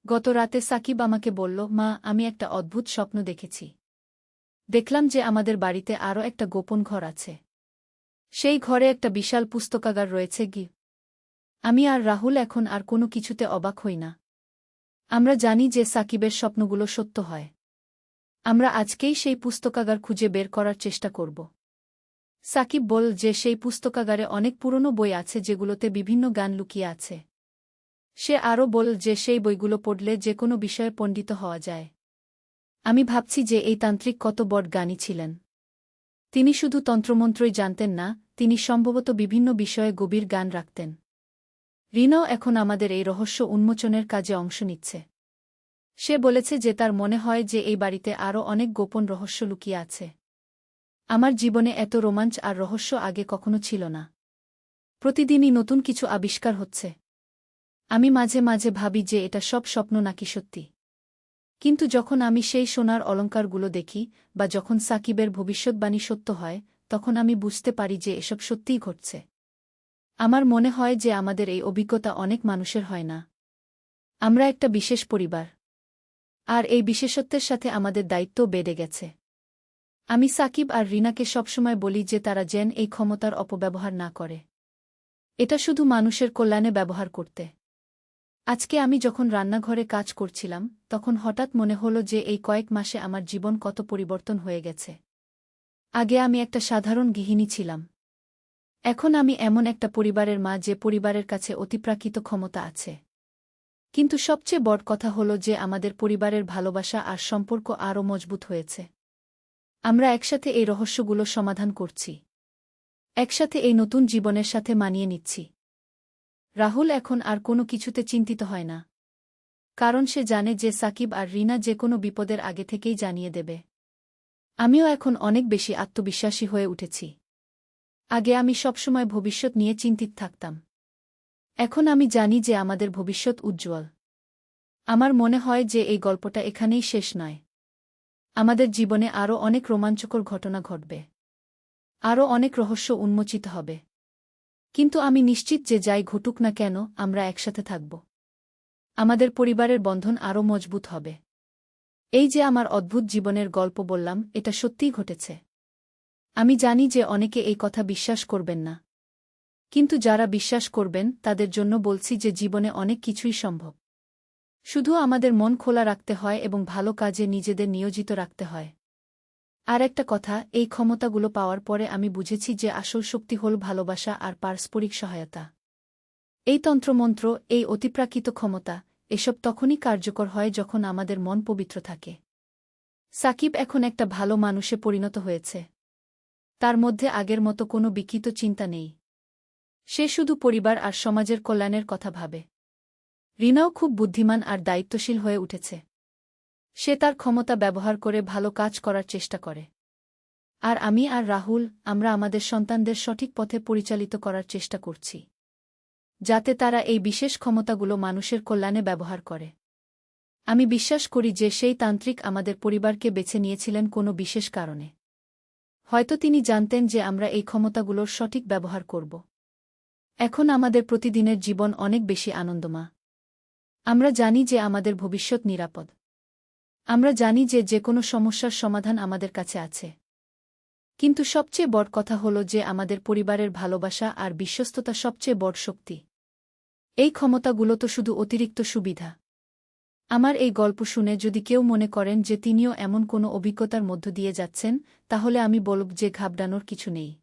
গত রাতে সাকিব আমাকে বলল, মা, আমি একটা অদ্ভুত স্বপ্ন দেখেছি। দেখলাম যে আমাদের বাড়িতে আরও একটা গোপন ঘর আছে। সেই ঘরে একটা বিশাল পুস্তকাগার রয়েছে। আমি আর রাহুল এখন আর কোনো কিছুতে অবাক হই না। আমরা জানি যে সাকিবের স্বপ্নগুলো সত্য হয়। আমরা আজকেই সেই পুস্তকাগার খুঁজে বের করার চেষ্টা করব। সাকিব বল যে সেই পুস্তকাগারে অনেক পুরনো বই আছে যেগুলোতে বিভিন্ন গান লুকিয়ে আছে। সে আরও বল যে সেই বইগুলো পড়লে যে কোনো বিষয়ে পণ্ডিত হওয়া যায়। আমি ভাবছি যে এই তান্ত্রিক কত বড় জ্ঞানী ছিলেন। তিনি শুধু তন্ত্রমন্ত্রই জানতেন না, তিনি সম্ভবত বিভিন্ন বিষয়ে গভীর জ্ঞান রাখতেন। রিনাও এখন আমাদের এই রহস্য উন্মোচনের কাজে অংশ নিচ্ছে। সে বলেছে যে তার মনে হয় যে এই বাড়িতে আরও অনেক গোপন রহস্য লুকিয়ে আছে। আমার জীবনে এত রোমাঞ্চ আর রহস্য আগে কখনো ছিল না। প্রতিদিনই নতুন কিছু আবিষ্কার হচ্ছে। আমি মাঝে মাঝে ভাবি যে এটা সব স্বপ্ন নাকি সত্যি। কিন্তু যখন আমি সেই সোনার অলংকারগুলো দেখি, বা যখন সাকিবের ভবিষ্যৎবাণী সত্য হয়, তখন আমি বুঝতে পারি যে এসব সত্যিই ঘটছে। আমার মনে হয় যে আমাদের এই অভিজ্ঞতা অনেক মানুষের হয় না। আমরা একটা বিশেষ পরিবার। আর এই বিশেষত্বের সাথে আমাদের দায়িত্বও বেড়ে গেছে। আমি সাকিব আর রিনাকে সবসময় বলি যে তারা যেন এই ক্ষমতার অপব্যবহার না করে। এটা শুধু মানুষের কল্যাণে ব্যবহার করতে। আজকে আমি যখন রান্নাঘরে কাজ করছিলাম, তখন হঠাৎ মনে হলো যে এই কয়েক মাসে আমার জীবন কত পরিবর্তন হয়ে গেছে। আগে আমি একটা সাধারণ গৃহিণী ছিলাম। এখন আমি এমন একটা পরিবারের মা যে পরিবারের কাছে অতিপ্রাকৃত ক্ষমতা আছে। কিন্তু সবচেয়ে বড় কথা হলো যে আমাদের পরিবারের ভালোবাসা আর সম্পর্ক আরও মজবুত হয়েছে। আমরা একসাথে এই রহস্যগুলো সমাধান করছি। একসাথে এই নতুন জীবনের সাথে মানিয়ে নিচ্ছি। রাহুল এখন আর কোনো কিছুতে চিন্তিত হয় না। কারণ সে জানে যে সাকিব আর রিনা যে কোনো বিপদের আগে থেকেই জানিয়ে দেবে। আমিও এখন অনেক বেশি আত্মবিশ্বাসী হয়ে উঠেছি। আগে আমি সবসময় ভবিষ্যৎ নিয়ে চিন্তিত থাকতাম। এখন আমি জানি যে আমাদের ভবিষ্যৎ উজ্জ্বল। আমার মনে হয় যে এই গল্পটা এখানেই শেষ নয়। আমাদের জীবনে আরও অনেক রোমাঞ্চকর ঘটনা ঘটবে। আরও অনেক রহস্য উন্মোচিত হবে। কিন্তু আমি নিশ্চিত যে যাই ঘটুক না কেন, আমরা একসাথে থাকব। আমাদের পরিবারের বন্ধন আরও মজবুত হবে। এই যে আমার অদ্ভুত জীবনের গল্প বললাম, এটা সত্যিই ঘটেছে। আমি জানি যে অনেকে এই কথা বিশ্বাস করবেন না। কিন্তু যারা বিশ্বাস করবেন তাদের জন্য বলছি যে জীবনে অনেক কিছুই সম্ভব। শুধু আমাদের মন খোলা রাখতে হয় এবং ভালো কাজে নিজেদের নিয়োজিত রাখতে হয়। আর একটা কথা, এই ক্ষমতাগুলো পাওয়ার পরে আমি বুঝেছি যে আসল শক্তি হল ভালোবাসা আর পারস্পরিক সহায়তা। এই তন্ত্রমন্ত্র, এই অতিপ্রাকৃত ক্ষমতা, এসব তখনই কার্যকর হয় যখন আমাদের মন পবিত্র থাকে। সাকিব এখন একটা ভালো মানুষে পরিণত হয়েছে। তার মধ্যে আগের মতো কোনো বিকৃত চিন্তা নেই। সে শুধু পরিবার আর সমাজের কল্যাণের কথা ভাবে। রিনাও খুব বুদ্ধিমান আর দায়িত্বশীল হয়ে উঠেছে। সে তার ক্ষমতা ব্যবহার করে ভালো কাজ করার চেষ্টা করে। আর আমি আর রাহুল, আমরা আমাদের সন্তানদের সঠিক পথে পরিচালিত করার চেষ্টা করছি, যাতে তারা এই বিশেষ ক্ষমতাগুলো মানুষের কল্যাণে ব্যবহার করে। আমি বিশ্বাস করি যে সেই তান্ত্রিক আমাদের পরিবারকে বেছে নিয়েছিলেন কোনো বিশেষ কারণে। হয়তো তিনি জানতেন যে আমরা এই ক্ষমতাগুলোর সঠিক ব্যবহার করব। এখন আমাদের প্রতিদিনের জীবন অনেক বেশি আনন্দময়। আমরা জানি যে আমাদের ভবিষ্যৎ নিরাপদ। আমরা জানি যে যে কোনো সমস্যার সমাধান আমাদের কাছে আছে। কিন্তু সবচেয়ে বড় কথা হলো যে আমাদের পরিবারের ভালোবাসা আর বিশ্বস্ততা সবচেয়ে বড় শক্তি। এই ক্ষমতাগুলো তো শুধু অতিরিক্ত সুবিধা। আমার এই গল্প শুনে যদি কেউ মনে করেন যে তিনিও এমন কোনো অভিজ্ঞতার মধ্য দিয়ে যাচ্ছেন, তাহলে আমি বলব যে ঘাবড়ানোর কিছু নেই।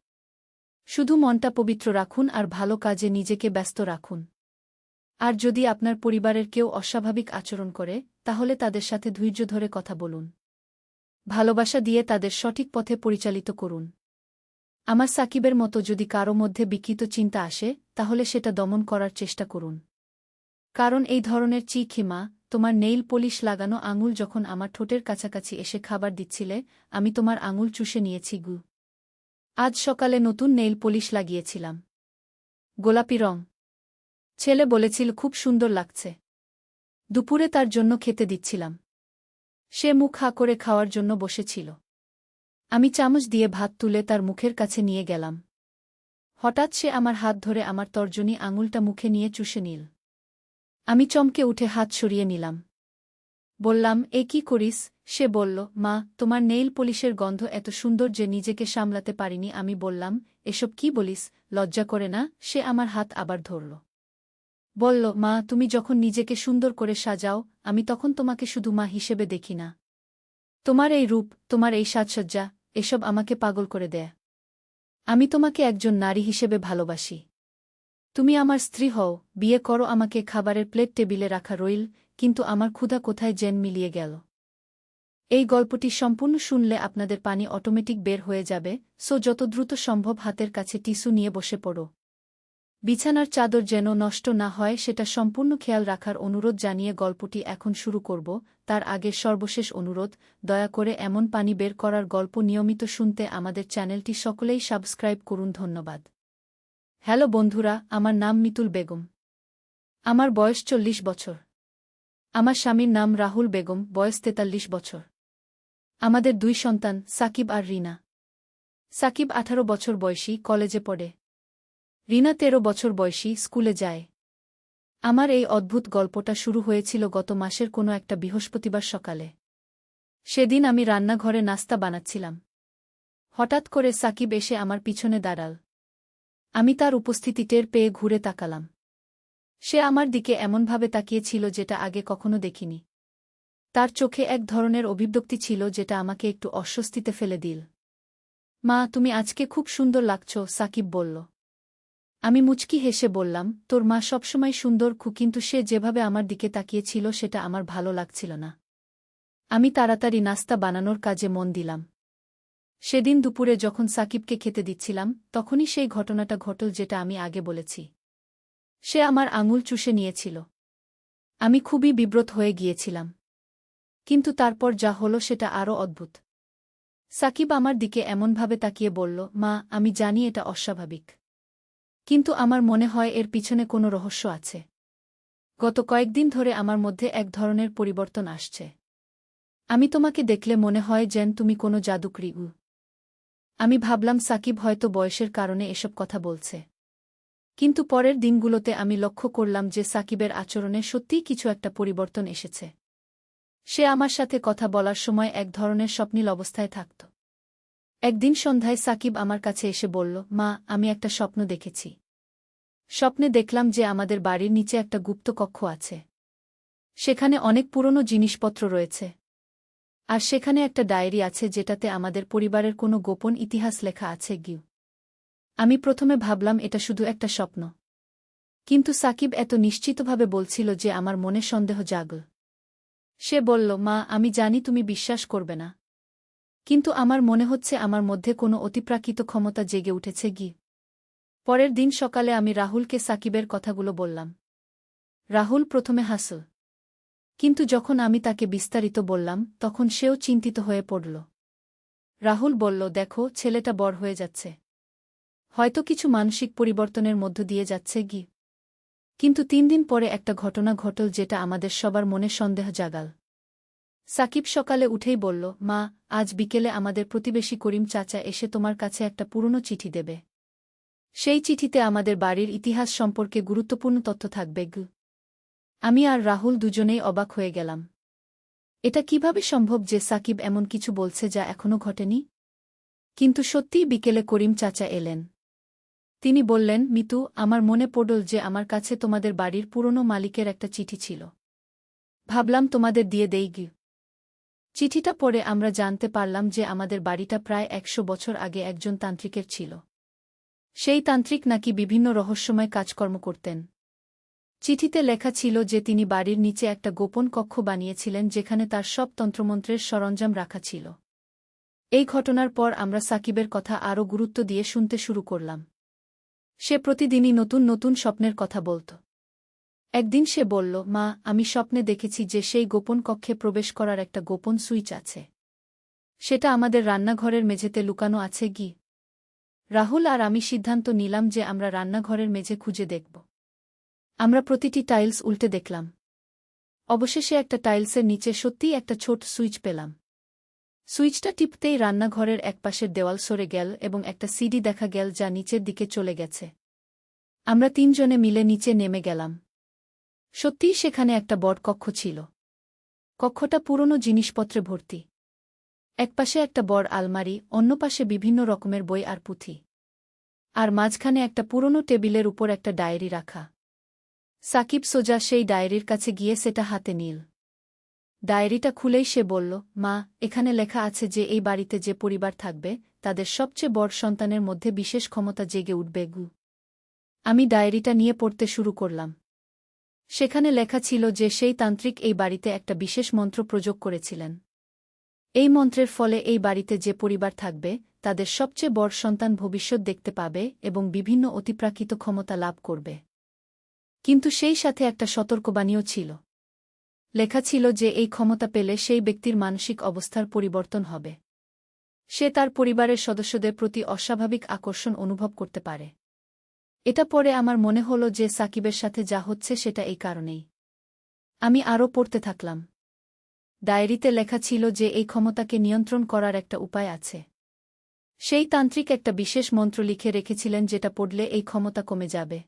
শুধু মনটা পবিত্র রাখুন আর ভালো কাজে নিজেকে ব্যস্ত রাখুন। আর যদি আপনার পরিবারের কেউ অস্বাভাবিক আচরণ করে, তাহলে তাদের সাথে ধৈর্য ধরে কথা বলুন। ভালোবাসা দিয়ে তাদের সঠিক পথে পরিচালিত করুন। আমার সাকিবের মতো যদি কারো মধ্যে বিকৃত চিন্তা আসে, তাহলে সেটা দমন করার চেষ্টা করুন। কারণ এই ধরনের চিখিমা, তোমার নেইল পলিশ লাগানো আঙুল যখন আমার ঠোঁটের কাছাকাছি এসে খাবার দিচ্ছিলে, আমি তোমার আঙুল চুষে নিয়েছি গু। আজ সকালে নতুন নেইল পলিশ লাগিয়েছিলাম, গোলাপি রং। ছেলে বলেছিল খুব সুন্দর লাগছে। দুপুরে তার জন্য খেতে দিচ্ছিলাম। সে মুখ হা করে খাওয়ার জন্য বসেছিল। আমি চামচ দিয়ে ভাত তুলে তার মুখের কাছে নিয়ে গেলাম। হঠাৎ সে আমার হাত ধরে আমার তর্জনী আঙুলটা মুখে নিয়ে চুষে নিল। আমি চমকে উঠে হাত সরিয়ে নিলাম। বললাম, এ কি করিস? সে বলল, মা, তোমার নেইল পলিশের গন্ধ এত সুন্দর যে নিজেকে সামলাতে পারিনি। আমি বললাম, এসব কি বলিস, লজ্জা করে না? সে আমার হাত আবার ধরল। বলল, মা, তুমি যখন নিজেকে সুন্দর করে সাজাও, আমি তখন তোমাকে শুধু মা হিসেবে দেখি না। তোমার এই রূপ, তোমার এই সাজসজ্জা, এসব আমাকে পাগল করে দেয়। আমি তোমাকে একজন নারী হিসেবে ভালোবাসি। তুমি আমার স্ত্রী হও, বিয়ে করো আমাকে, খাবারের প্লেট টেবিলে রাখা রইল, কিন্তু আমার ক্ষুধা কোথায় যেন মিলিয়ে গেল। এই গল্পটি সম্পূর্ণ শুনলে আপনাদের পানি অটোমেটিক বের হয়ে যাবে, সো যত দ্রুত সম্ভব হাতের কাছে টিস্যু নিয়ে বসে পড়ো। বিছানার চাদর যেন নষ্ট না হয় সেটা সম্পূর্ণ খেয়াল রাখার অনুরোধ জানিয়ে গল্পটি এখন শুরু করব। তার আগে সর্বশেষ অনুরোধ, দয়া করে এমন পানি বের করার গল্প নিয়মিত শুনতে আমাদের চ্যানেলটি সকলেই সাবস্ক্রাইব করুন। ধন্যবাদ। হ্যালো বন্ধুরা, আমার নাম মিতুল বেগম। আমার বয়স 40 বছর। আমার স্বামীর নাম রাহুল বেগম, বয়স 43 বছর। আমাদের 2 সন্তান, সাকিব আর রিনা। সাকিব 18 বছর বয়সী, কলেজে পড়ে। রিনা 13 বছর বয়সী, স্কুলে যায়। আমার এই অদ্ভুত গল্পটা শুরু হয়েছিল গত মাসের কোনো একটা বৃহস্পতিবার সকালে। সেদিন আমি রান্নাঘরে নাস্তা বানাচ্ছিলাম। হঠাৎ করে সাকিব এসে আমার পিছনে দাঁড়াল। আমি তার উপস্থিতি টের পেয়ে ঘুরে তাকালাম। সে আমার দিকে এমনভাবে তাকিয়েছিল যেটা আগে কখনো দেখিনি। তার চোখে এক ধরনের অভিব্যক্তি ছিল যেটা আমাকে একটু অস্বস্তিতে ফেলে দিল। মা, তুমি আজকে খুব সুন্দর লাগছ, সাকিব বলল। আমি মুচকি হেসে বললাম, তোর মা সবসময় সুন্দর, কিন্তু সে যেভাবে আমার দিকে তাকিয়েছিল সেটা আমার ভালো লাগছিল না। আমি তাড়াতাড়ি নাস্তা বানানোর কাজে মন দিলাম। সেদিন দুপুরে যখন সাকিবকে খেতে দিচ্ছিলাম, তখনই সেই ঘটনাটা ঘটল যেটা আমি আগে বলেছি। সে আমার আঙুল চুষে নিয়েছিল। আমি খুবই বিব্রত হয়ে গিয়েছিলাম। কিন্তু তারপর যা হলো সেটা আরও অদ্ভুত। সাকিব আমার দিকে এমনভাবে তাকিয়ে বলল, মা, আমি জানি এটা অস্বাভাবিক। কিন্তু আমার মনে হয় এর পিছনে কোনো রহস্য আছে। গত কয়েকদিন ধরে আমার মধ্যে এক ধরনের পরিবর্তন আসছে। আমি তোমাকে দেখলে মনে হয় যেন তুমি কোনো জাদুকরি। আমি ভাবলাম সাকিব হয়তো বয়সের কারণে এসব কথা বলছে। কিন্তু পরের দিনগুলোতে আমি লক্ষ্য করলাম যে সাকিবের আচরণে সত্যিই কিছু একটা পরিবর্তন এসেছে। সে আমার সাথে কথা বলার সময় এক ধরনের স্বপ্নীল অবস্থায় থাকত। একদিন সন্ধ্যায় সাকিব আমার কাছে এসে বলল, মা, আমি একটা স্বপ্ন দেখেছি। স্বপ্নে দেখলাম যে আমাদের বাড়ির নিচে একটা গুপ্ত কক্ষ আছে। সেখানে অনেক পুরনো জিনিসপত্র রয়েছে। আর সেখানে একটা ডায়েরি আছে যেটাতে আমাদের পরিবারের কোনো গোপন ইতিহাস লেখা আছে। আমি প্রথমে ভাবলাম এটা শুধু একটা স্বপ্ন। কিন্তু সাকিব এত নিশ্চিতভাবে বলছিল যে আমার মনে সন্দেহ জাগল। সে বলল, মা, আমি জানি তুমি বিশ্বাস করবে না। কিন্তু আমার মনে হচ্ছে আমার মধ্যে কোনো অতিপ্রাকৃত ক্ষমতা জেগে উঠেছে। পরের দিন সকালে আমি রাহুলকে সাকিবের কথাগুলো বললাম। রাহুল প্রথমে হাসল। কিন্তু যখন আমি তাকে বিস্তারিত বললাম, তখন সেও চিন্তিত হয়ে পড়ল। রাহুল বলল, দেখো, ছেলেটা বড় হয়ে যাচ্ছে। হয়তো কিছু মানসিক পরিবর্তনের মধ্য দিয়ে যাচ্ছে। কিন্তু 3 দিন পরে একটা ঘটনা ঘটল যেটা আমাদের সবার মনে সন্দেহ জাগাল। সাকিব সকালে উঠেই বলল, মা, আজ বিকেলে আমাদের প্রতিবেশী করিম চাচা এসে তোমার কাছে একটা পুরনো চিঠি দেবে। সেই চিঠিতে আমাদের বাড়ির ইতিহাস সম্পর্কে গুরুত্বপূর্ণ তথ্য থাকবে। আমি আর রাহুল দুজনেই অবাক হয়ে গেলাম। এটা কিভাবে সম্ভব যে সাকিব এমন কিছু বলছে যা এখনো ঘটেনি? কিন্তু সত্যিই বিকেলে করিম চাচা এলেন। তিনি বললেন, মিতু, আমার মনে পড়ল যে আমার কাছে তোমাদের বাড়ির পুরনো মালিকের একটা চিঠি ছিল। ভাবলাম তোমাদের দিয়ে দেই। চিঠিটা পড়ে আমরা জানতে পারলাম যে আমাদের বাড়িটা প্রায় 100 বছর আগে একজন তান্ত্রিকের ছিল। সেই তান্ত্রিক নাকি বিভিন্ন রহস্যময় কাজকর্ম করতেন। চিঠিতে লেখা ছিল যে তিনি বাড়ির নিচে একটা গোপন কক্ষ বানিয়েছিলেন যেখানে তার সব তন্ত্রমন্ত্রের সরঞ্জাম রাখা ছিল। এই ঘটনার পর আমরা সাকিবের কথা আরও গুরুত্ব দিয়ে শুনতে শুরু করলাম। সে প্রতিদিনই নতুন নতুন স্বপ্নের কথা বলত। একদিন সে বলল, মা, আমি স্বপ্নে দেখেছি যে সেই গোপন কক্ষে প্রবেশ করার একটা গোপন সুইচ আছে। সেটা আমাদের রান্নাঘরের মেঝেতে লুকানো আছে। রাহুল আর আমি সিদ্ধান্ত নিলাম যে আমরা রান্নাঘরের মেঝে খুঁজে দেখব। আমরা প্রতিটি টাইলস উল্টে দেখলাম। অবশেষে একটা টাইলসের নিচে সত্যিই একটা ছোট সুইচ পেলাম। সুইচটা টিপতেই রান্নাঘরের একপাশের দেওয়াল সরে গেল এবং একটা সিডি দেখা গেল যা নিচের দিকে চলে গেছে। আমরা 3 জনে মিলে নিচে নেমে গেলাম। সত্যিই সেখানে একটা বড় কক্ষ ছিল। কক্ষটা পুরনো জিনিসপত্রে ভর্তি। একপাশে একটা বড় আলমারি, অন্য পাশে বিভিন্ন রকমের বই আর পুঁথি। আর মাঝখানে একটা পুরনো টেবিলের উপর একটা ডায়েরি রাখা। সাকিব সোজা সেই ডায়েরির কাছে গিয়ে সেটা হাতে নিল। ডায়েরিটা খুলেই সে বলল, মা, এখানে লেখা আছে যে এই বাড়িতে যে পরিবার থাকবে তাদের সবচেয়ে বড় সন্তানের মধ্যে বিশেষ ক্ষমতা জেগে উঠবে। আমি ডায়েরিটা নিয়ে পড়তে শুরু করলাম। সেখানে লেখা ছিল যে সেই তান্ত্রিক এই বাড়িতে একটা বিশেষ মন্ত্র প্রয়োগ করেছিলেন। এই মন্ত্রের ফলে এই বাড়িতে যে পরিবার থাকবে তাদের সবচেয়ে বড় সন্তান ভবিষ্যৎ দেখতে পাবে এবং বিভিন্ন অতিপ্রাকৃত ক্ষমতা লাভ করবে। কিন্তু সেই সাথে একটা সতর্কবাণীও ছিল। লেখা ছিল যে এই ক্ষমতা পেলে সেই ব্যক্তির মানসিক অবস্থার পরিবর্তন হবে। সে তার পরিবারের সদস্যদের প্রতি অস্বাভাবিক আকর্ষণ অনুভব করতে পারে। এটা পড়ে আমার মনে হল যে সাকিবের সাথে যা হচ্ছে সেটা এই কারণেই। আমি আরও পড়তে থাকলাম। ডায়েরিতে লেখা ছিল যে এই ক্ষমতাকে নিয়ন্ত্রণ করার একটা উপায় আছে। সেই তান্ত্রিক একটা বিশেষ মন্ত্র লিখে রেখেছিলেন যেটা পড়লে এই ক্ষমতা কমে যাবে।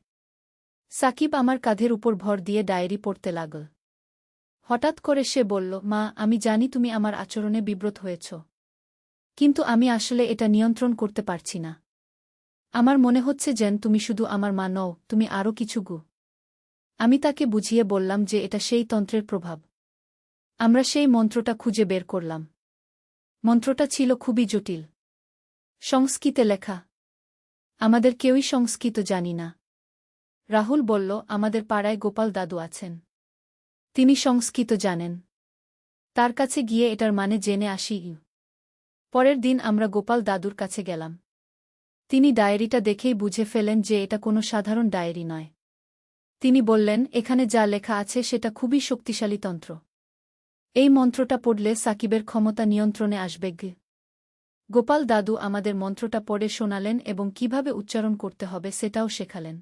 সাকিব আমার কাঁধের উপর ভর দিয়ে ডায়েরি পড়তে লাগল। হঠাৎ করে সে বলল, মা, আমি জানি তুমি আমার আচরণে বিব্রত হয়েছ। কিন্তু আমি আসলে এটা নিয়ন্ত্রণ করতে পারছি না। আমার মনে হচ্ছে যেন তুমি শুধু আমার মা নও, তুমি আরও কিছু গু। আমি তাকে বুঝিয়ে বললাম যে এটা সেই তন্ত্রের প্রভাব। আমরা সেই মন্ত্রটা খুঁজে বের করলাম। মন্ত্রটা ছিল খুবই জটিল। সংস্কৃতে লেখা। আমাদের কেউই সংস্কৃত জানি না। রাহুল বলল, আমাদের পাড়ায় গোপাল দাদু আছেন। তিনি সংস্কৃত জানেন। তার কাছে গিয়ে এটার মানে জেনে আসি। পরের দিন আমরা গোপাল দাদুর কাছে গেলাম। তিনি ডায়েরিটা দেখেই বুঝে ফেলেন যে এটা কোনো সাধারণ ডায়েরি নয়। তিনি বললেন, এখানে যা লেখা আছে সেটা খুবই শক্তিশালী তন্ত্র। এই মন্ত্রটা পড়লে সাকিবের ক্ষমতা নিয়ন্ত্রণে আসবে। গোপাল দাদু আমাদের মন্ত্রটা পড়ে শোনালেন এবং কিভাবে উচ্চারণ করতে হবে সেটাও শেখালেন।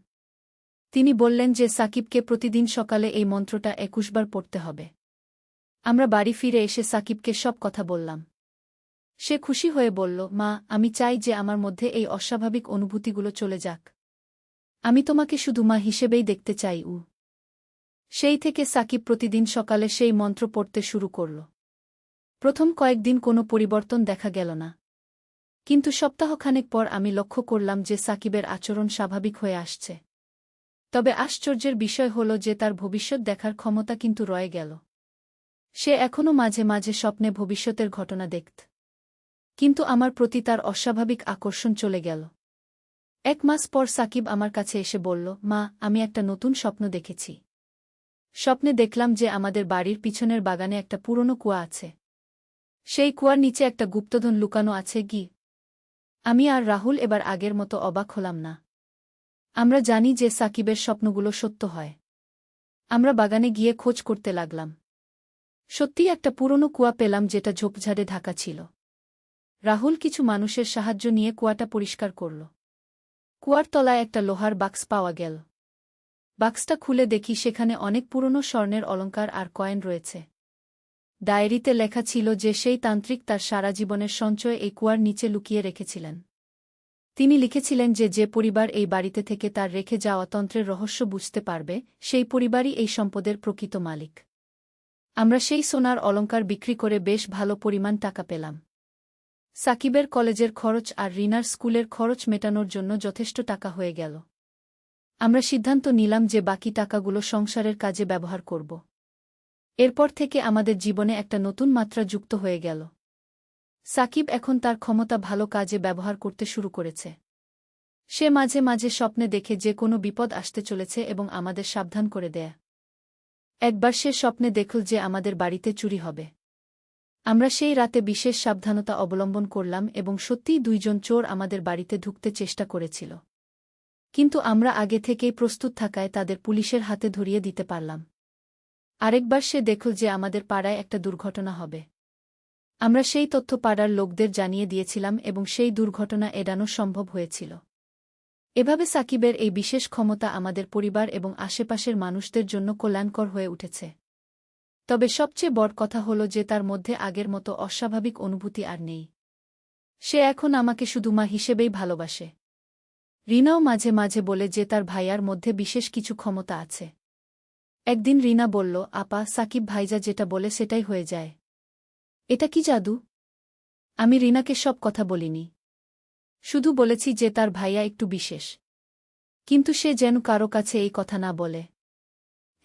তিনি বললেন যে সাকিবকে প্রতিদিন সকালে এই মন্ত্রটা ২১ বার পড়তে হবে। আমরা বাড়ি ফিরে এসে সাকিবকে সব কথা বললাম। সে খুশি হয়ে বলল, মা, আমি চাই যে আমার মধ্যে এই অস্বাভাবিক অনুভূতিগুলো চলে যাক। আমি তোমাকে শুধু মা হিসেবেই দেখতে চাই। সেই থেকে সাকিব প্রতিদিন সকালে সেই মন্ত্র পড়তে শুরু করল। প্রথম কয়েকদিন কোনো পরিবর্তন দেখা গেল না। কিন্তু সপ্তাহখানেক পর আমি লক্ষ্য করলাম যে সাকিবের আচরণ স্বাভাবিক হয়ে আসছে। তবে আশ্চর্যের বিষয় হল যে তার ভবিষ্যৎ দেখার ক্ষমতা কিন্তু রয়ে গেল। সে এখনও মাঝে মাঝে স্বপ্নে ভবিষ্যতের ঘটনা দেখত। কিন্তু আমার প্রতি তার অস্বাভাবিক আকর্ষণ চলে গেল। ১ মাস পর সাকিব আমার কাছে এসে বলল, মা, আমি একটা নতুন স্বপ্ন দেখেছি। স্বপ্নে দেখলাম যে আমাদের বাড়ির পিছনের বাগানে একটা পুরনো কুয়া আছে। সেই কুয়ার নিচে একটা গুপ্তধন লুকানো আছে। আমি আর রাহুল এবার আগের মতো অবাক হলাম না। আমরা জানি যে সাকিবের স্বপ্নগুলো সত্য হয়। আমরা বাগানে গিয়ে খোঁজ করতে লাগলাম। সত্যিই একটা পুরনো কুয়া পেলাম যেটা ঝোপঝাড়ে ঢাকা ছিল। রাহুল কিছু মানুষের সাহায্য নিয়ে কুয়াটা পরিষ্কার করল। কুয়ার তলায় একটা লোহার বাক্স পাওয়া গেল। বাক্সটা খুলে দেখি সেখানে অনেক পুরনো স্বর্ণের অলংকার আর কয়েন রয়েছে। ডায়েরিতে লেখা ছিল যে সেই তান্ত্রিক তার সারা জীবনের সঞ্চয় এই কুয়ার নিচে লুকিয়ে রেখেছিলেন। তিনি লিখেছিলেন যে যে পরিবার এই বাড়িতে থেকে তার রেখে যাওয়া তন্ত্রের রহস্য বুঝতে পারবে সেই পরিবারই এই সম্পদের প্রকৃত মালিক। আমরা সেই সোনার অলংকার বিক্রি করে বেশ ভালো পরিমাণ টাকা পেলাম। সাকিবের কলেজের খরচ আর রিনার স্কুলের খরচ মেটানোর জন্য যথেষ্ট টাকা হয়ে গেল। আমরা সিদ্ধান্ত নিলাম যে বাকি টাকাগুলো সংসারের কাজে ব্যবহার করব। এরপর থেকে আমাদের জীবনে একটা নতুন মাত্রা যুক্ত হয়ে গেল। সাকিব এখন তার ক্ষমতা ভালো কাজে ব্যবহার করতে শুরু করেছে। সে মাঝে মাঝে স্বপ্নে দেখে যে কোনো বিপদ আসতে চলেছে এবং আমাদের সাবধান করে দেয়। একবার সে স্বপ্নে দেখল যে আমাদের বাড়িতে চুরি হবে। আমরা সেই রাতে বিশেষ সাবধানতা অবলম্বন করলাম এবং সত্যিই ২ জন চোর আমাদের বাড়িতে ঢুকতে চেষ্টা করেছিল। কিন্তু আমরা আগে থেকেই প্রস্তুত থাকায় তাদের পুলিশের হাতে ধরিয়ে দিতে পারলাম। আরেকবার সে দেখল যে আমাদের পাড়ায় একটা দুর্ঘটনা হবে। আমরা সেই তথ্য পাড়ার লোকদের জানিয়ে দিয়েছিলাম এবং সেই দুর্ঘটনা এড়ানো সম্ভব হয়েছিল। এভাবে সাকিবের এই বিশেষ ক্ষমতা আমাদের পরিবার এবং আশেপাশের মানুষদের জন্য কল্যাণকর হয়ে উঠেছে। তবে সবচেয়ে বড় কথা হল যে তার মধ্যে আগের মতো অস্বাভাবিক অনুভূতি আর নেই। সে এখন আমাকে শুধু মা হিসেবেই ভালোবাসে। রিনাও মাঝে মাঝে বলে যে তার ভাইয়ার মধ্যে বিশেষ কিছু ক্ষমতা আছে। একদিন রিনা বলল, আপা, সাকিব ভাইজা যেটা বলে সেটাই হয়ে যায়। এটা কি জাদু? আমি রিনাকে সব কথা বলিনি। শুধু বলেছি যে তার ভাইয়া একটু বিশেষ। কিন্তু সে যেন কারো কাছে এই কথা না বলে।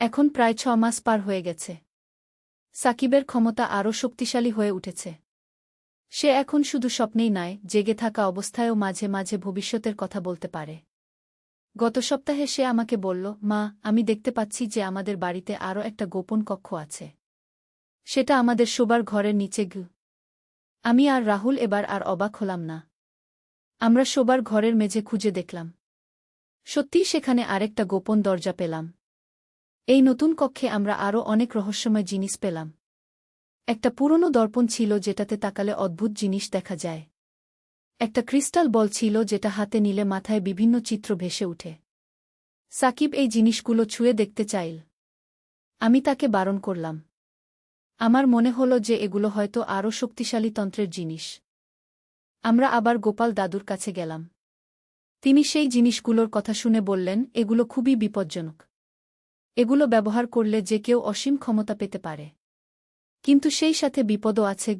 এখন প্রায় 6 মাস পার হয়ে গেছে। সাকিবের ক্ষমতা আরও শক্তিশালী হয়ে উঠেছে। সে এখন শুধু স্বপ্নেই নয়, জেগে থাকা অবস্থায়ও মাঝে মাঝে ভবিষ্যতের কথা বলতে পারে। গত সপ্তাহে সে আমাকে বলল, মা, আমি দেখতে পাচ্ছি যে আমাদের বাড়িতে আরও একটা গোপন কক্ষ আছে। সেটা আমাদের শোবার ঘরের নিচে আমি আর রাহুল এবার আর অবাক হলাম না। আমরা শোবার ঘরের মেঝে খুঁজে দেখলাম। সত্যিই সেখানে আরেকটা গোপন দরজা পেলাম। এই নতুন কক্ষে আমরা আরও অনেক রহস্যময় জিনিস পেলাম। একটা পুরনো দর্পণ ছিল যেটাতে তাকালে অদ্ভুত জিনিস দেখা যায়। একটা ক্রিস্টাল বল ছিল যেটা হাতে নিলে মাথায় বিভিন্ন চিত্র ভেসে উঠে। সাকিব এই জিনিসগুলো ছুঁয়ে দেখতে চাইল। আমি তাকে বারণ করলাম। আমার মনে হল যে এগুলো হয়তো আরও শক্তিশালী তন্ত্রের জিনিস। আমরা আবার গোপাল দাদুর কাছে গেলাম। তিনি সেই জিনিসগুলোর কথা শুনে বললেন, এগুলো খুবই বিপজ্জনক। এগুলো ব্যবহার করলে যে কেউ অসীম ক্ষমতা পেতে পারে। কিন্তু সেই সাথে বিপদও আছে।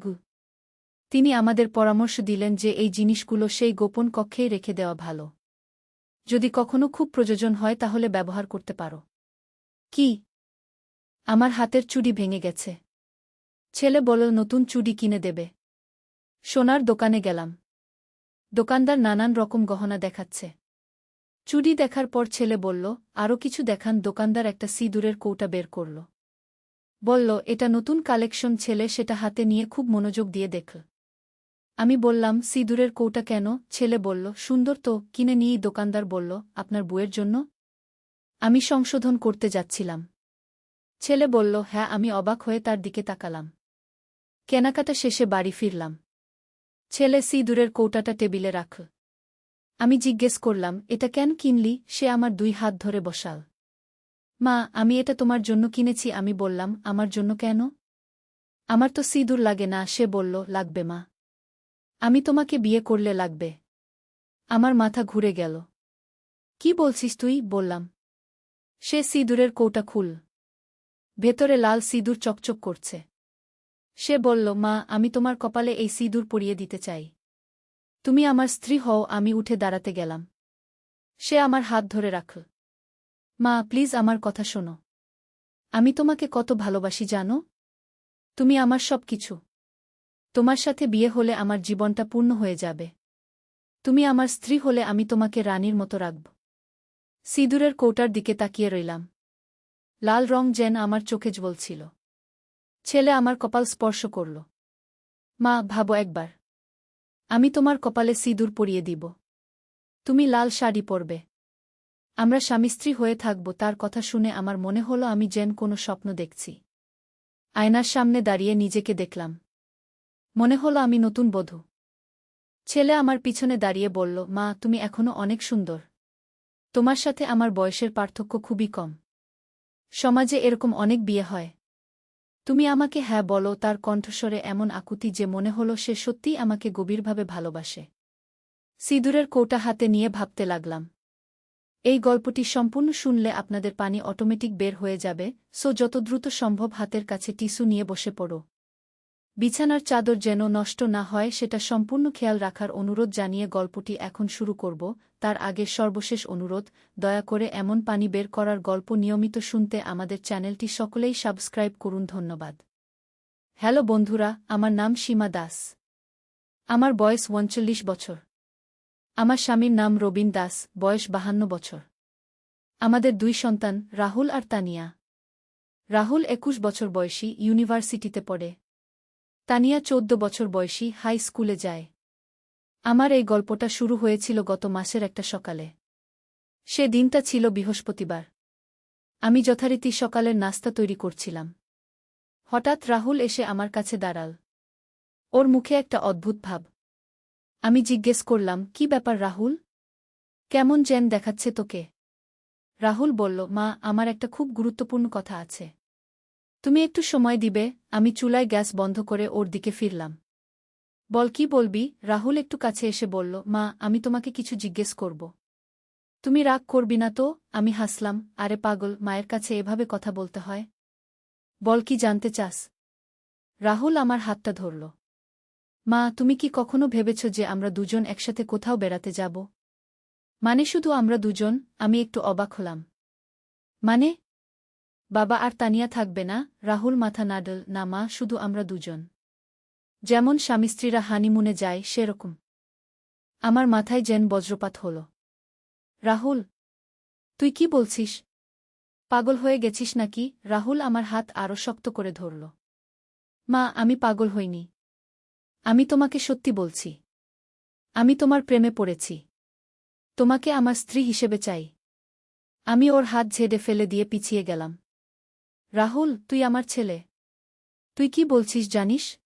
তিনি আমাদের পরামর্শ দিলেন যে এই জিনিসগুলো সেই গোপন কক্ষেই রেখে দেওয়া ভালো। যদি কখনো খুব প্রয়োজন হয় তাহলে ব্যবহার করতে পারো। কি? আমার হাতের চুড়ি ভেঙে গেছে। ছেলে বলল নতুন চুড়ি কিনে দেবে। সোনার দোকানে গেলাম। দোকানদার নানান রকম গহনা দেখাচ্ছে। চুড়ি দেখার পর ছেলে বলল, আরও কিছু দেখান। দোকানদার একটা সিঁদুরের কৌটা বের করল। বলল, এটা নতুন কালেকশন। ছেলে সেটা হাতে নিয়ে খুব মনোযোগ দিয়ে দেখল। আমি বললাম, সিঁদুরের কৌটা কেন? ছেলে বলল, সুন্দর তো, কিনে নিয়েই। দোকানদার বলল, আপনার বউয়ের জন্য? আমি সংশোধন করতে যাচ্ছিলাম। ছেলে বলল, হ্যাঁ। আমি অবাক হয়ে তার দিকে তাকালাম। কেনাকাটা শেষে বাড়ি ফিরলাম। ছেলে সিঁদুরের কৌটাটা টেবিলে রাখল। আমি জিজ্ঞেস করলাম, এটা কেন কিনলি? সে আমার 2 হাত ধরে বসাল। মা, আমি এটা তোমার জন্য কিনেছি। আমি বললাম, আমার জন্য কেন? আমার তো সিঁদুর লাগে না। সে বলল, লাগবে মা। আমি তোমাকে বিয়ে করলে লাগবে। আমার মাথা ঘুরে গেল। কি বলছিস তুই? বললাম। সে সিঁদুরের কৌটা খুল। ভেতরে লাল সিঁদুর চকচক করছে। সে বলল, মা, আমি তোমার কপালে এই সিঁদুর পরিয়ে দিতে চাই। তুমি আমার স্ত্রী হও। আমি উঠে দাঁড়াতে গেলাম। সে আমার হাত ধরে রাখল। মা, প্লিজ আমার কথা শোনো। আমি তোমাকে কত ভালোবাসি জানো? তুমি আমার সব কিছু। তোমার সাথে বিয়ে হলে আমার জীবনটা পূর্ণ হয়ে যাবে। তুমি আমার স্ত্রী হলে আমি তোমাকে রানীর মতো রাখব। সিঁদুরের কৌটার দিকে তাকিয়ে রইলাম। লাল রং যেন আমার চোখে জ্বলছিল। ছেলে আমার কপাল স্পর্শ করল। মা, ভাবো একবার। আমি তোমার কপালে সিঁদুর পরিয়ে দিব। তুমি লাল শাড়ি পরবে। আমরা স্বামী স্ত্রী হয়ে থাকব। তার কথা শুনে আমার মনে হলো আমি যেন কোনো স্বপ্ন দেখছি। আয়নার সামনে দাঁড়িয়ে নিজেকে দেখলাম। মনে হলো আমি নতুন বধূ। ছেলে আমার পিছনে দাঁড়িয়ে বলল, মা, তুমি এখনো অনেক সুন্দর। তোমার সাথে আমার বয়সের পার্থক্য খুবই কম। সমাজে এরকম অনেক বিয়ে হয়। তুমি আমাকে হ্যাঁ বলো। তার কণ্ঠস্বরে এমন আকুতি যে মনে হলো সে সত্যিই আমাকে গভীরভাবে ভালোবাসে। সিঁদুরের কৌটা হাতে নিয়ে ভাবতে লাগলাম। এই গল্পটি সম্পূর্ণ শুনলে আপনাদের পানি অটোমেটিক বের হয়ে যাবে, সো যত দ্রুত সম্ভব হাতের কাছে টিস্যু নিয়ে বসে পড়ো। বিছানার চাদর যেন নষ্ট না হয় সেটা সম্পূর্ণ খেয়াল রাখার অনুরোধ জানিয়ে গল্পটি এখন শুরু করব। তার আগে সর্বশেষ অনুরোধ, দয়া করে এমন পানি বের করার গল্প নিয়মিত শুনতে আমাদের চ্যানেলটি সকলেই সাবস্ক্রাইব করুন। ধন্যবাদ। হ্যালো বন্ধুরা, আমার নাম সীমা দাস। আমার বয়স 39 বছর। আমার স্বামীর নাম রবিন দাস, বয়স 52 বছর। আমাদের 2 সন্তান, রাহুল আর তানিয়া। রাহুল 21 বছর বয়সী, ইউনিভার্সিটিতে পড়ে। তানিয়া 14 বছর বয়সী, হাই স্কুলে যায়। আমার এই গল্পটা শুরু হয়েছিল গত মাসের একটা সকালে। সে দিনটা ছিল বৃহস্পতিবার। আমি যথারীতি সকালের নাস্তা তৈরি করছিলাম। হঠাৎ রাহুল এসে আমার কাছে দাঁড়াল। ওর মুখে একটা অদ্ভুত ভাব। আমি জিজ্ঞেস করলাম, কি ব্যাপার রাহুল? কেমন যেন দেখাচ্ছে তোকে? রাহুল বলল, মা, আমার একটা খুব গুরুত্বপূর্ণ কথা আছে। তুমি একটু সময় দিবে? আমি চুলায় গ্যাস বন্ধ করে ওর দিকে ফিরলাম। বল, কি বলবি? রাহুল একটু কাছে এসে বলল, মা, আমি তোমাকে কিছু জিজ্ঞেস করব। তুমি রাগ করবি না তো? আমি হাসলাম। আরে পাগল, মায়ের কাছে এভাবে কথা বলতে হয়? বল কি জানতে চাস? রাহুল আমার হাতটা ধরল। মা, তুমি কি কখনো ভেবেছ যে আমরা দুজন একসাথে কোথাও বেড়াতে যাব? মানে শুধু আমরা দুজন? আমি একটু অবাক হলাম। মানে? বাবা আর তানিয়া থাকবে না? রাহুল মাথা নাড়ল। না মা, শুধু আমরা দুজন। যেমন স্বামী-স্ত্রীরা হানিমুনে যায় সেরকম। আমার মাথায় যেন বজ্রপাত হল। রাহুল, তুই কি বলছিস? পাগল হয়ে গেছিস নাকি? রাহুল আমার হাত আরও শক্ত করে ধরল। মা, আমি পাগল হইনি। আমি তোমাকে সত্যি বলছি। আমি তোমার প্রেমে পড়েছি। তোমাকে আমার স্ত্রী হিসেবে চাই। আমি ওর হাত ঝেড়ে ফেলে দিয়ে পিছিয়ে গেলাম। রাহুল, তুই আমার ছেলে। তুই কি বলছিস জানিস?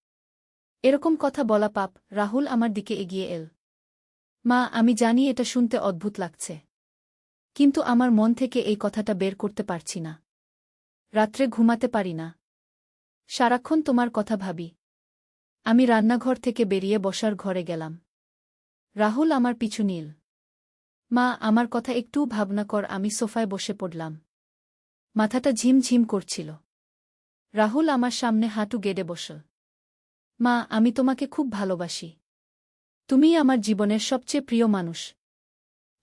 এরকম কথা বলা পাপ। রাহুল আমার দিকে এগিয়ে এল। মা, আমি জানি এটা শুনতে অদ্ভুত লাগছে। কিন্তু আমার মন থেকে এই কথাটা বের করতে পারছি না। রাত্রে ঘুমাতে পারি না। সারাক্ষণ তোমার কথা ভাবি। আমি রান্নাঘর থেকে বেরিয়ে বসার ঘরে গেলাম। রাহুল আমার পিছু নিল। মা, আমার কথা একটু ভাবনা কর। আমি সোফায় বসে পড়লাম। মাথাটা ঝিমঝিম করছিল। রাহুল আমার সামনে হাঁটু গেড়ে বসল। মা, আমি তোমাকে খুব ভালোবাসি। তুমিই আমার জীবনের সবচেয়ে প্রিয় মানুষ।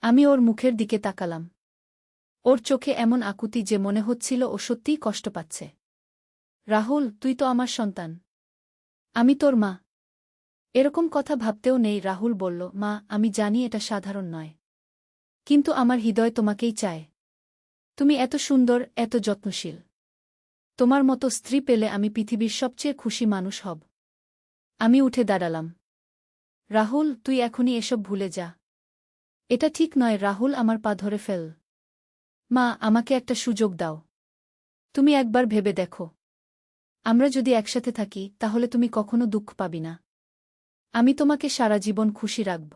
আমি ওর মুখের দিকে তাকালাম। ওর চোখে এমন আকুতি যে মনে হচ্ছিল ও সত্যিই কষ্ট পাচ্ছে। রাহুল, তুই তো আমার সন্তান। আমি তোর মা। এরকম কথা ভাবতেও নেই। রাহুল বলল, মা, আমি জানি এটা সাধারণ নয়। কিন্তু আমার হৃদয় তোমাকেই চায়। তুমি এত সুন্দর, এত যত্নশীল। তোমার মতো স্ত্রী পেলে আমি পৃথিবীর সবচেয়ে খুশি মানুষ হব। আমি উঠে দাঁড়ালাম। রাহুল, তুই এখনই এসব ভুলে যা। এটা ঠিক নয়। রাহুল আমার পা ধরে ফেল। মা, আমাকে একটা সুযোগ দাও। তুমি একবার ভেবে দেখো। আমরা যদি একসাথে থাকি তাহলে তুমি কখনো দুঃখ পাবি না। আমি তোমাকে সারা জীবন খুশি রাখব।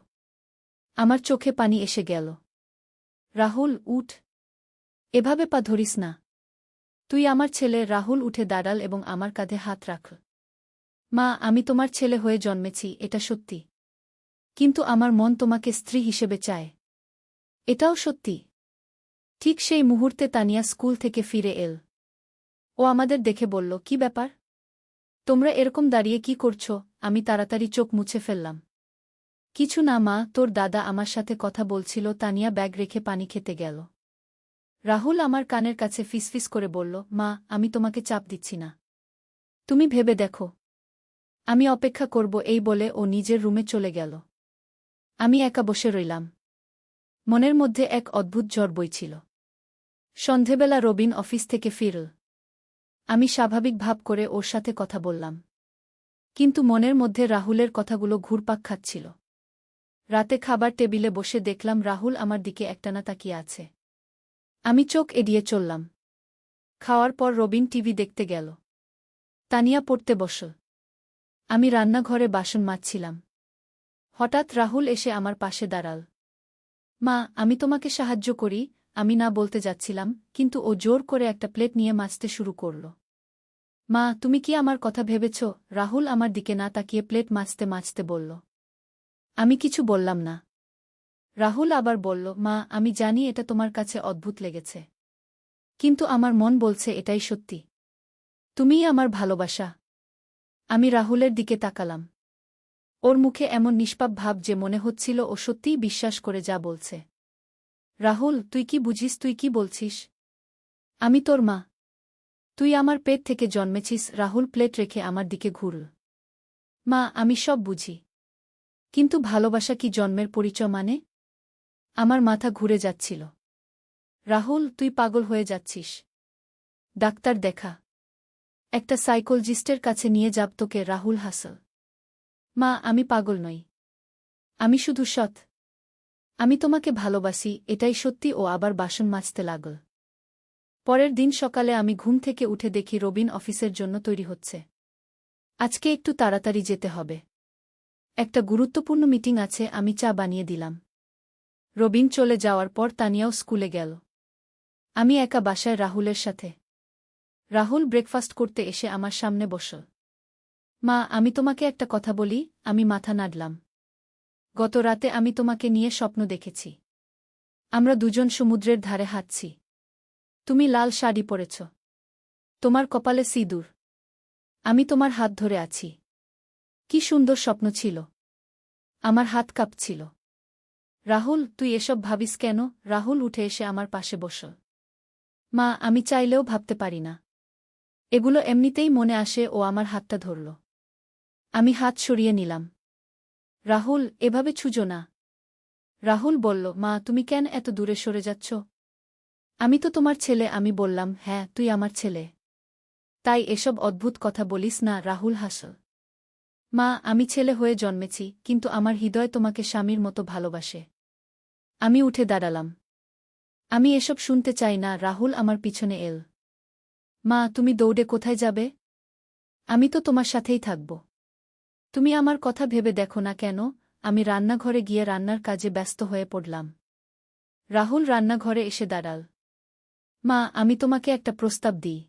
আমার চোখে পানি এসে গেল। রাহুল, উঠ। এভাবে পা ধরিস না। তুই আমার ছেলে। রাহুল উঠে দাঁড়াল এবং আমার কাঁধে হাত রাখল। মা, আমি তোমার ছেলে হয়ে জন্মেছি, এটা সত্যি। কিন্তু আমার মন তোমাকে স্ত্রী হিসেবে চায়। এটাও সত্যি। ঠিক সেই মুহূর্তে তানিয়া স্কুল থেকে ফিরে এল। ও আমাদের দেখে বলল, কি ব্যাপার? তোমরা এরকম দাঁড়িয়ে কি করছ? আমি তাড়াতাড়ি চোখ মুছে ফেললাম। কিছু না মা, তোর দাদা আমার সাথে কথা বলছিল। তানিয়া ব্যাগ রেখে পানি খেতে গেল। রাহুল আমার কানের কাছে ফিসফিস করে বলল, মা, আমি তোমাকে চাপ দিচ্ছি না। তুমি ভেবে দেখো। আমি অপেক্ষা করব। এই বলে ও নিজের রুমে চলে গেল। আমি একা বসে রইলাম। মনের মধ্যে এক অদ্ভুত ঝড় বইছিল। সন্ধেবেলা রবিন অফিস থেকে ফিরল। আমি স্বাভাবিক ভাব করে ওর সাথে কথা বললাম। কিন্তু মনের মধ্যে রাহুলের কথাগুলো ঘুরপাক খাচ্ছিল। রাতে খাবার টেবিলে বসে দেখলাম রাহুল আমার দিকে একটানা তাকিয়ে আছে। আমি চোখ এড়িয়ে চললাম। খাওয়ার পর রবিন টিভি দেখতে গেল। তানিয়া পড়তে বসল। আমি রান্নাঘরে বাসন মাজছিলাম। হঠাৎ রাহুল এসে আমার পাশে দাঁড়াল। মা, আমি তোমাকে সাহায্য করি। আমি না বলতে যাচ্ছিলাম, কিন্তু ও জোর করে একটা প্লেট নিয়ে মাজতে শুরু করল। মা, তুমি কি আমার কথা ভেবেছ? রাহুল আমার দিকে না তাকিয়ে প্লেট মাজতে মাজতে বলল। আমি কিছু বললাম না। রাহুল আবার বলল, মা, আমি জানি এটা তোমার কাছে অদ্ভুত লেগেছে। কিন্তু আমার মন বলছে এটাই সত্যি। তুমিই আমার ভালোবাসা। আমি রাহুলের দিকে তাকালাম। ওর মুখে এমন নিষ্পাপ ভাব যে মনে হচ্ছিল ও সত্যিই বিশ্বাস করে যা বলছে। রাহুল, তুই কি বুঝিস? তুই কি বলছিস? আমি তোর মা। তুই আমার পেট থেকে জন্মেছিস। রাহুল প্লেট রেখে আমার দিকে ঘুরল। মা, আমি সব বুঝি। কিন্তু ভালোবাসা কি জন্মের পরিচয় মানে? আমার মাথা ঘুরে যাচ্ছিল। রাহুল, তুই পাগল হয়ে যাচ্ছিস। ডাক্তার দেখা। একটা সাইকোলজিস্টের কাছে নিয়ে যাব তোকে। রাহুল হাসল। মা, আমি পাগল নই। আমি শুধু সৎ। আমি তোমাকে ভালোবাসি, এটাই সত্যি। ও আবার বাসন মাজতে লাগল। পরের দিন সকালে আমি ঘুম থেকে উঠে দেখি রবিন অফিসের জন্য তৈরি হচ্ছে। আজকে একটু তাড়াতাড়ি যেতে হবে। একটা গুরুত্বপূর্ণ মিটিং আছে। আমি চা বানিয়ে দিলাম। রবিন চলে যাওয়ার পর তানিয়াও স্কুলে গেল। আমি একা বাসায় রাহুলের সাথে। রাহুল ব্রেকফাস্ট করতে এসে আমার সামনে বসল। মা, আমি তোমাকে একটা কথা বলি। আমি মাথা নাড়লাম। গত রাতে আমি তোমাকে নিয়ে স্বপ্ন দেখেছি। আমরা দুজন সমুদ্রের ধারে হাঁটছি। তুমি লাল শাড়ি পরেছ। তোমার কপালে সিঁদুর। আমি তোমার হাত ধরে আছি। কি সুন্দর স্বপ্ন ছিল। আমার হাত কাঁপছিল। রাহুল, তুই এসব ভাবিস কেন? রাহুল উঠে এসে আমার পাশে বসল। মা, আমি চাইলেও ভাবতে পারি না। এগুলো এমনিতেই মনে আসে। ও আমার হাতটা ধরল। আমি হাত সরিয়ে নিলাম। রাহুল, এভাবে ছুঁজো না। রাহুল বলল, মা, তুমি কেন এত দূরে সরে যাচ্ছ? আমি তো তোমার ছেলে। আমি বললাম, হ্যাঁ, তুই আমার ছেলে। তাই এসব অদ্ভুত কথা বলিস না। রাহুল হাসল। মা, আমি ছেলে হয়ে জন্মেছি, কিন্তু আমার হৃদয় তোমাকে স্বামীর মতো ভালোবাসে। আমি উঠে দাঁড়ালাম। আমি এসব শুনতে চাই না। রাহুল আমার পিছনে এল। মা, তুমি দৌড়ে কোথায় যাবে? আমি তো তোমার সাথেই থাকব। তুমি আমার কথা ভেবে দেখো না কেন? আমি রান্নাঘরে গিয়ে রান্নার কাজে ব্যস্ত হয়ে পড়লাম। রাহুল রান্নাঘরে এসে দাঁড়াল। মা, আমি তোমাকে একটা প্রস্তাব দিই।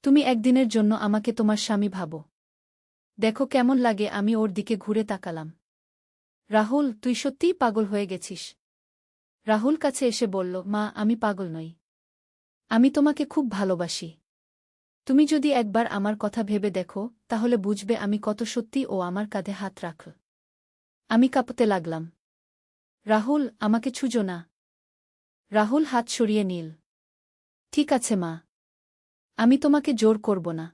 তুমি একদিনের জন্য আমাকে তোমার স্বামী ভাবো। দেখো কেমন লাগে। আমি ওর দিকে ঘুরে তাকালাম। রাহুল, তুই সত্যিই পাগল হয়ে গেছিস। রাহুল কাছে এসে বলল, মা, আমি পাগল নই। আমি তোমাকে খুব ভালোবাসি। তুমি যদি একবার আমার কথা ভেবে দেখো, তাহলে বুঝবে আমি কত সত্যি। ও আমার কাঁধে হাত রাখল। আমি কাঁপতে লাগলাম। রাহুল, আমাকে ছুঁজো না। রাহুল হাত সরিয়ে নিল। ঠিক আছে মা, আমি তোমাকে জোর করব না।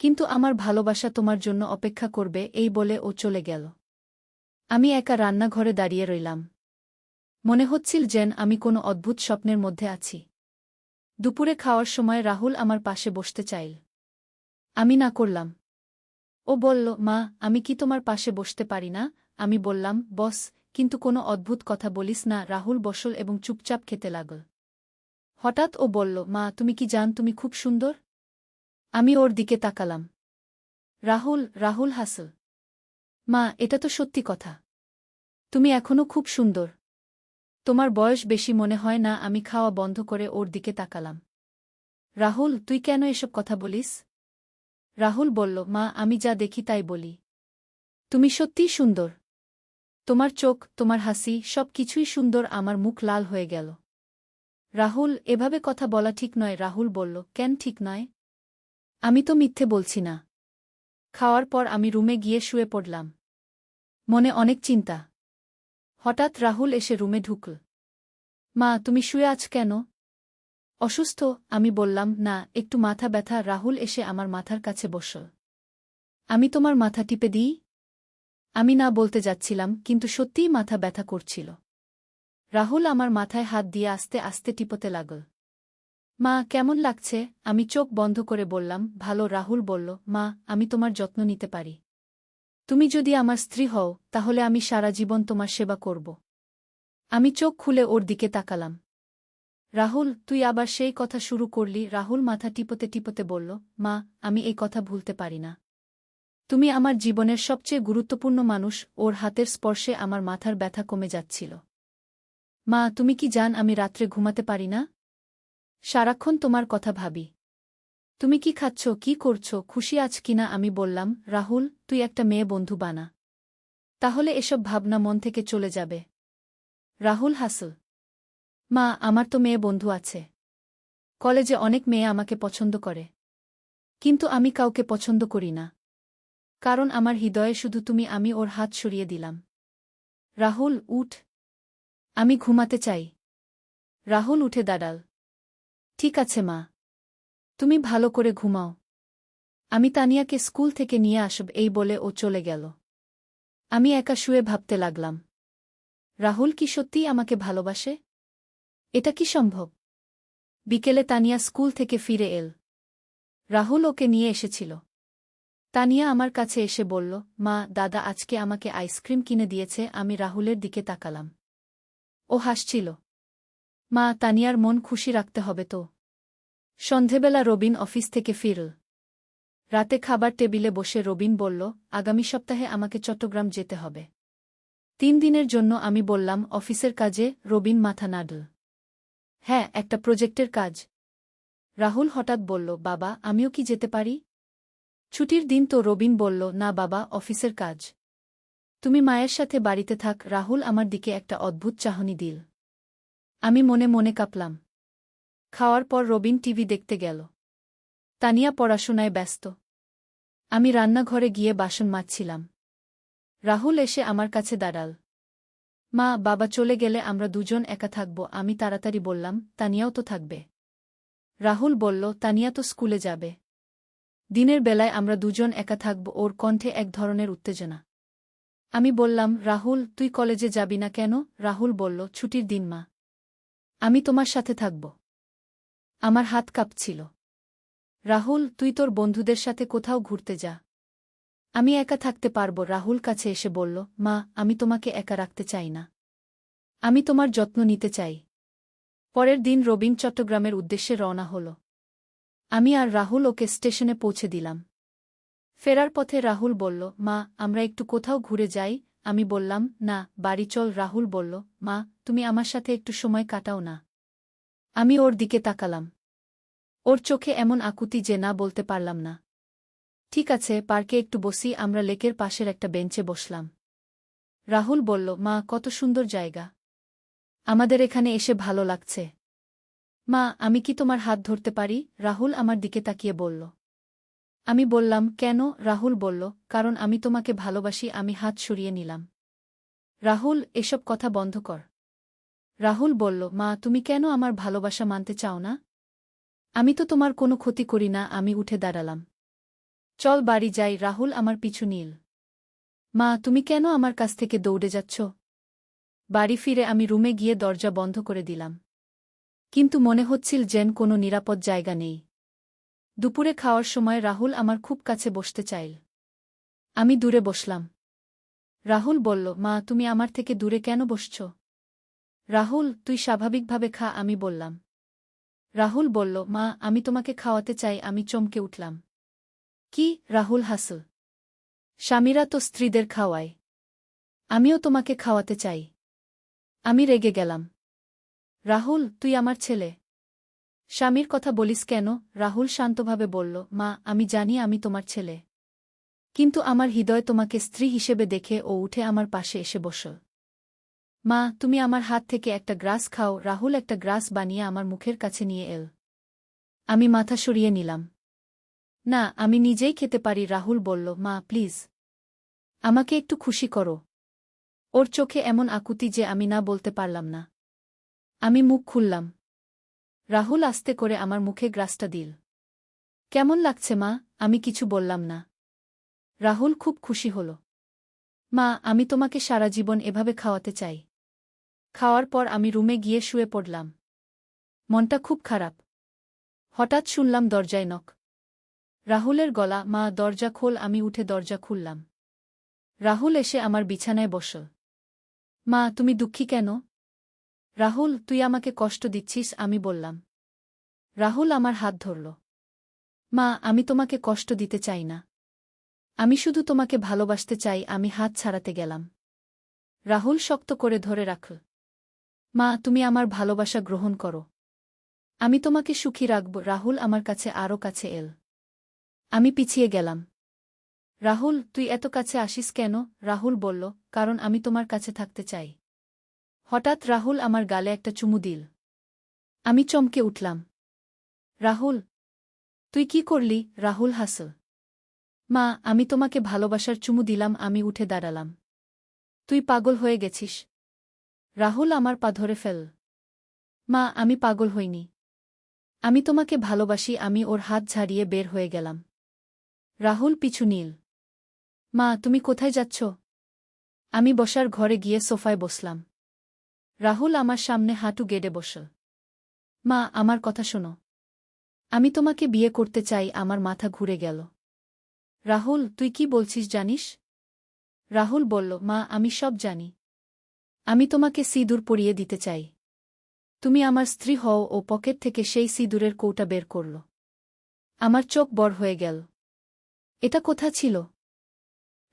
কিন্তু আমার ভালোবাসা তোমার জন্য অপেক্ষা করবে। এই বলে ও চলে গেল। আমি একা রান্নাঘরে দাঁড়িয়ে রইলাম। মনে হচ্ছিল যেন আমি কোনো অদ্ভুত স্বপ্নের মধ্যে আছি। দুপুরে খাওয়ার সময় রাহুল আমার পাশে বসতে চাইল। আমি না করলাম। ও বলল, মা, আমি কি তোমার পাশে বসতে পারি না? আমি বললাম, বস, কিন্তু কোনো অদ্ভুত কথা বলিস না। রাহুল বসল এবং চুপচাপ খেতে লাগল। হঠাৎ ও বলল, মা, তুমি কি জান তুমি খুব সুন্দর? আমি ওর দিকে তাকালাম। রাহুল হাসল। মা, এটা তো সত্যি কথা। তুমি এখনো খুব সুন্দর। তোমার বয়স বেশি মনে হয় না। আমি খাওয়া বন্ধ করে ওর দিকে তাকালাম। রাহুল, তুই কেন এসব কথা বলিস? রাহুল বলল, মা, আমি যা দেখি তাই বলি। তুমি সত্যিই সুন্দর। তোমার চোখ, তোমার হাসি, সব কিছুই সুন্দর। আমার মুখ লাল হয়ে গেল। রাহুল, এভাবে কথা বলা ঠিক নয়। রাহুল বলল, কেন ঠিক নয়? আমি তো মিথ্যে বলছি না। খাওয়ার পর আমি রুমে গিয়ে শুয়ে পড়লাম। মনে অনেক চিন্তা। হঠাৎ রাহুল এসে রুমে ঢুকল। মা, তুমি শুয়ে আছ কেন? অসুস্থ? আমি বললাম, না, একটু মাথা ব্যথা। রাহুল এসে আমার মাথার কাছে বসল। আমি তোমার মাথা টিপে দিই? আমি না বলতে যাচ্ছিলাম, কিন্তু সত্যিই মাথা ব্যথা করছিল। রাহুল আমার মাথায় হাত দিয়ে আস্তে আস্তে টিপতে লাগল। মা, কেমন লাগছে? আমি চোখ বন্ধ করে বললাম, ভালো। রাহুল বলল, মা, আমি তোমার যত্ন নিতে পারি। তুমি যদি আমার স্ত্রী হও, তাহলে আমি সারা জীবন তোমার সেবা করব। আমি চোখ খুলে ওর দিকে তাকালাম। রাহুল, তুই আবার সেই কথা শুরু করলি। রাহুল মাথা টিপতে টিপতে বলল, মা, আমি এই কথা ভুলতে পারি না। তুমি আমার জীবনের সবচেয়ে গুরুত্বপূর্ণ মানুষ। ওর হাতের স্পর্শে আমার মাথার ব্যথা কমে যাচ্ছিল। মা, তুমি কি জান আমি রাত্রে ঘুমাতে পারি না? সারাক্ষণ তোমার কথা ভাবি। তুমি কি খাচ্ছ, কি করছো, খুশি আছ কিনা? আমি বললাম, রাহুল, তুই একটা মেয়ে বন্ধু বানা। তাহলে এসব ভাবনা মন থেকে চলে যাবে। রাহুল হাসল। মা, আমার তো মেয়ে বন্ধু আছে। কলেজে অনেক মেয়ে আমাকে পছন্দ করে। কিন্তু আমি কাউকে পছন্দ করি না। কারণ আমার হৃদয়ে শুধু তুমি। আমি ওর হাত সরিয়ে দিলাম। রাহুল, উঠ। আমি ঘুমাতে চাই। রাহুল উঠে দাঁড়াল। ঠিক আছে মা, তুমি ভালো করে ঘুমাও। আমি তানিয়াকে স্কুল থেকে নিয়ে আসব। এই বলে ও চলে গেল। আমি একা শুয়ে ভাবতে লাগলাম, রাহুল কি সত্যিই আমাকে ভালোবাসে? এটা কি সম্ভব? বিকেলে তানিয়া স্কুল থেকে ফিরে এল। রাহুল ওকে নিয়ে এসেছিল। তানিয়া আমার কাছে এসে বলল, মা, দাদা আজকে আমাকে আইসক্রিম কিনে দিয়েছে। আমি রাহুলের দিকে তাকালাম। ও হাসছিল। মা, তানিয়ার মন খুশি রাখতে হবে তো। সন্ধেবেলা রবিন অফিস থেকে ফিরল। রাতে খাবার টেবিলে বসে রবিন বলল, আগামী সপ্তাহে আমাকে চট্টগ্রাম যেতে হবে। 3 দিনের জন্য। আমি বললাম, অফিসের কাজে? রবিন মাথা নাড়ল। হ্যাঁ, একটা প্রজেক্টের কাজ। রাহুল হঠাৎ বলল, বাবা, আমিও কি যেতে পারি? ছুটির দিন তো। রবিন বলল, না বাবা, অফিসের কাজ। তুমি মায়ের সাথে বাড়িতে থাক। রাহুল আমার দিকে একটা অদ্ভুত চাহনি দিল। আমি মনে মনে কাঁপলাম। খাওয়ার পর রবিন টিভি দেখতে গেল। তানিয়া পড়াশোনায় ব্যস্ত। আমি রান্নাঘরে গিয়ে বাসন মাজছিলাম। রাহুল এসে আমার কাছে দাঁড়াল। মা, বাবা চলে গেলে আমরা দুজন একা থাকব। আমি তাড়াতাড়ি বললাম, তানিয়াও তো থাকবে। রাহুল বলল, তানিয়া তো স্কুলে যাবে। দিনের বেলায় আমরা দুজন একা থাকব। ওর কণ্ঠে এক ধরনের উত্তেজনা। আমি বললাম, রাহুল, তুই কলেজে যাবি না কেন? রাহুল বলল, ছুটির দিন মা। আমি তোমার সাথে থাকব। আমার হাত কাঁপছিল। রাহুল, তুই তোর বন্ধুদের সাথে কোথাও ঘুরতে যা। আমি একা থাকতে পারব। রাহুল কাছে এসে বলল, মা, আমি তোমাকে একা রাখতে চাই না। আমি তোমার যত্ন নিতে চাই। পরের দিন রবিন চট্টগ্রামের উদ্দেশ্যে রওনা হল। আমি আর রাহুল ওকে স্টেশনে পৌঁছে দিলাম। ফেরার পথে রাহুল বলল, মা, আমরা একটু কোথাও ঘুরে যাই। আমি বললাম, না, বাড়ি চল। রাহুল বলল, মা, তুমি আমার সাথে একটু সময় কাটাও না। আমি ওর দিকে তাকালাম। ওর চোখে এমন আকুতি যে না বলতে পারলাম না। ঠিক আছে, পার্কে একটু বসি। আমরা লেকের পাশের একটা বেঞ্চে বসলাম। রাহুল বলল, মা, কত সুন্দর জায়গা। আমাদের এখানে এসে ভালো লাগছে। মা, আমি কি তোমার হাত ধরতে পারি? রাহুল আমার দিকে তাকিয়ে বলল। আমি বললাম, কেন? রাহুল বলল, কারণ আমি তোমাকে ভালোবাসি। আমি হাত সরিয়ে নিলাম। রাহুল, এসব কথা বন্ধ কর। রাহুল বলল, মা, তুমি কেন আমার ভালোবাসা মানতে চাও না? আমি তো তোমার কোনো ক্ষতি করি না। আমি উঠে দাঁড়ালাম। চল বাড়ি যাই। রাহুল আমার পিছু নিল। মা, তুমি কেন আমার কাছ থেকে দৌড়ে যাচ্ছ? বাড়ি ফিরে আমি রুমে গিয়ে দরজা বন্ধ করে দিলাম। কিন্তু মনে হচ্ছিল যেন কোনো নিরাপদ জায়গা নেই। দুপুরে খাওয়ার সময় রাহুল আমার খুব কাছে বসতে চাইল। আমি দূরে বসলাম। রাহুল বলল, মা, তুমি আমার থেকে দূরে কেন বসছ? রাহুল, তুই স্বাভাবিকভাবে খা। আমি বললাম। রাহুল বলল, মা, আমি তোমাকে খাওয়াতে চাই। আমি চমকে উঠলাম। কি? রাহুল হাসল। স্বামীরা তো স্ত্রীদের খাওয়ায়। আমিও তোমাকে খাওয়াতে চাই। আমি রেগে গেলাম। রাহুল, তুই আমার ছেলে। স্বামীর কথা বলিস কেন? রাহুল শান্তভাবে বলল, মা, আমি জানি আমি তোমার ছেলে। কিন্তু আমার হৃদয় তোমাকে স্ত্রী হিসেবে দেখে ও উঠে আমার পাশে এসে বসল। মা, তুমি আমার হাত থেকে একটা গ্রাস খাও। রাহুল একটা গ্রাস বানিয়ে আমার মুখের কাছে নিয়ে এল। আমি মাথা সরিয়ে নিলাম। না, আমি নিজেই খেতে পারি। রাহুল বলল, মা, প্লিজ, আমাকে একটু খুশি করো। ওর চোখে এমন আকুতি যে আমি না বলতে পারলাম না। আমি মুখ খুললাম। রাহুল আস্তে করে আমার মুখে গ্রাসটা দিল। কেমন লাগছে মা? আমি কিছু বললাম না। রাহুল খুব খুশি হল। মা, আমি তোমাকে সারা জীবন এভাবে খাওয়াতে চাই। খাওয়ার পর আমি রুমে গিয়ে শুয়ে পড়লাম। মনটা খুব খারাপ। হঠাৎ শুনলাম দরজায় নক। রাহুলের গলা, মা, দরজা খোল। আমি উঠে দরজা খুললাম। রাহুল এসে আমার বিছানায় বসল। মা, তুমি দুঃখী কেন? রাহুল, তুই আমাকে কষ্ট দিচ্ছিস। আমি বললাম। রাহুল আমার হাত ধরল। মা, আমি তোমাকে কষ্ট দিতে চাই না। আমি শুধু তোমাকে ভালোবাসতে চাই। আমি হাত ছাড়াতে গেলাম। রাহুল শক্ত করে ধরে রাখল। মা, তুমি আমার ভালোবাসা গ্রহণ করো। আমি তোমাকে সুখী রাখব। রাহুল আমার কাছে আরও কাছে এল। আমি পিছিয়ে গেলাম। রাহুল, তুই এত কাছে আসিস কেন? রাহুল বলল, কারণ আমি তোমার কাছে থাকতে চাই। হঠাৎ রাহুল আমার গালে একটা চুমু দিল। আমি চমকে উঠলাম। রাহুল, তুই কি করলি? রাহুল হাসল। মা, আমি তোমাকে ভালোবাসার চুমু দিলাম। আমি উঠে দাঁড়ালাম। তুই পাগল হয়ে গেছিস। রাহুল আমার পা ধরে ফেল। মা, আমি পাগল হইনি। আমি তোমাকে ভালোবাসি। আমি ওর হাত ঝাড়িয়ে বের হয়ে গেলাম। রাহুল পিছু নিল। মা, তুমি কোথায় যাচ্ছ? আমি বসার ঘরে গিয়ে সোফায় বসলাম। রাহুল আমার সামনে হাঁটু গেড়ে বসল। মা, আমার কথা শোনো। আমি তোমাকে বিয়ে করতে চাই। আমার মাথা ঘুরে গেল। রাহুল, তুই কি বলছিস জানিস? রাহুল বলল, মা, আমি সব জানি। আমি তোমাকে সিঁদুর পরিয়ে দিতে চাই। তুমি আমার স্ত্রী হও। ও পকেট থেকে সেই সিঁদুরের কৌটা বের করল। আমার চোখ বড় হয়ে গেল। এটা কোথা ছিল?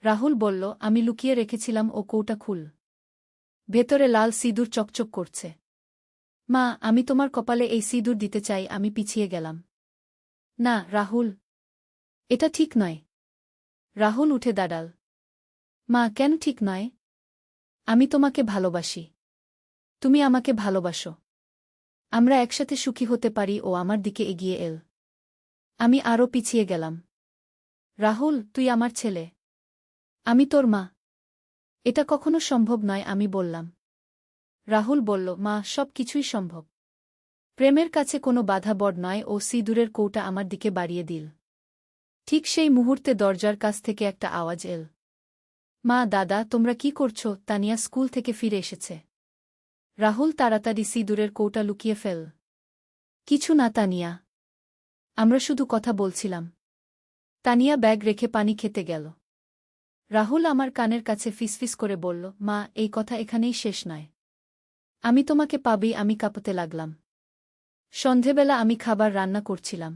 রাহুল বলল, আমি লুকিয়ে রেখেছিলাম। ও কৌটা খুল। ভেতরে লাল সিঁদুর চকচক করছে। মা, আমি তোমার কপালে এই সিঁদুর দিতে চাই। আমি পিছিয়ে গেলাম। না, রাহুল, এটা ঠিক নয়। রাহুল উঠে দাঁড়াল। মা, কেন ঠিক নয়? আমি তোমাকে ভালোবাসি। তুমি আমাকে ভালোবাসো। আমরা একসাথে সুখী হতে পারি। ও আমার দিকে এগিয়ে এল। আমি আরও পিছিয়ে গেলাম। রাহুল, তুই আমার ছেলে। আমি তোর মা। এটা কখনো সম্ভব নয়, আমি বললাম। রাহুল বলল, মা, সব কিছুই সম্ভব। প্রেমের কাছে কোনো বাধা বড় নয়। ও সিঁদুরের কৌটা আমার দিকে বাড়িয়ে দিল। ঠিক সেই মুহূর্তে দরজার কাছ থেকে একটা আওয়াজ এল। মা, দাদা, তোমরা কি করছো? তানিয়া স্কুল থেকে ফিরে এসেছে। রাহুল তাড়াতাড়ি সিঁদুরের কৌটা লুকিয়ে ফেল। কিছু না তানিয়া, আমরা শুধু কথা বলছিলাম। তানিয়া ব্যাগ রেখে পানি খেতে গেল। রাহুল আমার কানের কাছে ফিসফিস করে বলল, মা, এই কথা এখানেই শেষ নয়। আমি তোমাকে পাবি। আমি কাঁপতে লাগলাম। সন্ধেবেলা আমি খাবার রান্না করছিলাম।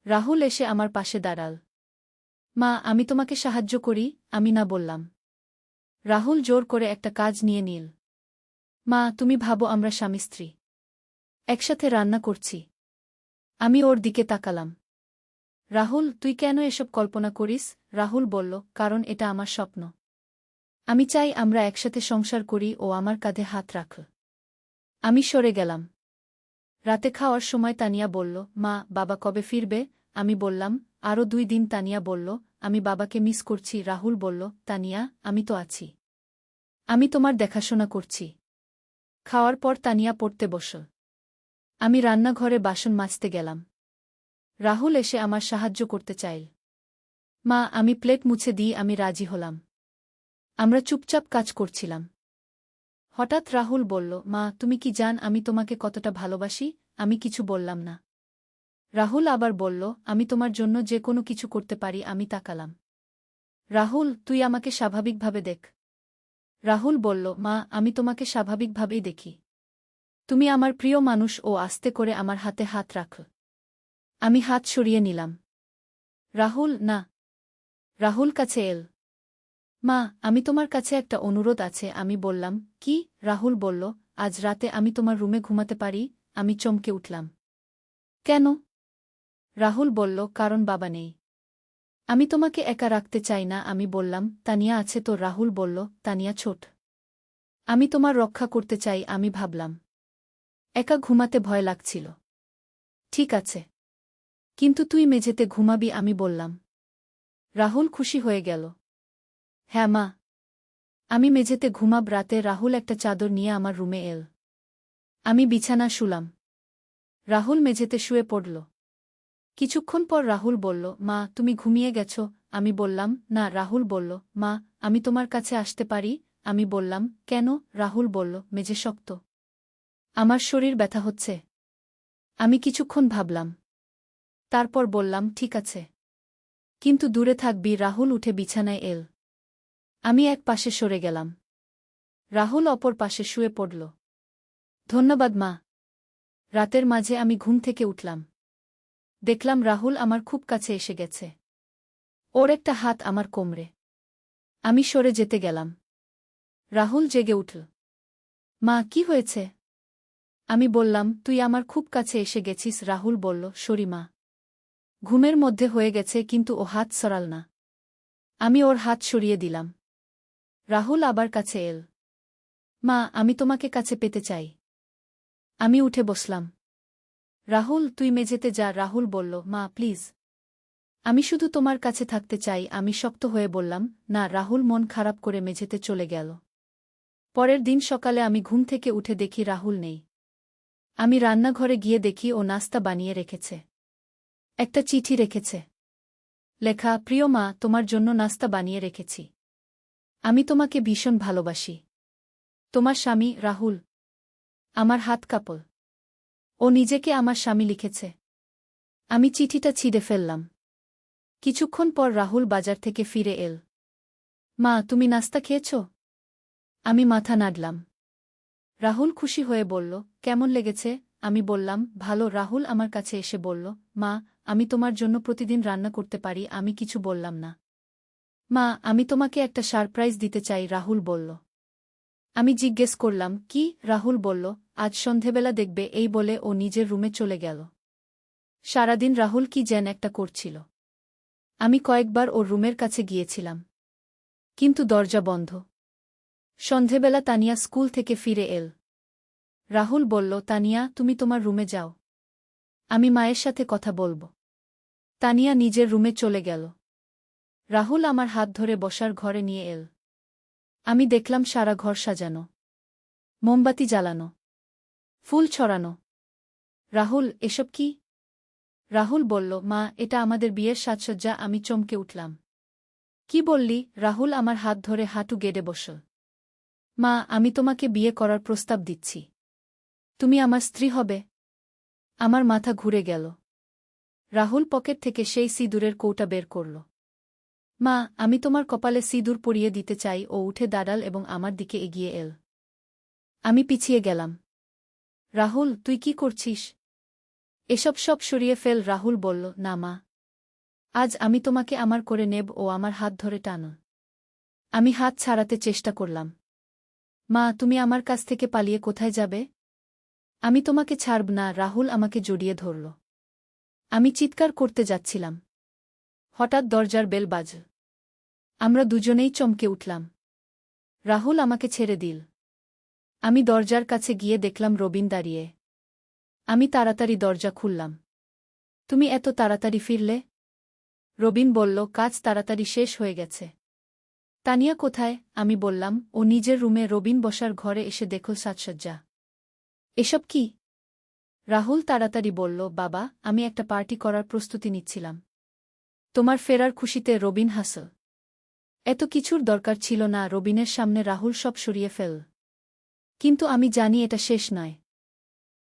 রাহুল এসে আমার পাশে দাঁড়াল। মা, আমি তোমাকে সাহায্য করি। আমি না বললাম। রাহুল জোর করে একটা কাজ নিয়ে নিল। মা, তুমি ভাবো আমরা স্বামী স্ত্রী একসাথে রান্না করছি। আমি ওর দিকে তাকালাম। রাহুল, তুই কেন এসব কল্পনা করিস? রাহুল বলল, কারণ এটা আমার স্বপ্ন। আমি চাই আমরা একসাথে সংসার করি। ও আমার কাঁধে হাত রাখ। আমি সরে গেলাম। রাতে খাওয়ার সময় তানিয়া বলল, মা, বাবা কবে ফিরবে? আমি বললাম, আরও 2 দিন। তানিয়া বলল, আমি বাবাকে মিস করছি। রাহুল বলল, তানিয়া, আমি তো আছি। আমি তোমার দেখাশোনা করছি। খাওয়ার পর তানিয়া পড়তে বসল। আমি রান্নাঘরে বাসন মাজতে গেলাম। রাহুল এসে আমার সাহায্য করতে চাইল। মা, আমি প্লেট মুছে দিই। আমি রাজি হলাম। আমরা চুপচাপ কাজ করছিলাম। হঠাৎ রাহুল বলল, মা, তুমি কি জান আমি তোমাকে কতটা ভালোবাসি? আমি কিছু বললাম না। রাহুল আবার বলল, আমি তোমার জন্য যে কোনো কিছু করতে পারি। আমি তাকালাম। রাহুল, তুই আমাকে স্বাভাবিকভাবে দেখ। রাহুল বলল, মা, আমি তোমাকে স্বাভাবিকভাবেই দেখি। তুমি আমার প্রিয় মানুষ। ও আস্তে করে আমার হাতে হাত রাখ। আমি হাত সরিয়ে নিলাম। রাহুল, না। রাহুল কাছে এল। মা, আমি তোমার কাছে একটা অনুরোধ আছে। আমি বললাম, কি? রাহুল বলল, আজ রাতে আমি তোমার রুমে ঘুমাতে পারি? আমি চমকে উঠলাম। কেন? রাহুল বলল, কারণ বাবা নেই। আমি তোমাকে একা রাখতে চাই না। আমি বললাম, তানিয়া আছে তো? রাহুল বলল, তানিয়া ছোট। আমি তোমার রক্ষা করতে চাই। আমি ভাবলাম, একা ঘুমাতে ভয় লাগছিল। ঠিক আছে, কিন্তু তুই মেঝেতে ঘুমাবি। আমি বললাম। রাহুল খুশি হয়ে গেল। হ্যাঁ মা, আমি মেঝেতে ঘুমাব। রাতে রাহুল একটা চাদর নিয়ে আমার রুমে এল। আমি বিছানা শুলাম। রাহুল মেঝেতে শুয়ে পড়ল। কিছুক্ষণ পর রাহুল বলল, মা, তুমি ঘুমিয়ে গেছ? আমি বললাম, না। রাহুল বলল, মা, আমি তোমার কাছে আসতে পারি? আমি বললাম, কেন? রাহুল বলল, মেঝে শক্ত। আমার শরীর ব্যথা হচ্ছে। আমি কিছুক্ষণ ভাবলাম। তারপর বললাম, ঠিক আছে, কিন্তু দূরে থাকবি। রাহুল উঠে বিছানায় এল। আমি এক পাশে সরে গেলাম। রাহুল অপর পাশে শুয়ে পড়ল। ধন্যবাদ মা। রাতের মাঝে আমি ঘুম থেকে উঠলাম। দেখলাম রাহুল আমার খুব কাছে এসে গেছে। ওর একটা হাত আমার কোমরে। আমি সরে যেতে গেলাম। রাহুল জেগে উঠল। মা, কি হয়েছে? আমি বললাম, তুই আমার খুব কাছে এসে গেছিস। রাহুল বলল, সরি মা। ঘুমের মধ্যে হয়ে গেছে। কিন্তু ও হাত সরাল না। আমি ওর হাত সরিয়ে দিলাম। রাহুল আবার কাছে এল। মা, আমি তোমাকে কাছে পেতে চাই। আমি উঠে বসলাম। রাহুল, তুই মেঝেতে যা। রাহুল বলল, মা, প্লিজ। আমি শুধু তোমার কাছে থাকতে চাই। আমি শক্ত হয়ে বললাম, না। রাহুল মন খারাপ করে মেঝেতে চলে গেল। পরের দিন সকালে আমি ঘুম থেকে উঠে দেখি রাহুল নেই। আমি রান্নাঘরে গিয়ে দেখি ও নাস্তা বানিয়ে রেখেছে। একটা চিঠি রেখেছে। লেখা, প্রিয় মা, তোমার জন্য নাস্তা বানিয়ে রেখেছি। আমি তোমাকে ভীষণ ভালোবাসি। তোমার স্বামী রাহুল। আমার হাত কাঁপল। ও নিজেকে আমার স্বামী লিখেছে। আমি চিঠিটা ছিঁড়ে ফেললাম। কিছুক্ষণ পর রাহুল বাজার থেকে ফিরে এল। মা, তুমি নাস্তা খেয়েছ? আমি মাথা নাড়লাম। রাহুল খুশি হয়ে বলল, কেমন লেগেছে? আমি বললাম, ভালো। রাহুল আমার কাছে এসে বলল, মা, আমি তোমার জন্য প্রতিদিন রান্না করতে পারি। আমি কিছু বললাম না। মা, আমি তোমাকে একটা সারপ্রাইজ দিতে চাই। রাহুল বলল। আমি জিজ্ঞেস করলাম, কি? রাহুল বলল, আজ সন্ধেবেলা দেখবে। এই বলে ও নিজের রুমে চলে গেল। সারাদিন রাহুল কি যেন একটা করছিল। আমি কয়েকবার ওর রুমের কাছে গিয়েছিলাম, কিন্তু দরজা বন্ধ। সন্ধেবেলা তানিয়া স্কুল থেকে ফিরে এল। রাহুল বলল, তানিয়া, তুমি তোমার রুমে যাও। আমি মায়ের সাথে কথা বলব। তানিয়া নিজের রুমে চলে গেল। রাহুল আমার হাত ধরে বসার ঘরে নিয়ে এল। আমি দেখলাম সারা ঘর সাজানো, মোমবাতি জ্বালানো, ফুল ছড়ানো। রাহুল, এসব কি? রাহুল বলল, মা, এটা আমাদের বিয়ের সাজসজ্জা। আমি চমকে উঠলাম। কি বললি? রাহুল আমার হাত ধরে হাঁটু গেড়ে বসল। মা, আমি তোমাকে বিয়ে করার প্রস্তাব দিচ্ছি। তুমি আমার স্ত্রী হবে। আমার মাথা ঘুরে গেল। রাহুল পকেট থেকে সেই সিঁদুরের কৌটা বের করল। মা, আমি তোমার কপালে সিঁদুর পরিয়ে দিতে চাই। ও উঠে দাঁড়াল এবং আমার দিকে এগিয়ে এল। আমি পিছিয়ে গেলাম। রাহুল, তুই কি করছিস? এসব সব সরিয়ে ফেল। রাহুল বলল, না মা, আজ আমি তোমাকে আমার করে নেব। ও আমার হাত ধরে টানো। আমি হাত ছাড়াতে চেষ্টা করলাম। মা, তুমি আমার কাছ থেকে পালিয়ে কোথায় যাবে? আমি তোমাকে ছাড়ব না। রাহুল আমাকে জড়িয়ে ধরল। আমি চিৎকার করতে যাচ্ছিলাম। হঠাৎ দরজার বেল বাজল। আমরা দুজনেই চমকে উঠলাম। রাহুল আমাকে ছেড়ে দিল। আমি দরজার কাছে গিয়ে দেখলাম রবিন দাঁড়িয়ে। আমি তাড়াতাড়ি দরজা খুললাম। তুমি এত তাড়াতাড়ি ফিরলে? রবিন বলল, কাজ তাড়াতাড়ি শেষ হয়ে গেছে। তানিয়া কোথায়? আমি বললাম, ও নিজের রুমে। রবিন বসার ঘরে এসে দেখল সাজসজ্জা। এসব কি? রাহুল তাড়াতাড়ি বলল, বাবা, আমি একটা পার্টি করার প্রস্তুতি নিচ্ছিলাম। তোমার ফেরার খুশিতে। রবিন হাসল। এত কিছুর দরকার ছিল না। রবিনের সামনে রাহুল সব সরিয়ে ফেল। কিন্তু আমি জানি এটা শেষ নয়।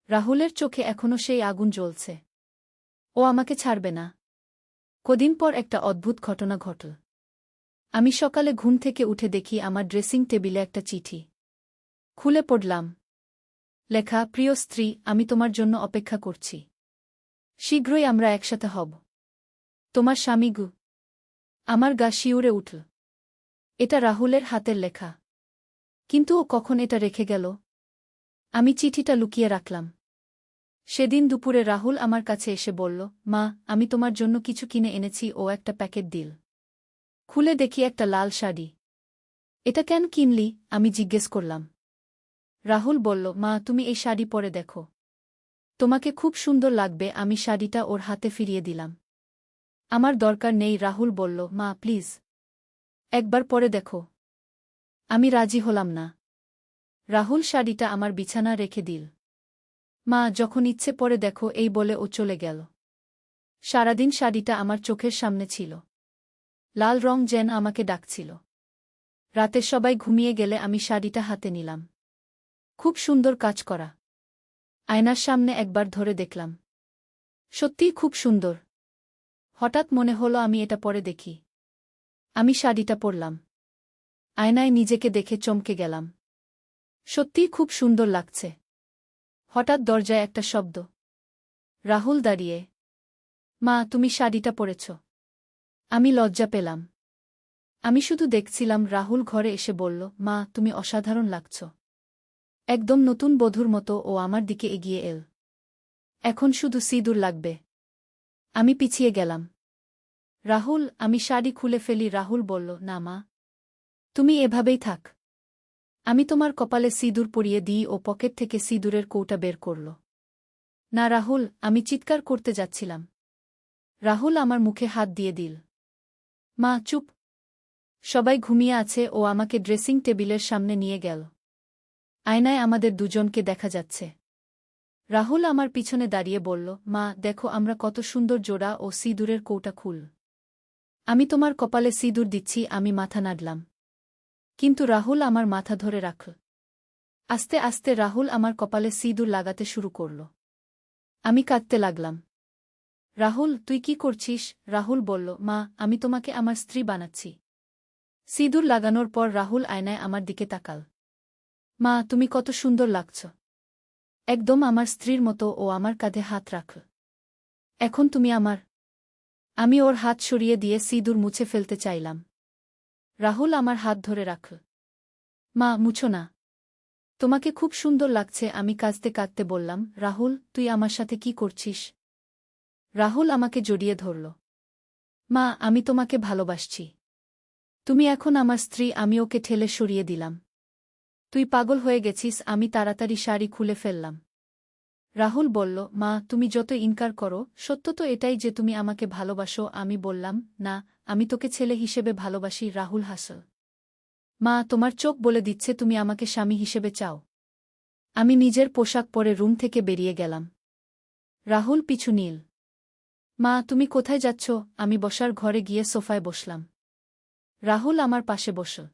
রাহুলের চোখে এখনও সেই আগুন জ্বলছে। ও আমাকে ছাড়বে না। কদিন পর একটা অদ্ভুত ঘটনা ঘটল। আমি সকালে ঘুম থেকে উঠে দেখি আমার ড্রেসিং টেবিলে একটা চিঠি। খুলে পড়লাম। লেখা, প্রিয় স্ত্রী, আমি তোমার জন্য অপেক্ষা করছি। শীঘ্রই আমরা একসাথে হব। তোমার স্বামী গু। আমার গা শিউরে উঠল। এটা রাহুলের হাতের লেখা। কিন্তু ও কখন এটা রেখে গেল? আমি চিঠিটা লুকিয়ে রাখলাম। সেদিন দুপুরে রাহুল আমার কাছে এসে বলল, মা, আমি তোমার জন্য কিছু কিনে এনেছি। ও একটা প্যাকেট দিল। খুলে দেখি একটা লাল শাড়ি। এটা কেন কিনলি? আমি জিজ্ঞেস করলাম। রাহুল বলল, মা, তুমি এই শাড়ি পরে দেখো। তোমাকে খুব সুন্দর লাগবে। আমি শাড়িটা ওর হাতে ফিরিয়ে দিলাম। আমার দরকার নেই। রাহুল বলল, মা, প্লিজ, একবার পরে দেখো। আমি রাজি হলাম না। রাহুল শাড়িটা আমার বিছানা রেখে দিল। মা, যখন ইচ্ছে পরে দেখো, এই বলে ও চলে গেল। সারাদিন শাড়িটা আমার চোখের সামনে ছিল। লাল রং যেন আমাকে ডাকছিল। রাতে সবাই ঘুমিয়ে গেলে আমি শাড়িটা হাতে নিলাম। খুব সুন্দর কাজ করা। আয়নার সামনে একবার ধরে দেখলাম। সত্যিই খুব সুন্দর। হঠাৎ মনে হলো আমি এটা পরে দেখি। আমি শাড়িটা পরলাম। আয়নায় নিজেকে দেখে চমকে গেলাম। সত্যিই খুব সুন্দর লাগছে। হঠাৎ দরজায় একটা শব্দ। রাহুল দাঁড়িয়ে। মা, তুমি শাড়িটা পরেছ। আমি লজ্জা পেলাম। আমি শুধু দেখছিলাম। রাহুল ঘরে এসে বলল, মা, তুমি অসাধারণ লাগছ। একদম নতুন বধূর মতো। ও আমার দিকে এগিয়ে এল। এখন শুধু সিঁদুর লাগবে। আমি পিছিয়ে গেলাম। রাহুল, আমি শাড়ি খুলে ফেলি। রাহুল বলল, না মা, তুমি এভাবেই থাক। আমি তোমার কপালে সিঁদুর পরিয়ে দিই। ও পকেট থেকে সিঁদুরের কৌটা বের করল। না রাহুল, আমি চিৎকার করতে যাচ্ছিলাম। রাহুল আমার মুখে হাত দিয়ে দিল। মা, চুপ। সবাই ঘুমিয়ে আছে। ও আমাকে ড্রেসিং টেবিলের সামনে নিয়ে গেল। আয়নায় আমাদের দুজনকে দেখা যাচ্ছে। রাহুল আমার পিছনে দাঁড়িয়ে বলল, মা, দেখো আমরা কত সুন্দর জোড়া। ও সিঁদুরের কৌটা খুল। আমি তোমার কপালে সিঁদুর দিচ্ছি। আমি মাথা নাড়লাম। কিন্তু রাহুল আমার মাথা ধরে রাখল। আস্তে আস্তে রাহুল আমার কপালে সিঁদুর লাগাতে শুরু করল। আমি কাঁদতে লাগলাম। রাহুল, তুই কি করছিস? রাহুল বলল, মা, আমি তোমাকে আমার স্ত্রী বানাচ্ছি। সিঁদুর লাগানোর পর রাহুল আয়নায় আমার দিকে তাকাল। মা, তুমি কত সুন্দর লাগছ। একদম আমার স্ত্রীর মতো। ও আমার কাঁধে হাত রাখল। এখন তুমি আমার। আমি ওর হাত সরিয়ে দিয়ে সিঁদুর মুছে ফেলতে চাইলাম। রাহুল আমার হাত ধরে রাখল। মা, মুছো না। তোমাকে খুব সুন্দর লাগছে। আমি কাঁদতে কাঁদতে বললাম, রাহুল, তুই আমার সাথে কি করছিস? রাহুল আমাকে জড়িয়ে ধরল। মা, আমি তোমাকে ভালোবাসছি। তুমি এখন আমার স্ত্রী। আমি ওকে ঠেলে সরিয়ে দিলাম। তুই পাগল হয়ে গেছিস। আমি তাড়াতাড়ি শাড়ি খুলে ফেললাম। রাহুল বলল, মা তুমি যত ইনকার করো, সত্য তো এটাই যে তুমি আমাকে ভালোবাসো। আমি বললাম, না, আমি তোকে ছেলে হিসেবে ভালোবাসি। রাহুল হাসল। মা তোমার চোখ বলে দিচ্ছে তুমি আমাকে স্বামী হিসেবে চাও। আমি নিজের পোশাক পরে রুম থেকে বেরিয়ে গেলাম। রাহুল পিছু নীল। মা তুমি কোথায় যাচ্ছ? আমি বসার ঘরে গিয়ে সোফায় বসলাম। রাহুল আমার পাশে বসল।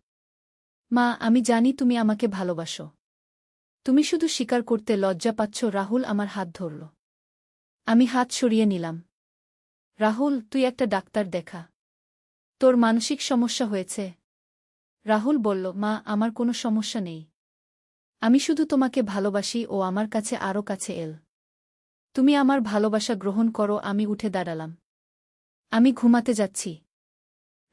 মা আমি জানি তুমি আমাকে ভালোবাসো। তুমি শুধু স্বীকার করতে লজ্জা পাচ্ছ। রাহুল আমার হাত ধরল। আমি হাত সরিয়ে নিলাম। রাহুল তুই একটা ডাক্তার দেখা। তোর মানসিক সমস্যা হয়েছে। রাহুল বলল, মা আমার কোনো সমস্যা নেই। আমি শুধু তোমাকে ভালোবাসি। ও আমার কাছে আরও কাছে এল। তুমি আমার ভালোবাসা গ্রহণ করো। আমি উঠে দাঁড়ালাম। আমি ঘুমাতে যাচ্ছি।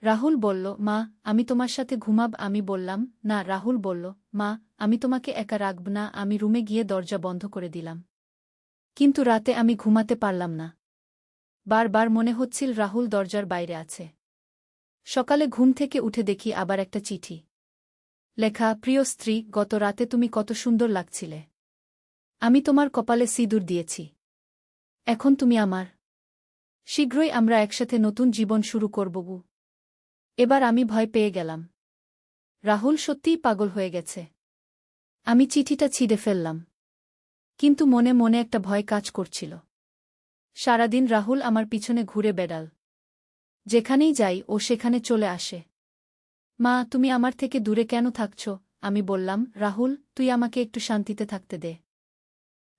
রাহুল বলল, মা আমি তোমার সাথে ঘুমাব। আমি বললাম, না। রাহুল বলল, মা আমি তোমাকে একা রাখব না। আমি রুমে গিয়ে দরজা বন্ধ করে দিলাম। কিন্তু রাতে আমি ঘুমাতে পারলাম না। বারবার মনে হচ্ছিল রাহুল দরজার বাইরে আছে। সকালে ঘুম থেকে উঠে দেখি আবার একটা চিঠি লেখা, প্রিয় স্ত্রী, গত রাতে তুমি কত সুন্দর লাগছিলে। আমি তোমার কপালে সিঁদুর দিয়েছি। এখন তুমি আমার। শীঘ্রই আমরা একসাথে নতুন জীবন শুরু করব। এবার আমি ভয় পেয়ে গেলাম। রাহুল সত্যিই পাগল হয়ে গেছে। আমি চিঠিটা ছিঁড়ে ফেললাম। কিন্তু মনে মনে একটা ভয় কাজ করছিল। সারাদিন রাহুল আমার পিছনে ঘুরে বেড়াল। যেখানেই যাই ও সেখানে চলে আসে। মা তুমি আমার থেকে দূরে কেন থাকছ? আমি বললাম, রাহুল তুই আমাকে একটু শান্তিতে থাকতে দে।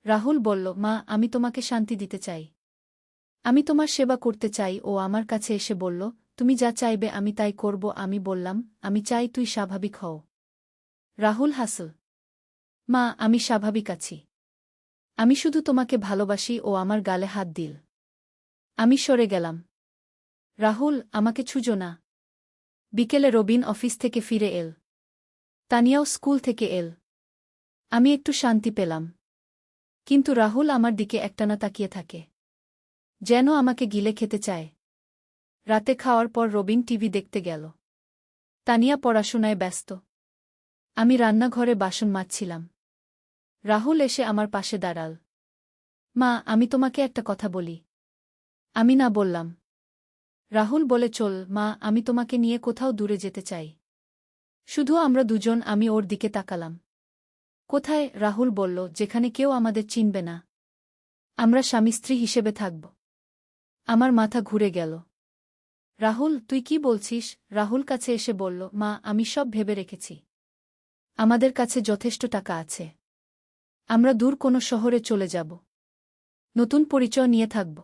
রাহুল বলল, মা আমি তোমাকে শান্তি দিতে চাই। আমি তোমার সেবা করতে চাই। ও আমার কাছে এসে বলল, তুমি যা চাইবে আমি তাই করব। আমি বললাম, আমি চাই তুই স্বাভাবিক হও। রাহুল হাসল। মা আমি স্বাভাবিক আছি। আমি শুধু তোমাকে ভালোবাসি। ও আমার গালে হাত দিল। আমি সরে গেলাম। রাহুল আমাকে ছুঁজো না। বিকেলে রবিন অফিস থেকে ফিরে এল। তানিয়াও স্কুল থেকে এল। আমি একটু শান্তি পেলাম। কিন্তু রাহুল আমার দিকে একটানা তাকিয়ে থাকে, যেন আমাকে গিলে খেতে চায়। রাতে খাওয়ার পর রবিন টিভি দেখতে গেল। তানিয়া পড়াশোনায় ব্যস্ত। আমি রান্নাঘরে বাসন মাজছিলাম। রাহুল এসে আমার পাশে দাঁড়াল। মা আমি তোমাকে একটা কথা বলি। আমি না বললাম। রাহুল বলে, চল মা, আমি তোমাকে নিয়ে কোথাও দূরে যেতে চাই। শুধু আমরা দুজন। আমি ওর দিকে তাকালাম। কোথায়? রাহুল বলল, যেখানে কেউ আমাদের চিনবে না। আমরা স্বামী স্ত্রী হিসেবে থাকব। আমার মাথা ঘুরে গেল। রাহুল তুই কি বলছিস? রাহুল কাছে এসে বলল, মা আমি সব ভেবে রেখেছি। আমাদের কাছে যথেষ্ট টাকা আছে। আমরা দূর কোনো শহরে চলে যাব। নতুন পরিচয় নিয়ে থাকব।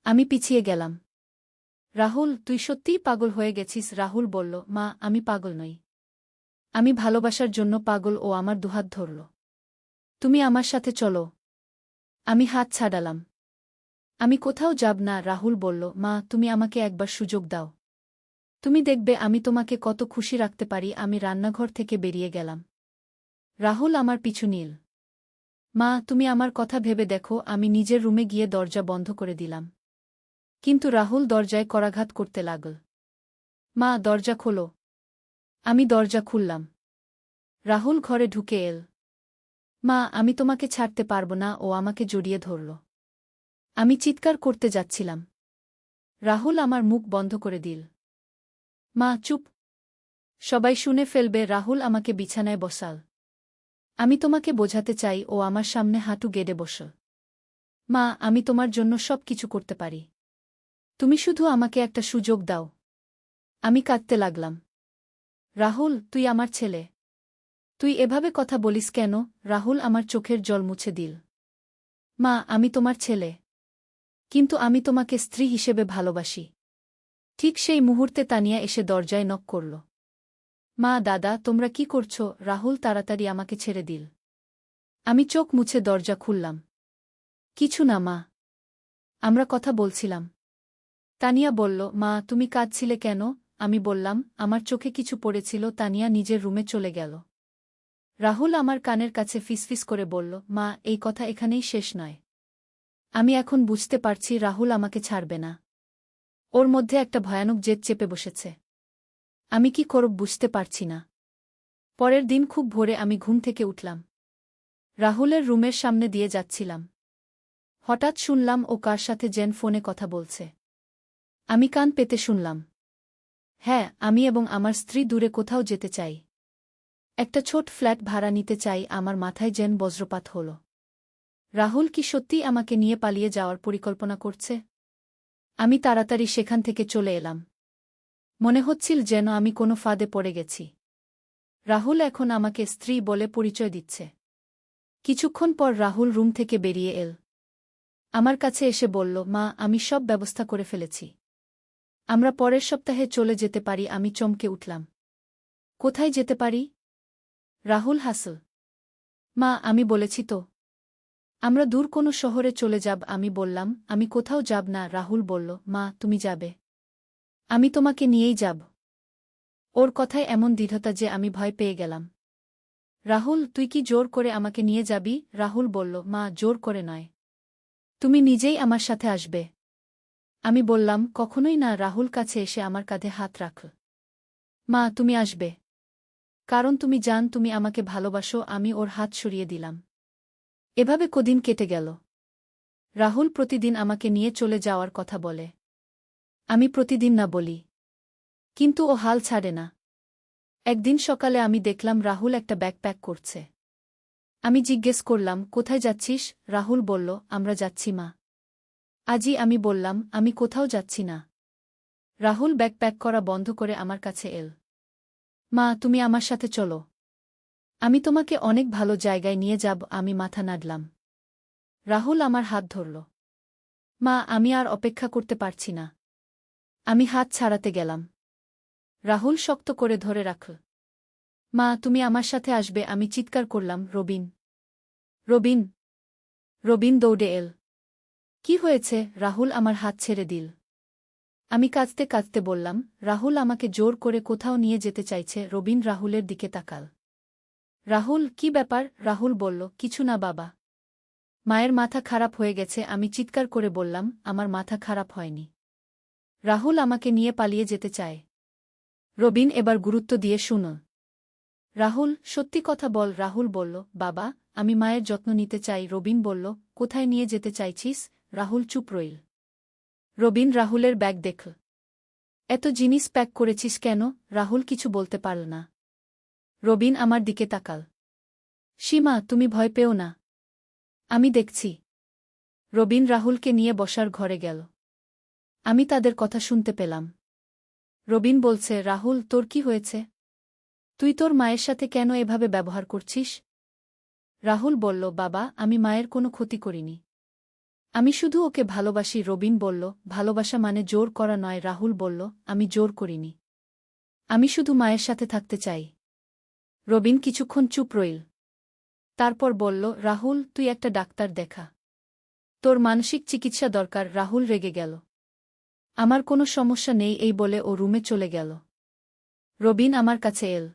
আমি পিছিয়ে গেলাম। রাহুল তুই সত্যিই পাগল হয়ে গেছিস। রাহুল বলল, মা আমি পাগল নই। আমি ভালোবাসার জন্য পাগল। ও আমার দুহাত ধরল। তুমি আমার সাথে চলো। আমি হাত ছাড়ালাম। আমি কোথাও যাব না। রাহুল বলল, মা তুমি আমাকে একবার সুযোগ দাও। তুমি দেখবে আমি তোমাকে কত খুশি রাখতে পারি। আমি রান্নাঘর থেকে বেরিয়ে গেলাম। রাহুল আমার পিছু নিল। মা তুমি আমার কথা ভেবে দেখো। আমি নিজের রুমে গিয়ে দরজা বন্ধ করে দিলাম। কিন্তু রাহুল দরজায় করাঘাত করতে লাগল। মা দরজা খোলো। আমি দরজা খুললাম। রাহুল ঘরে ঢুকে এল। মা আমি তোমাকে ছাড়তে পারব না। ও আমাকে জড়িয়ে ধরল। আমি চিৎকার করতে যাচ্ছিলাম। রাহুল আমার মুখ বন্ধ করে দিল। মা চুপ। সবাই শুনে ফেলবে। রাহুল আমাকে বিছানায় বসাল। আমি তোমাকে বোঝাতে চাই। ও আমার সামনে হাঁটু গেড়ে বসল। মা আমি তোমার জন্য সব কিছু করতে পারি। তুমি শুধু আমাকে একটা সুযোগ দাও। আমি কাঁদতে লাগলাম। রাহুল তুই আমার ছেলে। তুই এভাবে কথা বলিস কেন? রাহুল আমার চোখের জল মুছে দিল। মা আমি তোমার ছেলে। কিন্তু আমি তোমাকে স্ত্রী হিসেবে ভালোবাসি। ঠিক সেই মুহূর্তে তানিয়া এসে দরজায় নক করল। মা দাদা তোমরা কি করছ? রাহুল তাড়াতাড়ি আমাকে ছেড়ে দিল। আমি চোখ মুছে দরজা খুললাম। কিছু না মা, আমরা কথা বলছিলাম। তানিয়া বলল, মা তুমি কাঁদছিলে কেন? আমি বললাম, আমার চোখে কিছু পড়েছিল। তানিয়া নিজের রুমে চলে গেল। রাহুল আমার কানের কাছে ফিসফিস করে বলল, মা এই কথা এখানেই শেষ নয়। আমি এখন বুঝতে পারছি রাহুল আমাকে ছাড়বে না। ওর মধ্যে একটা ভয়ানক জেদ চেপে বসেছে। আমি কি করব বুঝতে পারছি না। পরের দিন খুব ভোরে আমি ঘুম থেকে উঠলাম। রাহুলের রুমের সামনে দিয়ে যাচ্ছিলাম। হঠাৎ শুনলাম ও কার সাথে যেন ফোনে কথা বলছে। আমি কান পেতে শুনলাম। হ্যাঁ, আমি এবং আমার স্ত্রী দূরে কোথাও যেতে চাই। একটা ছোট ফ্ল্যাট ভাড়া নিতে চাই। আমার মাথায় যেন বজ্রপাত হল। রাহুল কি সত্যিই আমাকে নিয়ে পালিয়ে যাওয়ার পরিকল্পনা করছে? আমি তাড়াতাড়ি সেখান থেকে চলে এলাম। মনে হচ্ছিল যেন আমি কোনো ফাঁদে পড়ে গেছি। রাহুল এখন আমাকে স্ত্রী বলে পরিচয় দিচ্ছে। কিছুক্ষণ পর রাহুল রুম থেকে বেরিয়ে এল। আমার কাছে এসে বলল, মা, আমি সব ব্যবস্থা করে ফেলেছি। আমরা পরের সপ্তাহে চলে যেতে পারি। আমি চমকে উঠলাম। কোথায় যেতে পারি? রাহুল হাসল। মা, আমি বলেছি তো, আমরা দূর কোনো শহরে চলে যাব। আমি বললাম, আমি কোথাও যাব না। রাহুল বলল, মা, তুমি যাবে। আমি তোমাকে নিয়েই যাব। ওর কথায় এমন দৃঢ়তা যে আমি ভয় পেয়ে গেলাম। রাহুল, তুই কি জোর করে আমাকে নিয়ে যাবি? রাহুল বলল, মা, জোর করে নয়। তুমি নিজেই আমার সাথে আসবে। আমি বললাম, কখনোই না। রাহুল কাছে এসে আমার কাঁধে হাত রাখল। মা, তুমি আসবে। কারণ তুমি জান তুমি আমাকে ভালোবাসো। আমি ওর হাত সরিয়ে দিলাম। এভাবে কদিন কেটে গেল। রাহুল প্রতিদিন আমাকে নিয়ে চলে যাওয়ার কথা বলে। আমি প্রতিদিন না বলি। কিন্তু ও হাল ছাড়ে না। একদিন সকালে আমি দেখলাম রাহুল একটা ব্যাগ প্যাক করছে। আমি জিজ্ঞেস করলাম, কোথায় যাচ্ছিস? রাহুল বলল, আমরা যাচ্ছি মা। আজই। আমি বললাম, আমি কোথাও যাচ্ছি না। রাহুল ব্যাগ প্যাক করা বন্ধ করে আমার কাছে এল। মা, তুমি আমার সাথে চলো। আমি তোমাকে অনেক ভালো জায়গায় নিয়ে যাব। আমি মাথা নাড়লাম। রাহুল আমার হাত ধরল। মা, আমি আর অপেক্ষা করতে পারছি না। আমি হাত ছাড়াতে গেলাম। রাহুল শক্ত করে ধরে রাখল। মা, তুমি আমার সাথে আসবে। আমি চিৎকার করলাম, রবিন, রবিন। রবিন দৌড়ে এল। কি হয়েছে? রাহুল আমার হাত ছেড়ে দিল। আমি কাঁদতে কাঁদতে বললাম, রাহুল আমাকে জোর করে কোথাও নিয়ে যেতে চাইছে। রবিন রাহুলের দিকে তাকাল। রাহুল, কি ব্যাপার? রাহুল বলল, কিছু না বাবা। মায়ের মাথা খারাপ হয়ে গেছে। আমি চিৎকার করে বললাম, আমার মাথা খারাপ হয়নি। রাহুল আমাকে নিয়ে পালিয়ে যেতে চায়। রবিন এবার গুরুত্ব দিয়ে শুনো। রাহুল, সত্যি কথা বল। রাহুল বলল, বাবা, আমি মায়ের যত্ন নিতে চাই। রবিন বলল, কোথায় নিয়ে যেতে চাইছিস? রাহুল চুপ রইল। রবিন রাহুলের ব্যাগ দেখল। এত জিনিস প্যাক করেছিস কেন? রাহুল কিছু বলতে পারল না। রবিন আমার দিকে তাকাল। সীমা, তুমি ভয় পেও না। আমি দেখছি। রবিন রাহুলকে নিয়ে বসার ঘরে গেল। আমি তাদের কথা শুনতে পেলাম। রবিন বলছে, রাহুল, তোর কি হয়েছে? তুই তোর মায়ের সাথে কেন এভাবে ব্যবহার করছিস? রাহুল বলল, বাবা, আমি মায়ের কোনো ক্ষতি করিনি। আমি শুধু ওকে ভালোবাসি। রবিন বলল, ভালোবাসা মানে জোর করা নয়। রাহুল বলল, আমি জোর করিনি। আমি শুধু মায়ের সাথে থাকতে চাই। রবিন কিছুক্ষণ চুপ রইল। তারপর বলল, রাহুল, তুই একটা ডাক্তার দেখা। তোর মানসিক চিকিৎসা দরকার। রাহুল রেগে গেল। আমার কোনো সমস্যা নেই এই বলে ও রুমে চলে গেল। রবিন আমার কাছে এল।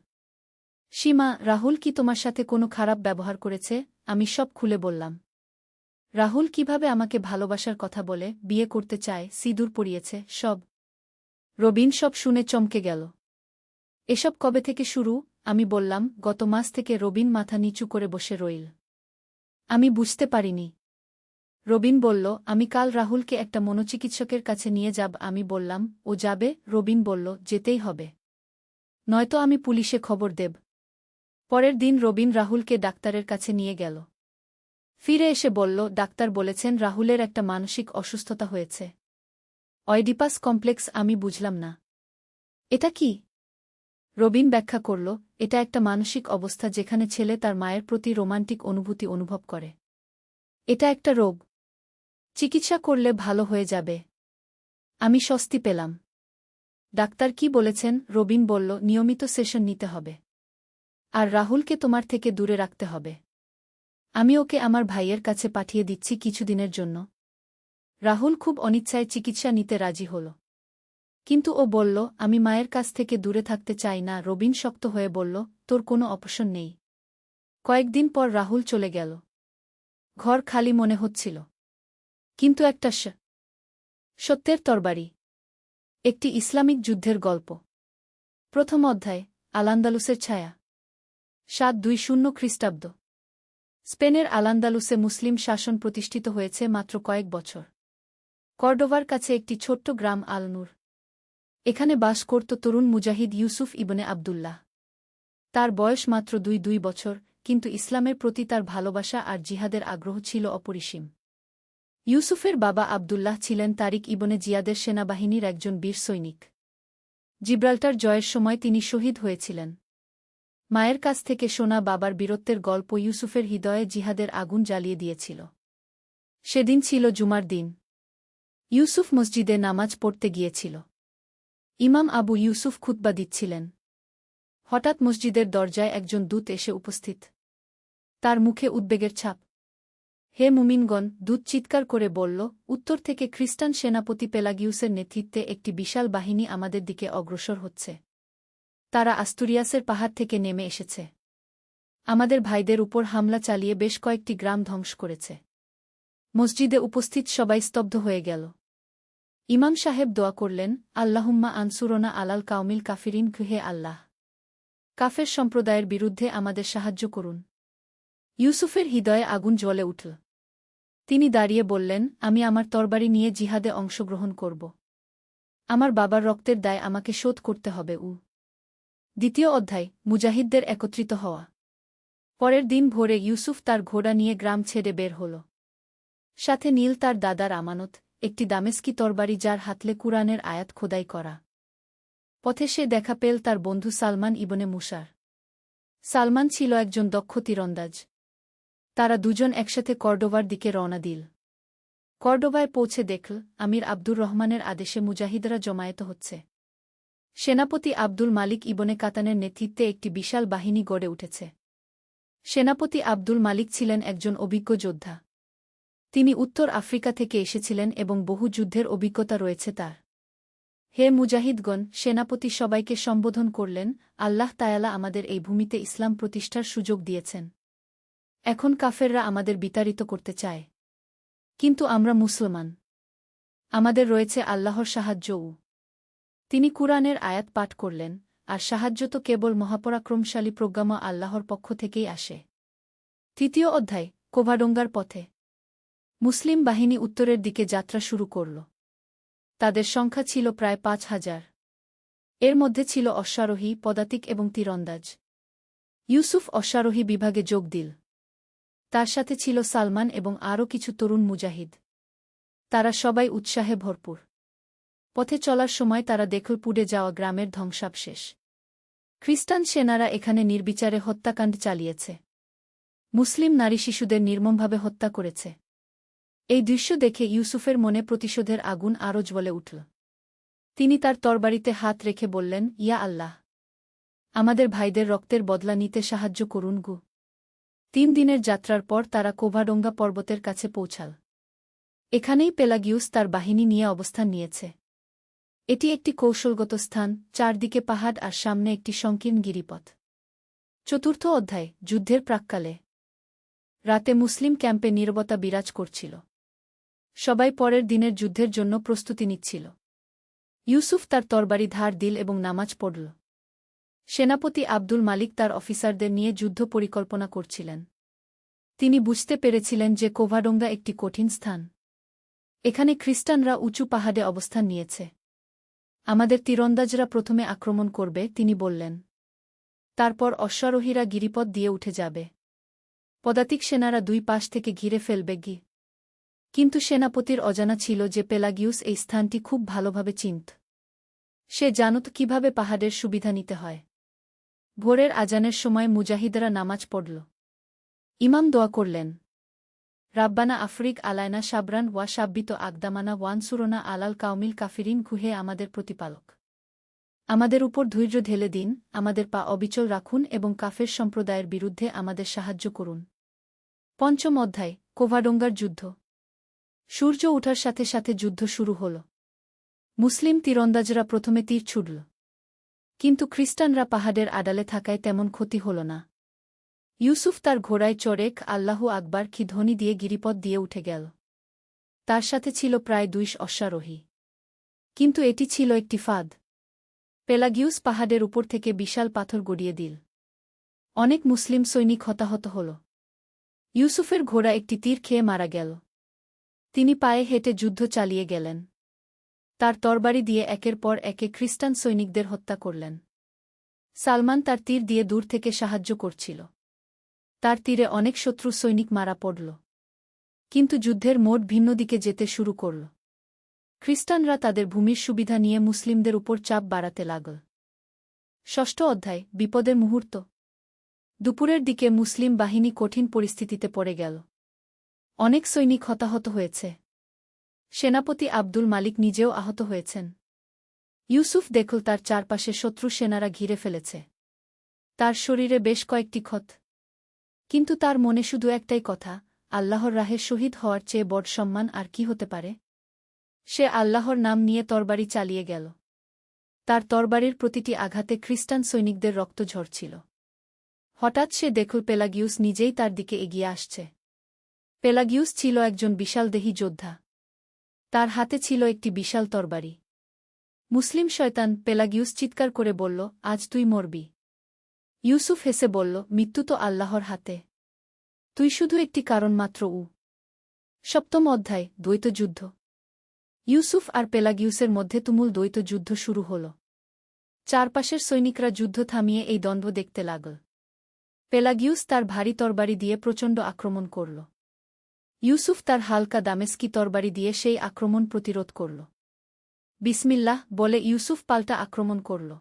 সীমা, রাহুল কি তোমার সাথে কোনো খারাপ ব্যবহার করেছে? আমি সব খুলে বললাম। রাহুল কিভাবে আমাকে ভালোবাসার কথা বলে, বিয়ে করতে চায়, সিঁদুর পরিয়েছে, সব। রবিন সব শুনে চমকে গেল। এসব কবে থেকে শুরু? আমি বললাম, গত মাস থেকে। রবিন মাথা নিচু করে বসে রইল। আমি বুঝতে পারিনি। রবিন বলল, আমি কাল রাহুলকে একটা মনোচিকিৎসকের কাছে নিয়ে যাব। আমি বললাম, ও যাবে? রবিন বলল, যেতেই হবে। নয়তো আমি পুলিশে খবর দেব। পরের দিন রবিন রাহুলকে ডাক্তারের কাছে নিয়ে গেল। ফিরে এসে বলল, ডাক্তার বলেছেন রাহুলের একটা মানসিক অসুস্থতা হয়েছে। অয়ডিপাস কমপ্লেক্স। আমি বুঝলাম না। এটা কি? রবিন ব্যাখ্যা করল, এটা একটা মানসিক অবস্থা যেখানে ছেলে তার মায়ের প্রতি রোমান্টিক অনুভূতি অনুভব করে। এটা একটা রোগ। চিকিৎসা করলে ভালো হয়ে যাবে। আমি স্বস্তি পেলাম। ডাক্তার কি বলেছেন? রবিন বলল, নিয়মিত সেশন নিতে হবে। আর রাহুলকে তোমার থেকে দূরে রাখতে হবে। আমি ওকে আমার ভাইয়ের কাছে পাঠিয়ে দিচ্ছি কিছুদিনের জন্য। রাহুল খুব অনিচ্ছায় চিকিৎসা নিতে রাজি হল। কিন্তু ও বলল, আমি মায়ের কাছ থেকে দূরে থাকতে চাই না। রবিন শক্ত হয়ে বলল, তোর কোনো অপশন নেই। কয়েকদিন পর রাহুল চলে গেল। ঘর খালি মনে হচ্ছিল। কিন্তু একটা সত্যের তরবারি। একটি ইসলামিক যুদ্ধের গল্প। প্রথম অধ্যায়, আল-আন্দালুসের ছায়া। 720 খ্রিস্টাব্দ। স্পেনের আল-আন্দালুসে মুসলিম শাসন প্রতিষ্ঠিত হয়েছে মাত্র কয়েক বছর। কর্ডোভার কাছে একটি ছোট্ট গ্রাম আল-নূর। এখানে বাস করত তরুণ মুজাহিদ ইউসুফ ইবনে আবদুল্লাহ। তার বয়স মাত্র 2 বছর, কিন্তু ইসলামের প্রতি তার ভালোবাসা আর জিহাদের আগ্রহ ছিল অপরিসীম। ইউসুফের বাবা আবদুল্লাহ ছিলেন তারিক ইবনে জিয়াদের সেনাবাহিনীর একজন বীর সৈনিক। জিব্রাল্টার জয়ের সময় তিনি শহীদ হয়েছিলেন। মায়ের কাছ থেকে শোনা বাবার বীরত্বের গল্প ইউসুফের হৃদয়ে জিহাদের আগুন জ্বালিয়ে দিয়েছিল। সেদিন ছিল জুমার দিন। ইউসুফ মসজিদে নামাজ পড়তে গিয়েছিল। ইমাম আবু ইউসুফ খুতবা দিচ্ছিলেন। হঠাৎ মসজিদের দরজায় একজন দূত এসে উপস্থিত। তার মুখে উদ্বেগের ছাপ। হে মুমিনগণ, দূত চিৎকার করে বলল, উত্তর থেকে খ্রিস্টান সেনাপতি পেলাগিউসের নেতৃত্বে একটি বিশাল বাহিনী আমাদের দিকে অগ্রসর হচ্ছে। তারা আস্তুরিয়াসের পাহাড় থেকে নেমে এসেছে। আমাদের ভাইদের উপর হামলা চালিয়ে বেশ কয়েকটি গ্রাম ধ্বংস করেছে। মসজিদে উপস্থিত সবাই স্তব্ধ হয়ে গেল। ইমাম সাহেব দোয়া করলেন, আল্লাহুম্মা আনসুরনা আলাল কাউমিল কাফিরিন, হে আল্লাহ, কাফের সম্প্রদায়ের বিরুদ্ধে আমাদের সাহায্য করুন। ইউসুফের হৃদয়ে আগুন জ্বলে উঠল। তিনি দাঁড়িয়ে বললেন, আমি আমার তরবারি নিয়ে জিহাদে অংশগ্রহণ করব। আমার বাবার রক্তের দায় আমাকে শোধ করতে হবে। দ্বিতীয় অধ্যায়, মুজাহিদদের একত্রিত হওয়া। পরের দিন ভোরে ইউসুফ তার ঘোড়া নিয়ে গ্রাম ছেড়ে বের হল। সাথে নীল তার দাদার আমানত, একটি দামেস্কি তরবারি যার হাতলে কুরআনের আয়াত খোদাই করা। পথে সে দেখা পেল তার বন্ধু সালমান ইবনে মুসার। সালমান ছিল একজন দক্ষ তীরন্দাজ। তারা দুজন একসাথে কর্ডোভার দিকে রওনা দিল। কর্ডোভায় পৌঁছে দেখল, আমির আব্দুর রহমানের আদেশে মুজাহিদরা জমায়েত হচ্ছে। সেনাপতি আব্দুল মালিক ইবনে কাতানের নেতৃত্বে একটি বিশাল বাহিনী গড়ে উঠেছে। সেনাপতি আব্দুল মালিক ছিলেন একজন অভিজ্ঞ যোদ্ধা। তিনি উত্তর আফ্রিকা থেকে এসেছিলেন এবং বহু যুদ্ধের অভিজ্ঞতা রয়েছে তার। হে মুজাহিদগণ, সেনাপতি সবাইকে সম্বোধন করলেন, আল্লাহ তায়ালা আমাদের এই ভূমিতে ইসলাম প্রতিষ্ঠার সুযোগ দিয়েছেন। এখন কাফেররা আমাদের বিতাড়িত করতে চায়। কিন্তু আমরা মুসলমান। আমাদের রয়েছে আল্লাহর সাহায্য। তিনি কুরআনের আয়াত পাঠ করলেন, আর সাহায্য তো কেবল মহাপরাক্রমশালী প্রজ্ঞাময় আল্লাহর পক্ষ থেকেই আসে। তৃতীয় অধ্যায়, কোভাডোঙ্গার পথে। মুসলিম বাহিনী উত্তরের দিকে যাত্রা শুরু করল। তাদের সংখ্যা ছিল প্রায় ৫,০০০। এর মধ্যে ছিল অশ্বারোহী, পদাতিক এবং তীরন্দাজ। ইউসুফ অশ্বারোহী বিভাগে যোগ দিল। তার সাথে ছিল সালমান এবং আরও কিছু তরুণ মুজাহিদ। তারা সবাই উৎসাহে ভরপুর। পথে চলার সময় তারা দেখল পুড়ে যাওয়া গ্রামের ধ্বংসাবশেষ। খ্রিস্টান সেনারা এখানে নির্বিচারে হত্যাকাণ্ড চালিয়েছে। মুসলিম নারী শিশুদের নির্মমভাবে হত্যা করেছে। এই দৃশ্য দেখে ইউসুফের মনে প্রতিশোধের আগুন আরও জ্বলে উঠল। তিনি তার তরবারিতে হাত রেখে বললেন, ইয়া আল্লাহ, আমাদের ভাইদের রক্তের বদলা নিতে সাহায্য করুন গো। ৩ দিনের যাত্রার পর তারা কোভাডোঙ্গা পর্বতের কাছে পৌঁছাল। এখানেই পেলাগিউস তার বাহিনী নিয়ে অবস্থান নিয়েছে। এটি একটি কৌশলগত স্থান, চারদিকে পাহাড় আর সামনে একটি সংকীর্ণ গিরিপথ। চতুর্থ অধ্যায়, যুদ্ধের প্রাক্কালে। রাতে মুসলিম ক্যাম্পে নীরবতা বিরাজ করছিল। সবাই পরের দিনের যুদ্ধের জন্য প্রস্তুতি নিচ্ছিল। ইউসুফ তার তরবারি ধার দিল এবং নামাজ পড়ল। সেনাপতি আব্দুল মালিক তার অফিসারদের নিয়ে যুদ্ধ পরিকল্পনা করছিলেন। তিনি বুঝতে পেরেছিলেন যে কোভাডোঙ্গা একটি কঠিন স্থান। এখানে খ্রিস্টানরা উঁচু পাহাড়ে অবস্থান নিয়েছে। আমাদের তীরন্দাজরা প্রথমে আক্রমণ করবে, তিনি বললেন। তারপর অশ্বারোহীরা গিরিপথ দিয়ে উঠে যাবে। পদাতিক সেনারা 2 পাশ থেকে ঘিরে ফেলবে। কিন্তু সেনাপতির অজানা ছিল যে পেলাগিউস এই স্থানটি খুব ভালোভাবে চিনত। সে জানত কিভাবে পাহাড়ের সুবিধা নিতে হয়। ভোরের আজানের সময় মুজাহিদরা নামাজ পড়ল। ইমাম দোয়া করলেন, রাব্বানা আফরিক আলায়না সাবরান ওয়া সাব্বিত আকদামানা ওয়ানসুরনা আলাল কাউমিল কাফিরিন, হে আমাদের প্রতিপালক, আমাদের উপর ধৈর্য ঢেলে দিন, আমাদের পা অবিচল রাখুন এবং কাফের সম্প্রদায়ের বিরুদ্ধে আমাদের সাহায্য করুন। পঞ্চম অধ্যায়, কোভাডোঙ্গার যুদ্ধ। সূর্য ওঠার সাথে সাথে যুদ্ধ শুরু হল। মুসলিম তীরন্দাজরা প্রথমে তীর ছুড়ল। কিন্তু খ্রিস্টানরা পাহাড়ের আড়ালে থাকায় তেমন ক্ষতি হল না। ইউসুফ তার ঘোড়ায় চড়ে আল্লাহু আকবার কি ধ্বনি দিয়ে গিরিপথ দিয়ে উঠে গেল। তার সাথে ছিল প্রায় 200 অশ্বারোহী। কিন্তু এটি ছিল একটি ফাঁদ। পেলাগিউস পাহাড়ের উপর থেকে বিশাল পাথর গড়িয়ে দিল। অনেক মুসলিম সৈনিক হতাহত হল। ইউসুফের ঘোড়া একটি তীর খেয়ে মারা গেল। তিনি পায়ে হেঁটে যুদ্ধ চালিয়ে গেলেন। তার তরবারি দিয়ে একের পর একে খ্রিস্টান সৈনিকদের হত্যা করলেন। সালমান তার তীর দিয়ে দূর থেকে সাহায্য করছিল। তার তীরে অনেক শত্রু সৈনিক মারা পড়ল। কিন্তু যুদ্ধের মোড় ভিন্ন দিকে যেতে শুরু করল। খ্রিস্টানরা তাদের ভূমির সুবিধা নিয়ে মুসলিমদের উপর চাপ বাড়াতে লাগল। ষষ্ঠ অধ্যায়, বিপদের মুহূর্ত। দুপুরের দিকে মুসলিম বাহিনী কঠিন পরিস্থিতিতে পড়ে গেল। অনেক সৈনিক হতাহত হয়েছে। সেনাপতি আব্দুল মালিক নিজেও আহত হয়েছেন। ইউসুফ দেখল তার চারপাশে শত্রু সেনারা ঘিরে ফেলেছে। তার শরীরে বেশ কয়েকটি ক্ষত। কিন্তু তার মনে শুধু একটাই কথা, আল্লাহর রাহে শহীদ হওয়ার চেয়ে বড় সম্মান আর কি হতে পারে। সে আল্লাহর নাম নিয়ে তরবারি চালিয়ে গেল। তার তরবারির প্রতিটি আঘাতে খ্রিস্টান সৈনিকদের রক্ত ঝরছিল। হঠাৎ সে দেখল পেলাগিউস নিজেই তার দিকে এগিয়ে আসছে। পেলাগিউস ছিল একজন বিশালদেহী যোদ্ধা। তার হাতে ছিল একটি বিশাল তরবারি। মুসলিম শয়তান, পেলাগিউস চিৎকার করে বলল, আজ তুই মরবি। ইউসুফ হেসে বলল, মৃত্যু তো আল্লাহর হাতে। তুই শুধু একটি কারণ মাত্র। সপ্তম অধ্যায়, দ্বৈত যুদ্ধ। ইউসুফ আর পেলাগিউসের মধ্যে তুমুল দ্বৈত যুদ্ধ শুরু হল। চারপাশের সৈনিকরা যুদ্ধ থামিয়ে এই দ্বন্দ্ব দেখতে লাগল। পেলাগিউস তার ভারী তরবারি দিয়ে প্রচণ্ড আক্রমণ করল। ইউসুফ তার হালকা দামেস্কি তরবারি দিয়ে সেই আক্রমণ প্রতিরোধ করল। বিসমিল্লাহ বলে ইউসুফ পাল্টা আক্রমণ করল।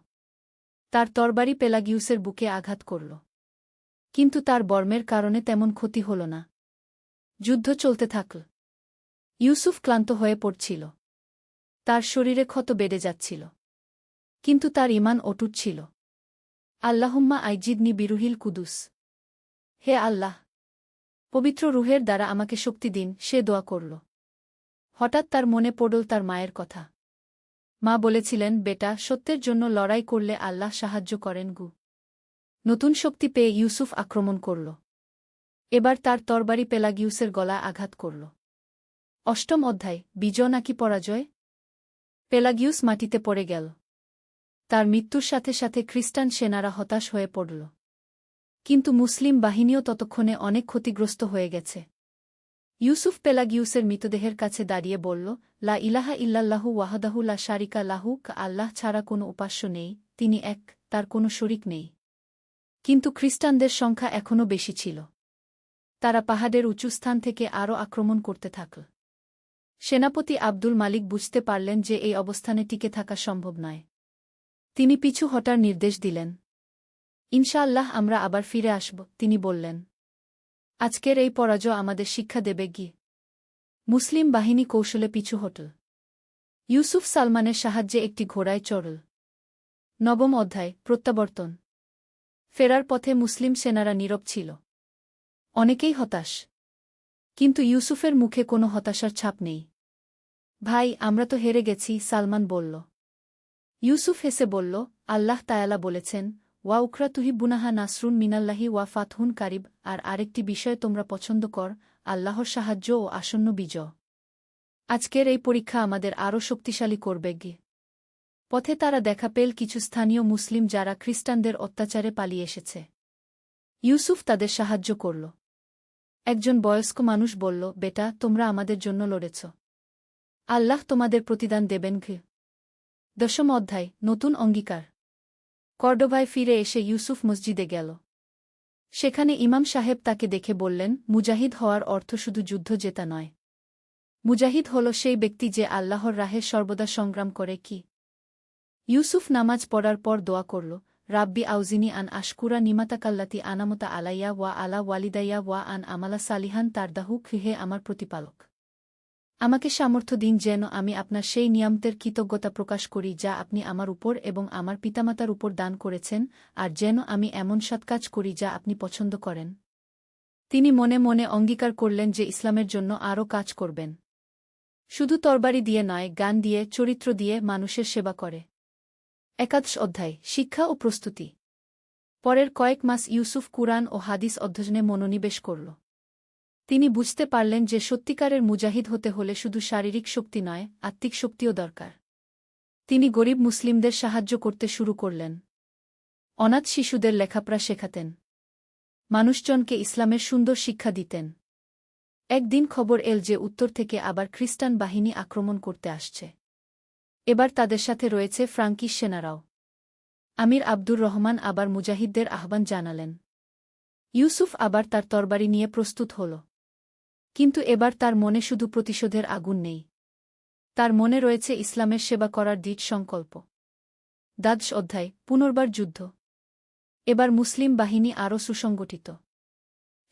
তার তরবারি পেলাগিউসের বুকে আঘাত করল। কিন্তু তার বর্মের কারণে তেমন ক্ষতি হল না। যুদ্ধ চলতে থাকল। ইউসুফ ক্লান্ত হয়ে পড়ছিল। তার শরীরে ক্ষত বেড়ে যাচ্ছিল। কিন্তু তার ঈমান অটুট ছিল। আল্লাহুম্মা আইজিদনি বিরুহিল কুদুস। হে আল্লাহ, পবিত্র রুহের দ্বারা আমাকে শক্তি দিন, সে দোয়া করল। হঠাৎ তার মনে পড়ল তার মায়ের কথা। মা বলেছিলেন, বেটা, সত্যের জন্য লড়াই করলে আল্লাহ সাহায্য করেন গু। নতুন শক্তি পেয়ে ইউসুফ আক্রমণ করল। এবার তার তরবারি পেলাগিউসের গলায় আঘাত করল। অষ্টম অধ্যায়, বিজয় নাকি পরাজয়। পেলাগিউস মাটিতে পড়ে গেল। তার মৃত্যুর সাথে সাথে খ্রিস্টান সেনারা হতাশ হয়ে পড়ল। কিন্তু মুসলিম বাহিনীও ততক্ষণে অনেক ক্ষতিগ্রস্ত হয়ে গেছে। ইউসুফ পেলাগিউসের মৃতদেহের কাছে দাঁড়িয়ে বলল, লা ইলাহা ইল্লাল্লাহু ওয়াহদাহু লা শারিকা লাহু, আল্লাহ ছাড়া কোনো উপাস্য নেই, তিনি এক, তার কোনো শরিক নেই। কিন্তু খ্রিস্টানদের সংখ্যা এখনও বেশি ছিল। তারা পাহাড়ের উঁচু স্থান থেকে আরও আক্রমণ করতে থাকল। সেনাপতি আব্দুল মালিক বুঝতে পারলেন যে এই অবস্থানে টিকে থাকা সম্ভব নয়। তিনি পিছু হটার নির্দেশ দিলেন। ইনশাআল্লাহ আমরা আবার ফিরে আসব, তিনি বললেন। আজকের এই পরাজয় আমাদের শিক্ষা দেবে গি। মুসলিম বাহিনী কৌশলে পিছু হটল। ইউসুফ সালমানের সাহায্যে একটি ঘোড়ায় চড়ল। নবম অধ্যায়, প্রত্যাবর্তন। ফেরার পথে মুসলিম সেনারা নীরব ছিল। অনেকেই হতাশ। কিন্তু ইউসুফের মুখে কোনো হতাশার ছাপ নেই। ভাই, আমরা তো হেরে গেছি, সালমান বলল। ইউসুফ হেসে বলল, আল্লাহ তায়ালা বলেছেন, ওয়া উখরা তুহিব্বুনাহা নাসরুন মিনাল্লাহি ওয়া ফাতহুন কারিব, আর আরেকটি বিষয় তোমরা পছন্দ কর, আল্লাহর সাহায্য ও আসন্ন বিজয়। আজকের এই পরীক্ষা আমাদের আরও শক্তিশালী করবে গে। পথে তারা দেখা পেল কিছু স্থানীয় মুসলিম যারা খ্রিস্টানদের অত্যাচারে পালিয়ে এসেছে। ইউসুফ তাদের সাহায্য করল। একজন বয়স্ক মানুষ বলল, বেটা, তোমরা আমাদের জন্য লড়েছ। আল্লাহ তোমাদের প্রতিদান দেবেন ঘে। দশম অধ্যায়, নতুন অঙ্গীকার। কর্ডোভায় ফিরে এসে ইউসুফ মসজিদে গেল। সেখানে ইমাম সাহেব তাকে দেখে বললেন, মুজাহিদ হওয়ার অর্থ শুধু যুদ্ধ জেতা নয়। মুজাহিদ হল সেই ব্যক্তি যে আল্লাহর রাহে সর্বদা সংগ্রাম করে কি। ইউসুফ নামাজ পড়ার পর দোয়া করল, রাব্বি আউজিনি আন আশকুরা নিমাতাকাল্লাতি আনামতা আলাইয়া ওয়া আলা ওয়ালিদাইয়া ওয়া আন আমালা সালিহান তারদাহু, হে আমার প্রতিপালক, আমাকে সামর্থ্য দিন যেন আমি আপনার সেই নিয়ামতের কৃতজ্ঞতা প্রকাশ করি যা আপনি আমার উপর এবং আমার পিতামাতার উপর দান করেছেন, আর যেন আমি এমন সৎকাজ করি যা আপনি পছন্দ করেন। তিনি মনে মনে অঙ্গীকার করলেন যে ইসলামের জন্য আরও কাজ করবেন। শুধু তরবারি দিয়ে নয়, গান দিয়ে, চরিত্র দিয়ে মানুষের সেবা করে। একাদশ অধ্যায়, শিক্ষা ও প্রস্তুতি। পরের কয়েক মাস ইউসুফ কুরআন ও হাদিস অধ্যয়নে মনোনিবেশ করল। তিনি বুঝতে পারলেন যে সত্যিকারের মুজাহিদ হতে হলে শুধু শারীরিক শক্তি নয়, আত্মিক শক্তিও দরকার। তিনি গরিব মুসলিমদের সাহায্য করতে শুরু করলেন। অনাথ শিশুদের লেখাপড়া শেখাতেন। মানুষজনকে ইসলামের সুন্দর শিক্ষা দিতেন। একদিন খবর এল যে উত্তর থেকে আবার খ্রিস্টান বাহিনী আক্রমণ করতে আসছে। এবার তাদের সাথে রয়েছে ফ্রাঙ্কিশ সেনারাও। আমির আব্দুর রহমান আবার মুজাহিদদের আহ্বান জানালেন। ইউসুফ আবার তার তরবারি নিয়ে প্রস্তুত হল। কিন্তু এবার তার মনে শুধু প্রতিশোধের আগুন নেই। তার মনে রয়েছে ইসলামের সেবা করার দৃঢ় সংকল্প। দ্বাদশ অধ্যায়, পুনর্বার যুদ্ধ। এবার মুসলিম বাহিনী আরও সুসংগঠিত।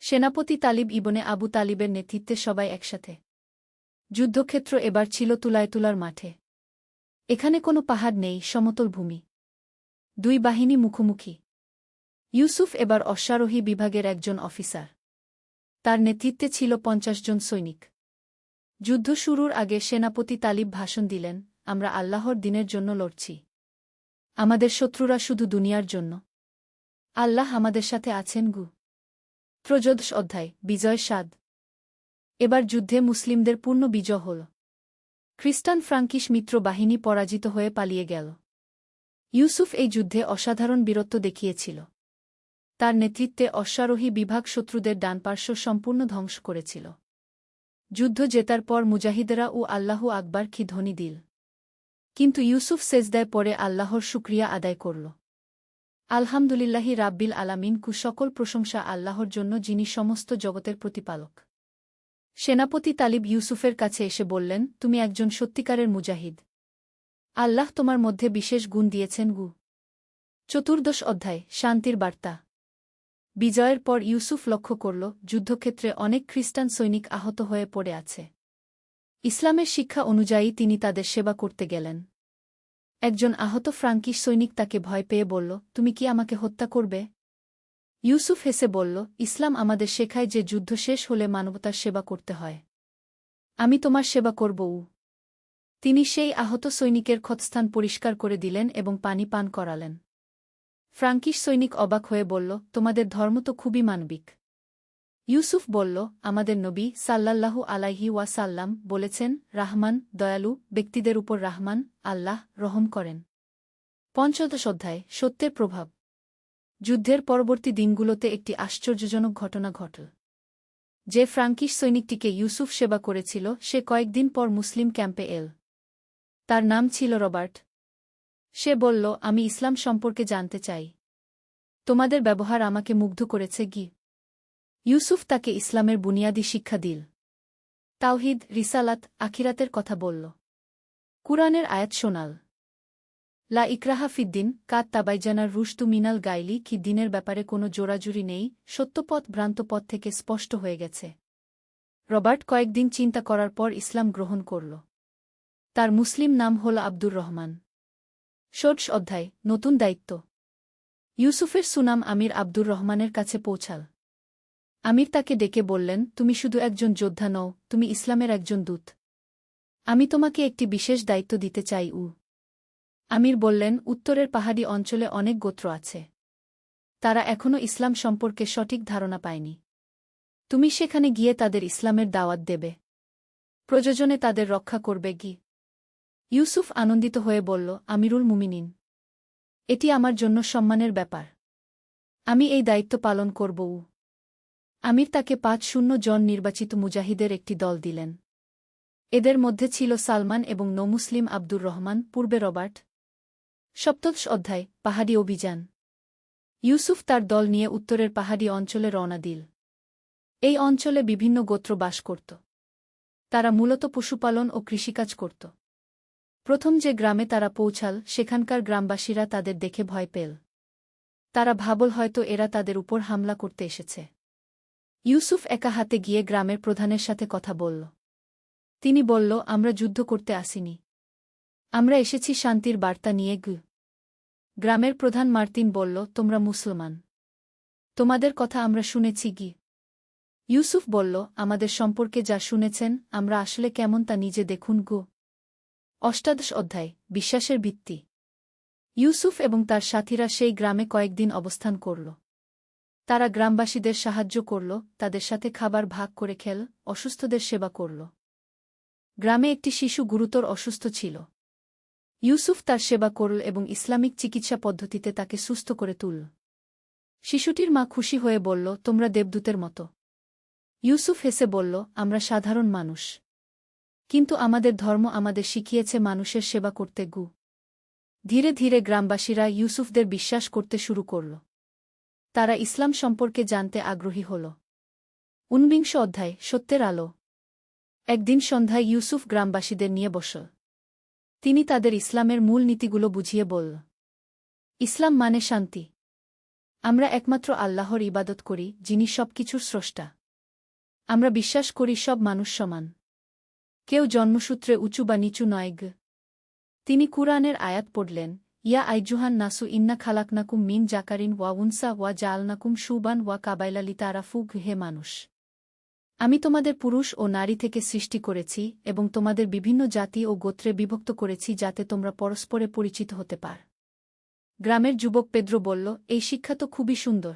সেনাপতি তালিব ইবনে আবু তালিবের নেতৃত্বে সবাই একসাথে। যুদ্ধক্ষেত্র এবার ছিল তুলায় তুলার মাঠে। এখানে কোনো পাহাড় নেই, সমতল ভূমি। দুই বাহিনী মুখোমুখি। ইউসুফ এবার অশ্বারোহী বিভাগের একজন অফিসার। তার নেতৃত্বে ছিল ৫০ জন সৈনিক। যুদ্ধ শুরুর আগে সেনাপতি তালিব ভাষণ দিলেন, আমরা আল্লাহর দিনের জন্য লড়ছি। আমাদের শত্রুরা শুধু দুনিয়ার জন্য। আল্লাহ আমাদের সাথে আছেন গু। ত্রয়োদশ অধ্যায়, বিজয় স্বাদ। এবার যুদ্ধে মুসলিমদের পূর্ণ বিজয় হল। খ্রিস্টান ফ্রাঙ্কিশ মিত্র বাহিনী পরাজিত হয়ে পালিয়ে গেল। ইউসুফ এই যুদ্ধে অসাধারণ বীরত্ব দেখিয়েছিল। তার নেতৃত্বে অশ্বারোহী বিভাগ শত্রুদের ডানপার্শ্ব সম্পূর্ণ ধ্বংস করেছিল। যুদ্ধ জেতার পর মুজাহিদেরা ও আল্লাহু আকবার কি ধ্বনি দিল। কিন্তু ইউসুফ সেজদায় পড়ে আল্লাহর শুকরিয়া আদায় করল। আলহামদুলিল্লাহি রাব্বিল আলামিন, সকল প্রশংসা আল্লাহর জন্য, যিনি সমস্ত জগতের প্রতিপালক। সেনাপতি তালিব ইউসুফের কাছে এসে বললেন, তুমি একজন সত্যিকারের মুজাহিদ। আল্লাহ তোমার মধ্যে বিশেষ গুণ দিয়েছেন গু। চতুর্দশ অধ্যায়, শান্তির বার্তা। বিজয়ের পর ইউসুফ লক্ষ্য করল, যুদ্ধক্ষেত্রে অনেক খ্রিস্টান সৈনিক আহত হয়ে পড়ে আছে। ইসলামের শিক্ষা অনুযায়ী তিনি তাদের সেবা করতে গেলেন। একজন আহত ফ্রাঙ্কিশ সৈনিক তাকে ভয় পেয়ে বলল, তুমি কি আমাকে হত্যা করবে? ইউসুফ হেসে বলল, ইসলাম আমাদের শেখায় যে যুদ্ধ শেষ হলে মানবতার সেবা করতে হয়। আমি তোমার সেবা করব। তিনি সেই আহত সৈনিকের ক্ষতস্থান পরিষ্কার করে দিলেন এবং পানি পান করালেন। ফ্রাঙ্কিশ সৈনিক অবাক হয়ে বলল, তোমাদের ধর্ম তো খুবই মানবিক। ইউসুফ বলল, আমাদের নবী সাল্লাল্লাহু আলাইহি ওয়াসাল্লাম বলেছেন, রাহমান দয়ালু ব্যক্তিদের উপর রাহমান আল্লাহ রহম করেন। পঞ্চদশ অধ্যায়, সত্যের প্রভাব। যুদ্ধের পরবর্তী দিনগুলোতে একটি আশ্চর্যজনক ঘটনা ঘটল। যে ফ্রাঙ্কিশ সৈনিকটিকে ইউসুফ সেবা করেছিল সে কয়েকদিন পর মুসলিম ক্যাম্পে এল। তার নাম ছিল রবার্ট। সে বলল, আমি ইসলাম সম্পর্কে জানতে চাই। তোমাদের ব্যবহার আমাকে মুগ্ধ করেছে গি। ইউসুফ তাকে ইসলামের বুনিয়াদী শিক্ষা দিল। তাওহিদ, রিসালাত, আখিরাতের কথা বলল। কুরআনের আয়াত শোনাল। লা ইকরাহা ফিদ্দিন, কাত তাবাইজানার রুশদু মিনাল গাইলি, কি দিনের ব্যাপারে কোনো জোরাজুরি নেই, সত্যপথ ভ্রান্ত পথ থেকে স্পষ্ট হয়ে গেছে। রবার্ট কয়েকদিন চিন্তা করার পর ইসলাম গ্রহণ করল। তার মুসলিম নাম হল আব্দুর রহমান। ষোড়শ অধ্যায়, নতুন দায়িত্ব। ইউসুফের সুনাম আমির আব্দুর রহমানের কাছে পৌঁছাল। আমির তাকে ডেকে বললেন, তুমি শুধু একজন যোদ্ধা নও, তুমি ইসলামের একজন দূত। আমি তোমাকে একটি বিশেষ দায়িত্ব দিতে চাই। আমির বললেন, উত্তরের পাহাড়ি অঞ্চলে অনেক গোত্র আছে। তারা এখনও ইসলাম সম্পর্কে সঠিক ধারণা পায়নি। তুমি সেখানে গিয়ে তাদের ইসলামের দাওয়াত দেবে। প্রয়োজনে তাদের রক্ষা করবে গি। ইউসুফ আনন্দিত হয়ে বলল, আমিরুল মুমিনিন, এটি আমার জন্য সম্মানের ব্যাপার। আমি এই দায়িত্ব পালন করব। আমির তাকে ৫০ জন নির্বাচিত মুজাহিদের একটি দল দিলেন। এদের মধ্যে ছিল সালমান এবং নৌমুসলিম আব্দুর রহমান, পূর্বে রবার্ট। সপ্তদশ অধ্যায়, পাহাড়ি অভিযান। ইউসুফ তার দল নিয়ে উত্তরের পাহাড়ি অঞ্চলে রওনা দিল। এই অঞ্চলে বিভিন্ন গোত্র বাস করত। তারা মূলত পশুপালন ও কৃষিকাজ করত। প্রথম যে গ্রামে তারা পৌঁছাল সেখানকার গ্রামবাসীরা তাদের দেখে ভয় পেল। তারা ভাবল হয়তো এরা তাদের উপর হামলা করতে এসেছে। ইউসুফ একা হাতে গিয়ে গ্রামের প্রধানের সাথে কথা বলল। তিনি বলল, আমরা যুদ্ধ করতে আসিনি। আমরা এসেছি শান্তির বার্তা নিয়ে। গ্রামের প্রধান মার্তিন বলল, তোমরা মুসলমান। তোমাদের কথা আমরা শুনেছি গি। ইউসুফ বলল, আমাদের সম্পর্কে যা শুনেছেন আমরা আসলে কেমন তা নিজে দেখুন গো। অষ্টাদশ অধ্যায়, বিশ্বাসের ভিত্তি। ইউসুফ এবং তার সাথীরা সেই গ্রামে কয়েকদিন অবস্থান করল। তারা গ্রামবাসীদের সাহায্য করল, তাদের সাথে খাবার ভাগ করে খেল, অসুস্থদের সেবা করল। গ্রামে একটি শিশু গুরুতর অসুস্থ ছিল। ইউসুফ তার সেবা করল এবং ইসলামিক চিকিৎসা পদ্ধতিতে তাকে সুস্থ করে তুলল। শিশুটির মা খুশি হয়ে বলল, তোমরা দেবদূতের মতো। ইউসুফ হেসে বলল, আমরা সাধারণ মানুষ। কিন্তু আমাদের ধর্ম আমাদের শিখিয়েছে মানুষের সেবা করতে। ধীরে ধীরে গ্রামবাসীরা ইউসুফদের বিশ্বাস করতে শুরু করল। তারা ইসলাম সম্পর্কে জানতে আগ্রহী হল। 19 অধ্যায়, সত্যের আলো। একদিন সন্ধ্যায় ইউসুফ গ্রামবাসীদের নিয়ে বসল। তিনি তাদের ইসলামের মূল নীতিগুলো বুঝিয়ে বলল। ইসলাম মানে শান্তি। আমরা একমাত্র আল্লাহর ইবাদত করি, যিনি সবকিছুর স্রষ্টা। আমরা বিশ্বাস করি সব মানুষ সমান। কেউ জন্মসূত্রে উঁচু বা নিচু নয়। তিনি কুরআনের আয়াত পড়লেন, ইয়া আইজুহান নাসু ইন্না খালাকনাকুম মিন জাকারিন ওয়া উনসা ওয়া জাআলনাকুম শুবান ওয়া কাবাইলা লিতাআরাফু। হে মানুষ, আমি তোমাদের পুরুষ ও নারী থেকে সৃষ্টি করেছি এবং তোমাদের বিভিন্ন জাতি ও গোত্রে বিভক্ত করেছি যাতে তোমরা পরস্পরে পরিচিত হতে পার। গ্রামের যুবক পেদ্রো বলল, এই শিক্ষা তো খুবই সুন্দর।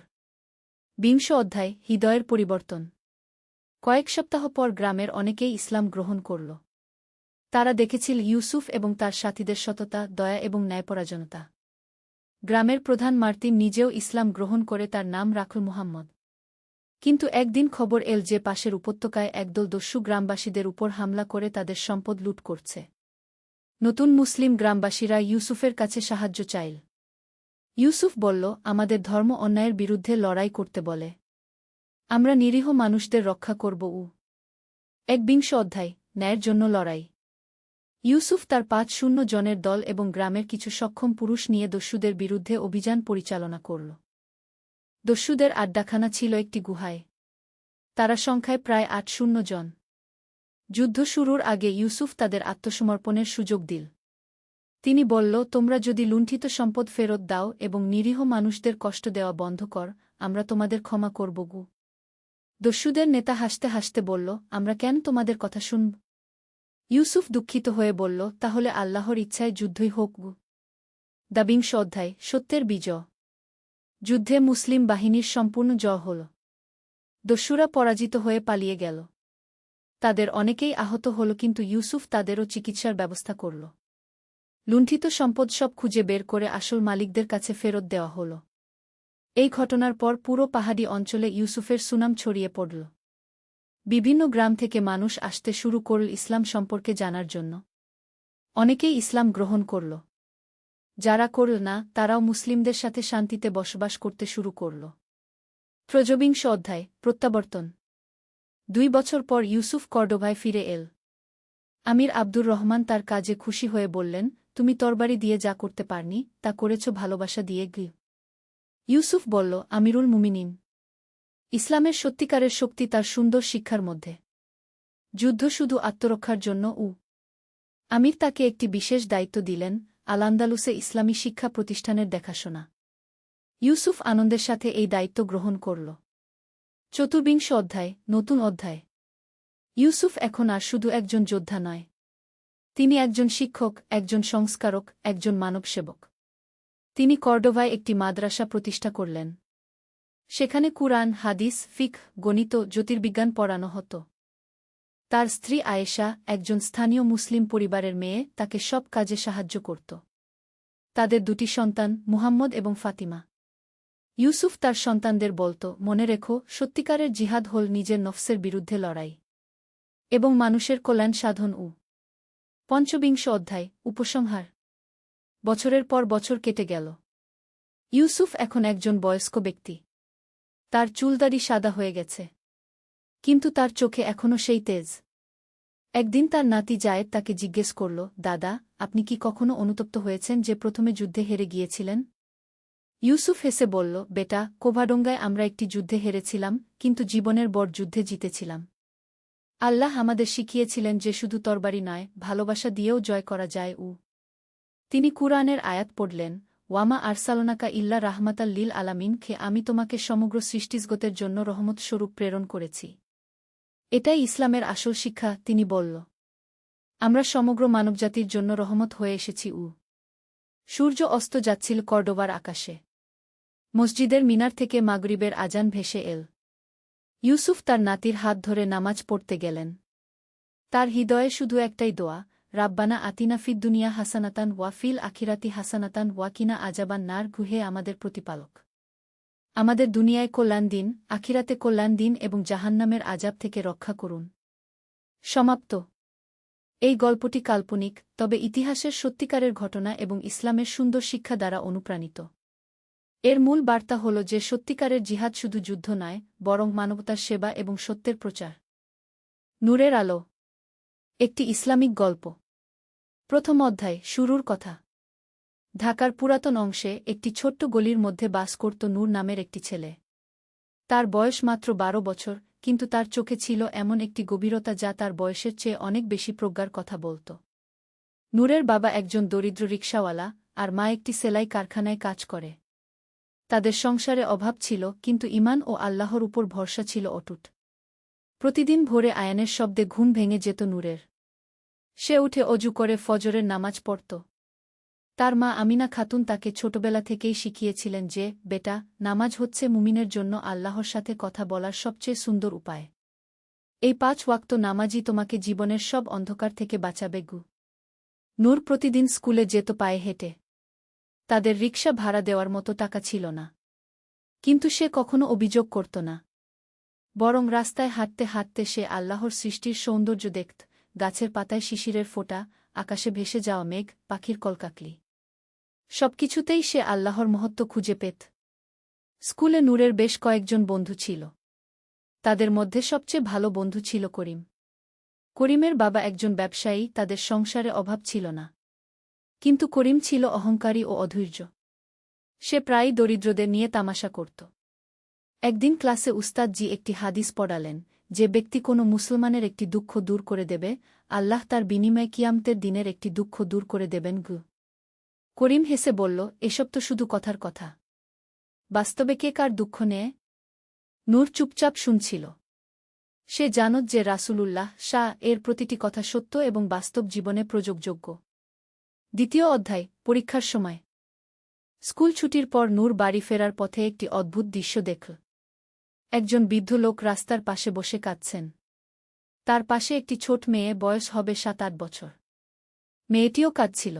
20 অধ্যায়, হৃদয়ের পরিবর্তন। কয়েক সপ্তাহ পর গ্রামের অনেকেই ইসলাম গ্রহণ করল। তারা দেখেছিল ইউসুফ এবং তার সাথীদের সততা, দয়া এবং ন্যায়পরায়ণতা। গ্রামের প্রধান মার্তিন নিজেও ইসলাম গ্রহণ করে তার নাম রাখল মুহাম্মদ। কিন্তু একদিন খবর এল যে পাশের উপত্যকায় একদল দস্যু গ্রামবাসীদের উপর হামলা করে তাদের সম্পদ লুট করছে। নতুন মুসলিম গ্রামবাসীরা ইউসুফের কাছে সাহায্য চাইল। ইউসুফ বলল, আমাদের ধর্ম অন্যায়ের বিরুদ্ধে লড়াই করতে বলে। আমরা নিরীহ মানুষদের রক্ষা করব। 21 অধ্যায়, ন্যায়ের জন্য লড়াই। ইউসুফ তার 500 জনের দল এবং গ্রামের কিছু সক্ষম পুরুষ নিয়ে দস্যুদের বিরুদ্ধে অভিযান পরিচালনা করল। দস্যুদের আড্ডাখানা ছিল একটি গুহায়। তারা সংখ্যায় প্রায় 800 জন। যুদ্ধ শুরুর আগে ইউসুফ তাদের আত্মসমর্পণের সুযোগ দিল। তিনি বলল, তোমরা যদি লুণ্ঠিত সম্পদ ফেরত দাও এবং নিরীহ মানুষদের কষ্ট দেওয়া বন্ধ কর, আমরা তোমাদের ক্ষমা করব। দস্যুদের নেতা হাসতে হাসতে বলল, আমরা কেন তোমাদের কথা শুনব? ইউসুফ দুঃখিত হয়ে বলল, তাহলে আল্লাহর ইচ্ছায় যুদ্ধই হোক। 22 অধ্যায়, সত্যের বিজয়। যুদ্ধে মুসলিম বাহিনীর সম্পূর্ণ জয় হল। দস্যুরা পরাজিত হয়ে পালিয়ে গেল। তাদের অনেকেই আহত হল, কিন্তু ইউসুফ তাদেরও চিকিৎসার ব্যবস্থা করল। লুণ্ঠিত সম্পদ সব খুঁজে বের করে আসল মালিকদের কাছে ফেরত দেওয়া হল। এই ঘটনার পর পুরো পাহাড়ি অঞ্চলে ইউসুফের সুনাম ছড়িয়ে পড়ল। বিভিন্ন গ্রাম থেকে মানুষ আসতে শুরু করল ইসলাম সম্পর্কে জানার জন্য। অনেকেই ইসলাম গ্রহণ করল। যারা করল না, তারাও মুসলিমদের সাথে শান্তিতে বসবাস করতে শুরু করল। 23 অধ্যায়, প্রত্যাবর্তন। 2 বছর পর ইউসুফ কর্ডোভায় ফিরে এল। আমির আব্দুর রহমান তার কাজে খুশি হয়ে বললেন, তুমি তরবারি দিয়ে যা করতে পারনি, তা করেছ ভালোবাসা দিয়ে। ইউসুফ বলল, আমিরুল মুমিনিন, ইসলামের সত্যিকারের শক্তি তার সুন্দর শিক্ষার মধ্যে। যুদ্ধ শুধু আত্মরক্ষার জন্য। আমির তাকে একটি বিশেষ দায়িত্ব দিলেন, আল-আন্দালুসে ইসলামী শিক্ষা প্রতিষ্ঠানের দেখাশোনা। ইউসুফ আনন্দের সাথে এই দায়িত্ব গ্রহণ করল। 24 অধ্যায়, নতুন অধ্যায়। ইউসুফ এখন আর শুধু একজন যোদ্ধা নয়। তিনি একজন শিক্ষক, একজন সংস্কারক, একজন মানবসেবক। তিনি কর্ডোভায় একটি মাদ্রাসা প্রতিষ্ঠা করলেন। সেখানে কুরআন, হাদিস, ফিকহ, গণিত, জ্যোতির্বিজ্ঞান পড়ানো হতো। তার স্ত্রী আয়েশা, একজন স্থানীয় মুসলিম পরিবারের মেয়ে, তাকে সব কাজে সাহায্য করত। তাদের 2টি সন্তান, মুহাম্মদ এবং ফাতিমা। ইউসুফ তার সন্তানদের বলত, মনে রেখো, সত্যিকারের জিহাদ হল নিজের নফসের বিরুদ্ধে লড়াই এবং মানুষের কল্যাণ সাধন। 25 অধ্যায়, উপসংহার। বছরের পর বছর কেটে গেল। ইউসুফ এখন একজন বয়স্ক ব্যক্তি। তার চুলদাড়ি সাদা হয়ে গেছে, কিন্তু তার চোখে এখনও সেই তেজ। একদিন তার নাতি জায়েদ তাকে জিজ্ঞেস করল, দাদা, আপনি কি কখনো অনুতপ্ত হয়েছেন যে প্রথমে যুদ্ধে হেরে গিয়েছিলেন? ইউসুফ হেসে বলল, বেটা, কোভাডোঙ্গায় আমরা একটি যুদ্ধে হেরেছিলাম, কিন্তু জীবনের বড় যুদ্ধে জিতেছিলাম। আল্লাহ আমাদের শিখিয়েছিলেন যে শুধু তরবারি নয়, ভালোবাসা দিয়েও জয় করা যায়। তিনি কুরআনের আয়াত পড়লেন, ওয়ামা আরসালনাকা ইল্লা রাহমাতাল লিল আলামিন, খে আমি তোমাকে সমগ্র সৃষ্টিজগতের জন্য রহমত স্বরূপ প্রেরণ করেছি। এটাই ইসলামের আসল শিক্ষা, তিনি বলল। আমরা সমগ্র মানবজাতির জন্য রহমত হয়ে এসেছি। সূর্য অস্ত যাচ্ছিল কর্ডোবার আকাশে। মসজিদের মিনার থেকে মাগরিবের আজান ভেসে এল। ইউসুফ তার নাতির হাত ধরে নামাজ পড়তে গেলেন। তার হৃদয়ে শুধু একটাই দোয়া, রাব্বানা আতিনা ফিদ দুনিয়া হাসানাতান ওয়া ফিল আখিরাতি হাসানাতান ওয়া কিনা আজাবান নার। গুহে আমাদের প্রতিপালক, আমাদের দুনিয়ায় কল্যাণ দিন, আখিরাতে কল্যাণ দিন এবং জাহান্নামের আযাব থেকে রক্ষা করুন। সমাপ্ত। এই গল্পটি কাল্পনিক, তবে ইতিহাসের সত্যিকারের ঘটনা এবং ইসলামের সুন্দর শিক্ষা দ্বারা অনুপ্রাণিত। এর মূল বার্তা হল যে সত্যিকারের জিহাদ শুধু যুদ্ধ নয়, বরং মানবতার সেবা এবং সত্যের প্রচার। নূরের আলো। একটি ইসলামিক গল্প। প্রথম অধ্যায়, শুরুর কথা। ঢাকার পুরাতন অংশে একটি ছোট্ট গলির মধ্যে বাস করত নূর নামের একটি ছেলে। তার বয়স মাত্র ১২ বছর, কিন্তু তার চোখে ছিল এমন একটি গভীরতা যা তার বয়সের চেয়ে অনেক বেশি প্রজ্ঞার কথা বলত। নূরের বাবা একজন দরিদ্র রিকশাওয়ালা, আর মা একটি সেলাই কারখানায় কাজ করে। তাদের সংসারে অভাব ছিল, কিন্তু ঈমান ও আল্লাহর উপর ভরসা ছিল অটুট। প্রতিদিন ভোরে আয়ানের শব্দে ঘুম ভেঙে যেত নূরের। সে উঠে অজু করে ফজরের নামাজ পড়ত। তার মা আমিনা খাতুন তাকে ছোটবেলা থেকেই শিখিয়েছিলেন যে, বেটা, নামাজ হচ্ছে মুমিনের জন্য আল্লাহর সাথে কথা বলার সবচেয়ে সুন্দর উপায়। এই ৫ ওয়াক্ত নামাজই তোমাকে জীবনের সব অন্ধকার থেকে বাঁচাবে গু। নূর প্রতিদিন স্কুলে যেত পায়ে হেঁটে। তাদের রিকশা ভাড়া দেওয়ার মতো টাকা ছিল না। কিন্তু সে কখনো অভিযোগ করত না। বরং রাস্তায় হাঁটতে হাঁটতে সে আল্লাহর সৃষ্টির সৌন্দর্য দেখত, গাছের পাতায় শিশিরের ফোঁটা, আকাশে ভেসে যাওয়া মেঘ, পাখির কলকাকলি। সবকিছুতেই সে আল্লাহর মহত্ব খুঁজে পেত। স্কুলে নূরের বেশ কয়েকজন বন্ধু ছিল। তাদের মধ্যে সবচেয়ে ভালো বন্ধু ছিল করিম। করিমের বাবা একজন ব্যবসায়ী, তাদের সংসারে অভাব ছিল না। কিন্তু করিম ছিল অহংকারী ও অধৈর্য। সে প্রায়ই দরিদ্রদের নিয়ে তামাশা করত। একদিন ক্লাসে উস্তাদজি একটি হাদিস পড়ালেন, যে ব্যক্তি কোনো মুসলমানের একটি দুঃখ দূর করে দেবে, আল্লাহ তার বিনিময়ে কিয়ামতের দিনের একটি দুঃখ দূর করে দেবেন গু। করিম হেসে বলল, এসব তো শুধু কথার কথা। বাস্তবে কে কার দুঃখ নেয়? নূর চুপচাপ শুনছিল। সে জানত যে রাসূলুল্লাহ এর প্রতিটি কথা সত্য এবং বাস্তব জীবনে প্রযোগযোগ্য। দ্বিতীয় অধ্যায়, পরীক্ষার সময়। স্কুল ছুটির পর নূর বাড়ি ফেরার পথে একটি অদ্ভুত দৃশ্য দেখল। একজন বৃদ্ধ লোক রাস্তার পাশে বসে কাঁদছেন। তার পাশে একটি ছোট মেয়ে, বয়স হবে ৭-৮ বছর। মেয়েটিও কাঁদছিল।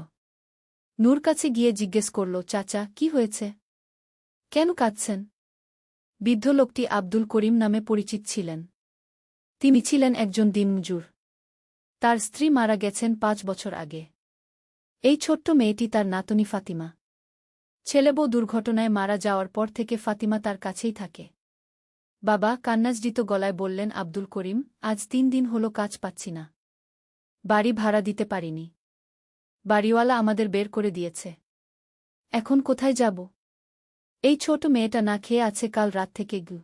নূর কাছে গিয়ে জিজ্ঞেস করল, চাচা, কি হয়েছে? কেন কাঁদছেন? বৃদ্ধ লোকটি আব্দুল করিম নামে পরিচিত ছিলেন। তিনি ছিলেন একজন দিনমজুর। তার স্ত্রী মারা গেছেন ৫ বছর আগে। এই ছোট্ট মেয়েটি তার নাতনি ফাতিমা। ছেলেবউ দুর্ঘটনায় মারা যাওয়ার পর থেকে ফাতিমা তার কাছেই থাকে। বাবা কান্নাজড়িত গলায় বললেন, আব্দুল করিম, আজ ৩ দিন হলো কাজ পাচ্ছি না। বাড়ি ভাড়া দিতে পারিনি। বাড়িওয়ালা আমাদের বের করে দিয়েছে। এখন কোথায় যাব? এই ছোট মেয়েটা না খেয়ে আছে কাল রাত থেকে গু।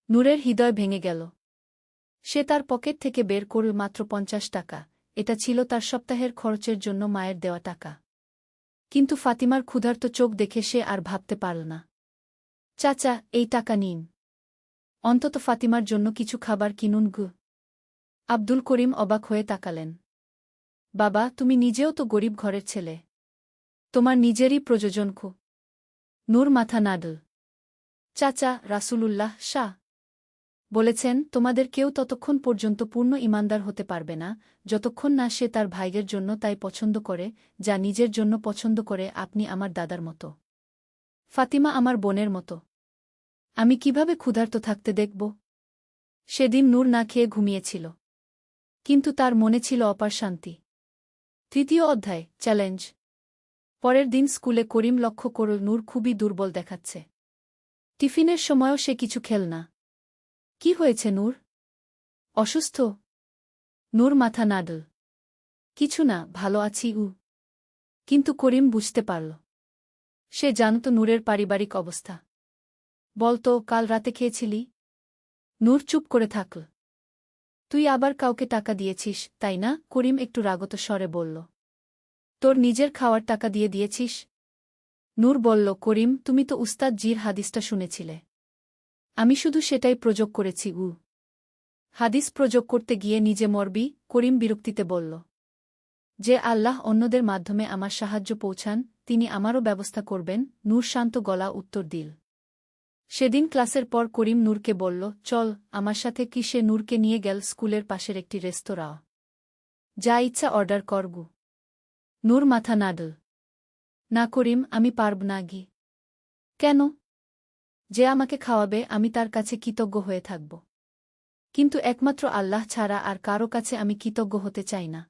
নূরের হৃদয় ভেঙে গেল। সে তার পকেট থেকে বের করল মাত্র ৫০ টাকা। এটা ছিল তার সপ্তাহের খরচের জন্য মায়ের দেওয়া টাকা। কিন্তু ফাতিমার ক্ষুধার্ত চোখ দেখে সে আর ভাবতে পারল না। চাচা, এই টাকা নিন। অন্তত ফাতিমার জন্য কিছু খাবার কিনুন গু। আব্দুল করিম অবাক হয়ে তাকালেন। বাবা, তুমি নিজেও তো গরিব ঘরের ছেলে। তোমার নিজেরই প্রয়োজন খু। নূর মাথা নাড়ল। চাচা, রাসূলুল্লাহ বলেছেন, তোমাদের কেউ ততক্ষণ পর্যন্ত পূর্ণ ঈমানদার হতে পারবে না, যতক্ষণ না সে তার ভাইয়ের জন্য তাই পছন্দ করে, যা নিজের জন্য পছন্দ করে। আপনি আমার দাদার মতো। ফাতিমা আমার বোনের মতো। আমি কিভাবে ক্ষুধার্ত থাকতে দেখব? সেদিন নূর না খেয়ে ঘুমিয়েছিল। কিন্তু তার মনে ছিল অপার শান্তি। তৃতীয় অধ্যায়, চ্যালেঞ্জ। পরের দিন স্কুলে করিম লক্ষ্য করল নূর খুবই দুর্বল দেখাচ্ছে। টিফিনের সময়ও সে কিছু খেল না। কি হয়েছে নূর? অসুস্থ? নূর মাথা নাড়ল। কিছু না, ভালো আছি। কিন্তু করিম বুঝতে পারল। সে জানত নূরের পারিবারিক অবস্থা। বলতো, কাল রাতে খেয়েছিলি? নূর চুপ করে থাকল। তুই আবার কাউকে টাকা দিয়েছিস, তাই না? করিম একটু রাগত স্বরে বলল। তোর নিজের খাওয়ার টাকা দিয়ে দিয়েছিস? নূর বলল, করিম, তুমি তো উস্তাদ জির হাদিসটা শুনেছিলে। আমি শুধু সেটাই প্রযোগ করেছি। হাদিস প্রযোগ করতে গিয়ে নিজে মরবি? করিম বিরক্তিতে বলল। যে আল্লাহ অন্যদের মাধ্যমে আমার সাহায্য পৌঁছান, তিনি আমারও ব্যবস্থা করবেন। নূর শান্ত গলা উত্তর দিল। সেদিন ক্লাসের পর করিম নূরকে বলল, চল আমার সাথে। কি সে নূরকে নিয়ে গেল স্কুলের পাশের একটি রেস্তোরাঁ। যা ইচ্ছা অর্ডার কর গু। নূর মাথা নাড়ল। না করিম, আমি পারব না গি। কেন? যে আমাকে খাওয়াবে আমি তার কাছে কৃতজ্ঞ হয়ে থাকব। কিন্তু একমাত্র আল্লাহ ছাড়া আর কারো কাছে আমি কৃতজ্ঞ হতে চাই না।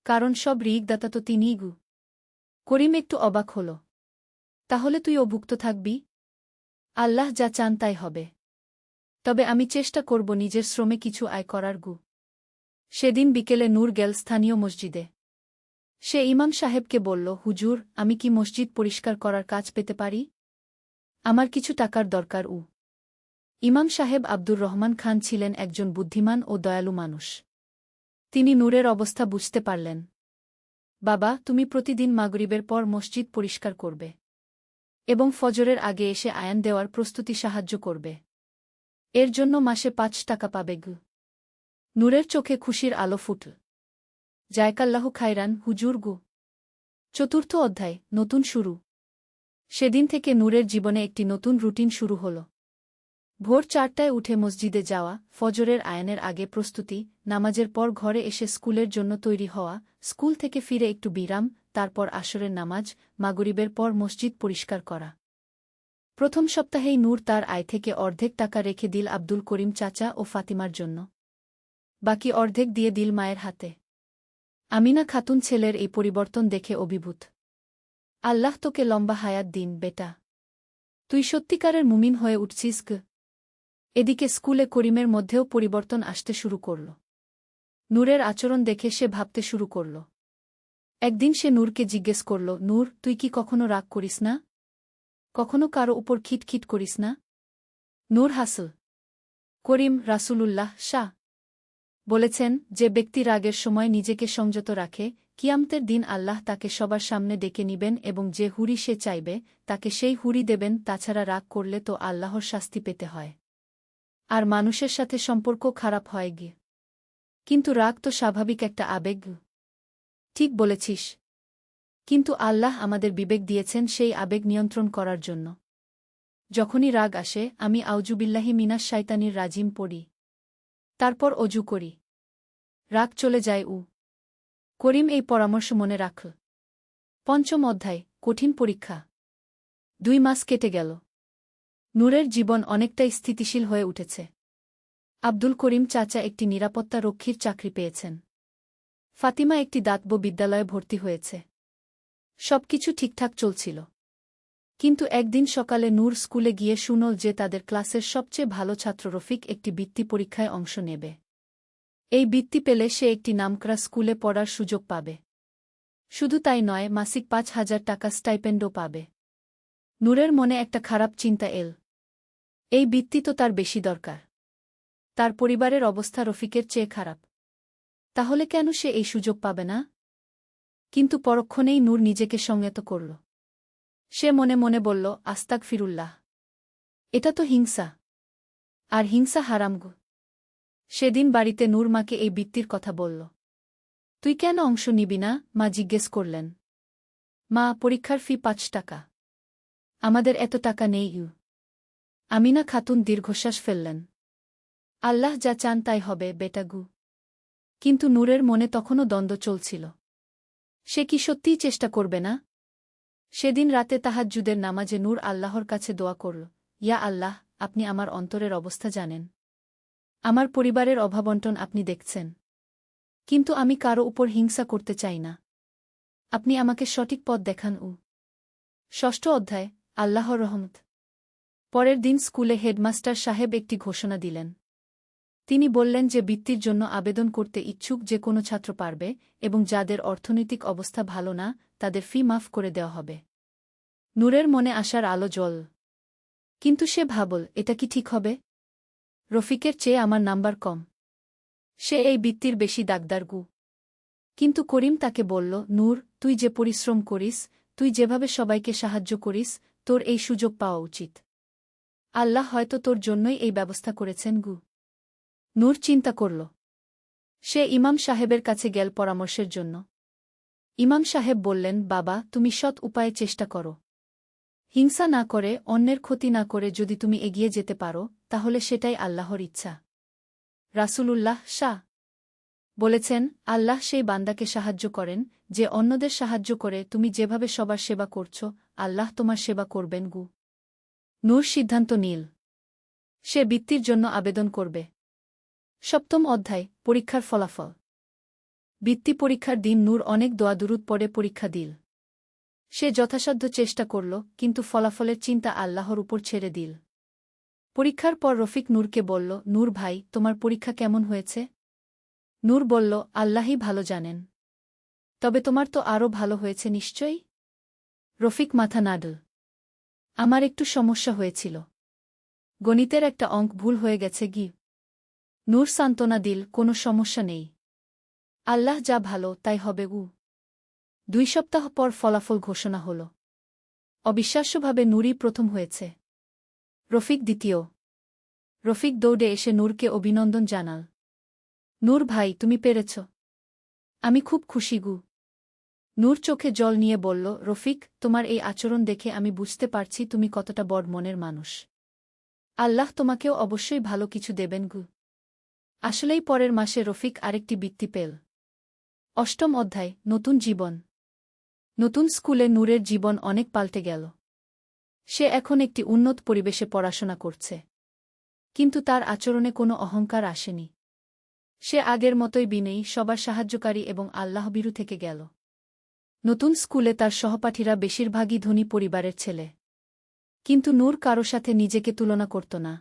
কারণ সব রিগদাতা তো তিনিই গু। করিম একটু অবাক হল। তাহলে তুইও ভুক্ত থাকবি? আল্লাহ যা চান তাই হবে। তবে আমি চেষ্টা করব নিজের শ্রমে কিছু আয় করার গু। সেদিন বিকেলে নূর গেল স্থানীয় মসজিদে। সে ইমাম সাহেবকে বলল, হুজুর, আমি কি মসজিদ পরিষ্কার করার কাজ পেতে পারি? আমার কিছু টাকার দরকার। ইমাম সাহেব আব্দুর রহমান খান ছিলেন একজন বুদ্ধিমান ও দয়ালু মানুষ। তিনি নূরের অবস্থা বুঝতে পারলেন। বাবা, তুমি প্রতিদিন মাগরিবের পর মসজিদ পরিষ্কার করবে এবং ফজরের আগে এসে আয়ান দেওয়ার প্রস্তুতি সাহায্য করবে। এর জন্য মাসে ৫ টাকা পাবে গু। নূরের চোখে খুশির আলো ফুটল। জায়কাল্লাহু খায়রান, হুজুর গু। ৪র্থ অধ্যায়, নতুন শুরু। সেদিন থেকে নূরের জীবনে একটি নতুন রুটিন শুরু হল। ভোর ৪টায় উঠে মসজিদে যাওয়া, ফজরের আয়ানের আগে প্রস্তুতি, নামাজের পর ঘরে এসে স্কুলের জন্য তৈরি হওয়া, স্কুল থেকে ফিরে একটু বিরাম, তারপর আসরের নামাজ, মাগরিবের পর মসজিদ পরিষ্কার করা। প্রথম সপ্তাহেই নূর তার আয় থেকে অর্ধেক টাকা রেখে দিল আব্দুল করিম চাচা ও ফাতিমার জন্য। বাকি অর্ধেক দিয়ে দিল মায়ের হাতে। আমিনা খাতুন ছেলের এই পরিবর্তন দেখে অভিভূত। আল্লাহ তোকে লম্বা হায়াত দিন বেটা। তুই সত্যিকারের মুমিন হয়ে উঠছিস গ। এদিকে স্কুলে করিমের মধ্যেও পরিবর্তন আসতে শুরু করল। নূরের আচরণ দেখে সে ভাবতে শুরু করল। একদিন সে নূরকে জিজ্ঞেস করল, নূর, তুই কি কখনো রাগ করিস না? কখনো কারো উপর খিটখিট করিস না? নূর হাসল। করিম রাসূলুল্লাহ শাহ বলেছেন, যে ব্যক্তি রাগের সময় নিজেকে সংযত রাখে, কিয়ামতের দিন আল্লাহ তাকে সবার সামনে ডেকে নিবেন এবং যে হুরি সে চাইবে তাকে সেই হুরি দেবেন। তাছাড়া রাগ করলে তো আল্লাহর শাস্তি পেতে হয়, আর মানুষের সাথে সম্পর্ক খারাপ হয় গিয়ে। কিন্তু রাগ তো স্বাভাবিক একটা আবেগ। ঠিক বলেছিস। কিন্তু আল্লাহ আমাদের বিবেক দিয়েছেন সেই আবেগ নিয়ন্ত্রণ করার জন্য। যখনই রাগ আসে আমি আউযুবিল্লাহি মিনাশ শাইতানির রাজিম পড়ি। তারপর অজু করি। রাগ চলে যায়। করিম এই পরামর্শ মনে রাখল। পঞ্চম অধ্যায়, কঠিন পরীক্ষা। ২ মাস কেটে গেল। নূরের জীবন অনেকটাই স্থিতিশীল হয়ে উঠেছে। আব্দুল করিম চাচা একটি নিরাপত্তা রক্ষীর চাকরি পেয়েছেন। ফাতিমা একটি দাতব্য বিদ্যালয়ে ভর্তি হয়েছে। সবকিছু ঠিকঠাক চলছিল। কিন্তু একদিন সকালে নূর স্কুলে গিয়ে শুনল যে তাদের ক্লাসের সবচেয়ে ভালো ছাত্র রফিক একটি বৃত্তি পরীক্ষায় অংশ নেবে। এই বৃত্তি পেলে সে একটি নামকরা স্কুলে পড়ার সুযোগ পাবে। শুধু তাই নয়, মাসিক ৫,০০০ টাকা স্টাইপেন্ডও পাবে। নূরের মনে একটা খারাপ চিন্তা এল। এই বৃত্তি তো তার বেশি দরকার। তার পরিবারের অবস্থা রফিকের চেয়ে খারাপ। তাহলে কেন সে এই সুযোগ পাবে না? কিন্তু পরক্ষণেই নূর নিজেকে সংযত করল। সে মনে মনে বলল, আস্তাগফিরুল্লাহ। এটা তো হিংসা। আর হিংসা হারাম গো। সেদিন বাড়িতে নূর মাকে এই বৃত্তির কথা বলল। তুই কেন অংশ নিবি না? মা জিজ্ঞেস করলেন। মা, পরীক্ষার ফি ৫ টাকা। আমাদের এত টাকা নেই। আমিনা খাতুন দীর্ঘশ্বাস ফেললেন। আল্লাহ যা চান তাই হবে বেটাগু। কিন্তু নূরের মনে তখনও দ্বন্দ্ব চলছিল। সে কি সত্যিই চেষ্টা করবে না? সেদিন রাতে তাহাজ্জুদের নামাজে নূর আল্লাহর কাছে দোয়া করল, ইয়া আল্লাহ, আপনি আমার অন্তরের অবস্থা জানেন। আমার পরিবারের অভাবন্টন আপনি দেখছেন। কিন্তু আমি কারো উপর হিংসা করতে চাই না। আপনি আমাকে সঠিক পথ দেখান। ষষ্ঠ অধ্যায়, আল্লাহর রহমত। পরের দিন স্কুলে হেডমাস্টার সাহেব একটি ঘোষণা দিলেন। তিনি বললেন যে বৃত্তির জন্য আবেদন করতে ইচ্ছুক যে কোনো ছাত্র পারবে এবং যাদের অর্থনৈতিক অবস্থা ভালো না তাদের ফি মাফ করে দেওয়া হবে। নূরের মনে আসার আলো জ্বল। কিন্তু সে ভাবল, এটা কি ঠিক হবে? রফিকের চেয়ে আমার নাম্বার কম। সে এই বৃত্তির বেশি দাগদার গু। কিন্তু করিম তাকে বলল, নূর, তুই যে পরিশ্রম করিস, তুই যেভাবে সবাইকে সাহায্য করিস, তোর এই সুযোগ পাওয়া উচিত। আল্লাহ হয়তো তোর জন্যই এই ব্যবস্থা করেছেন গু। নূর চিন্তা করল। সে ইমাম সাহেবের কাছে গেল পরামর্শের জন্য। ইমাম সাহেব বললেন, বাবা, তুমি সৎ উপায়ে চেষ্টা করো। হিংসা না করে, অন্যের ক্ষতি না করে যদি তুমি এগিয়ে যেতে পারো, তাহলে সেটাই আল্লাহর ইচ্ছা। রাসূলুল্লাহ শাহ বলেছেন, আল্লাহ সেই বান্দাকে সাহায্য করেন যে অন্যদের সাহায্য করে। তুমি যেভাবে সবার সেবা করছ, আল্লাহ তোমার সেবা করবেন গু। নূর সিদ্ধান্ত নিল সে বৃত্তির জন্য আবেদন করবে। 7ম অধ্যায় পরীক্ষার ফলাফল। বৃত্তি পরীক্ষার দিন নূর অনেক দোয়া-দুরূদ পড়ে পরীক্ষা দিল। সে যথাসাধ্য চেষ্টা করল, কিন্তু ফলাফলের চিন্তা আল্লাহর উপর ছেড়ে দিল। পরীক্ষার পর রফিক নূরকে বলল, নূর ভাই, তোমার পরীক্ষা কেমন হয়েছে? নূর বলল, আল্লাহই ভালো জানেন। তবে তোমার তো আরও ভালো হয়েছে নিশ্চয়ই? রফিক মাথা নাড়ল। আমার একটু সমস্যা হয়েছিল। গণিতের একটা অঙ্ক ভুল হয়ে গেছে গি। নূর সান্ত্বনা দিল, কোনো সমস্যা নেই। আল্লাহ যা ভালো তাই হবে। 2 সপ্তাহ পর ফলাফল ঘোষণা হল। অবিশ্বাস্যভাবে নূরই প্রথম হয়েছে, রফিক দ্বিতীয়। রফিক দৌড়ে এসে নূরকে অভিনন্দন জানাল। নূর ভাই, তুমি পেরেছ। আমি খুব খুশি গু। নূর চোখে জল নিয়ে বলল, রফিক, তোমার এই আচরণ দেখে আমি বুঝতে পারছি তুমি কতটা বড় মনের মানুষ। আল্লাহ তোমাকেও অবশ্যই ভালো কিছু দেবেন গু। আসলেই পরের মাসে রফিক আরেকটি বৃত্তি পেল। 8ম অধ্যায় নতুন জীবন। নতুন স্কুলে নূরের জীবন অনেক পাল্টে গেল। সে এখন একটি উন্নত পরিবেশে পড়াশোনা করছে। কিন্তু তার আচরণে কোনো অহংকার আসেনি। সে আগের মতোই বিনয়ী, সবার সাহায্যকারী এবং আল্লাহভীরু থেকে গেল। নতুন স্কুলে তার সহপাঠীরা বেশিরভাগই ধনী পরিবারের ছেলে। কিন্তু নূর কারো সাথে নিজেকে তুলনা করত না।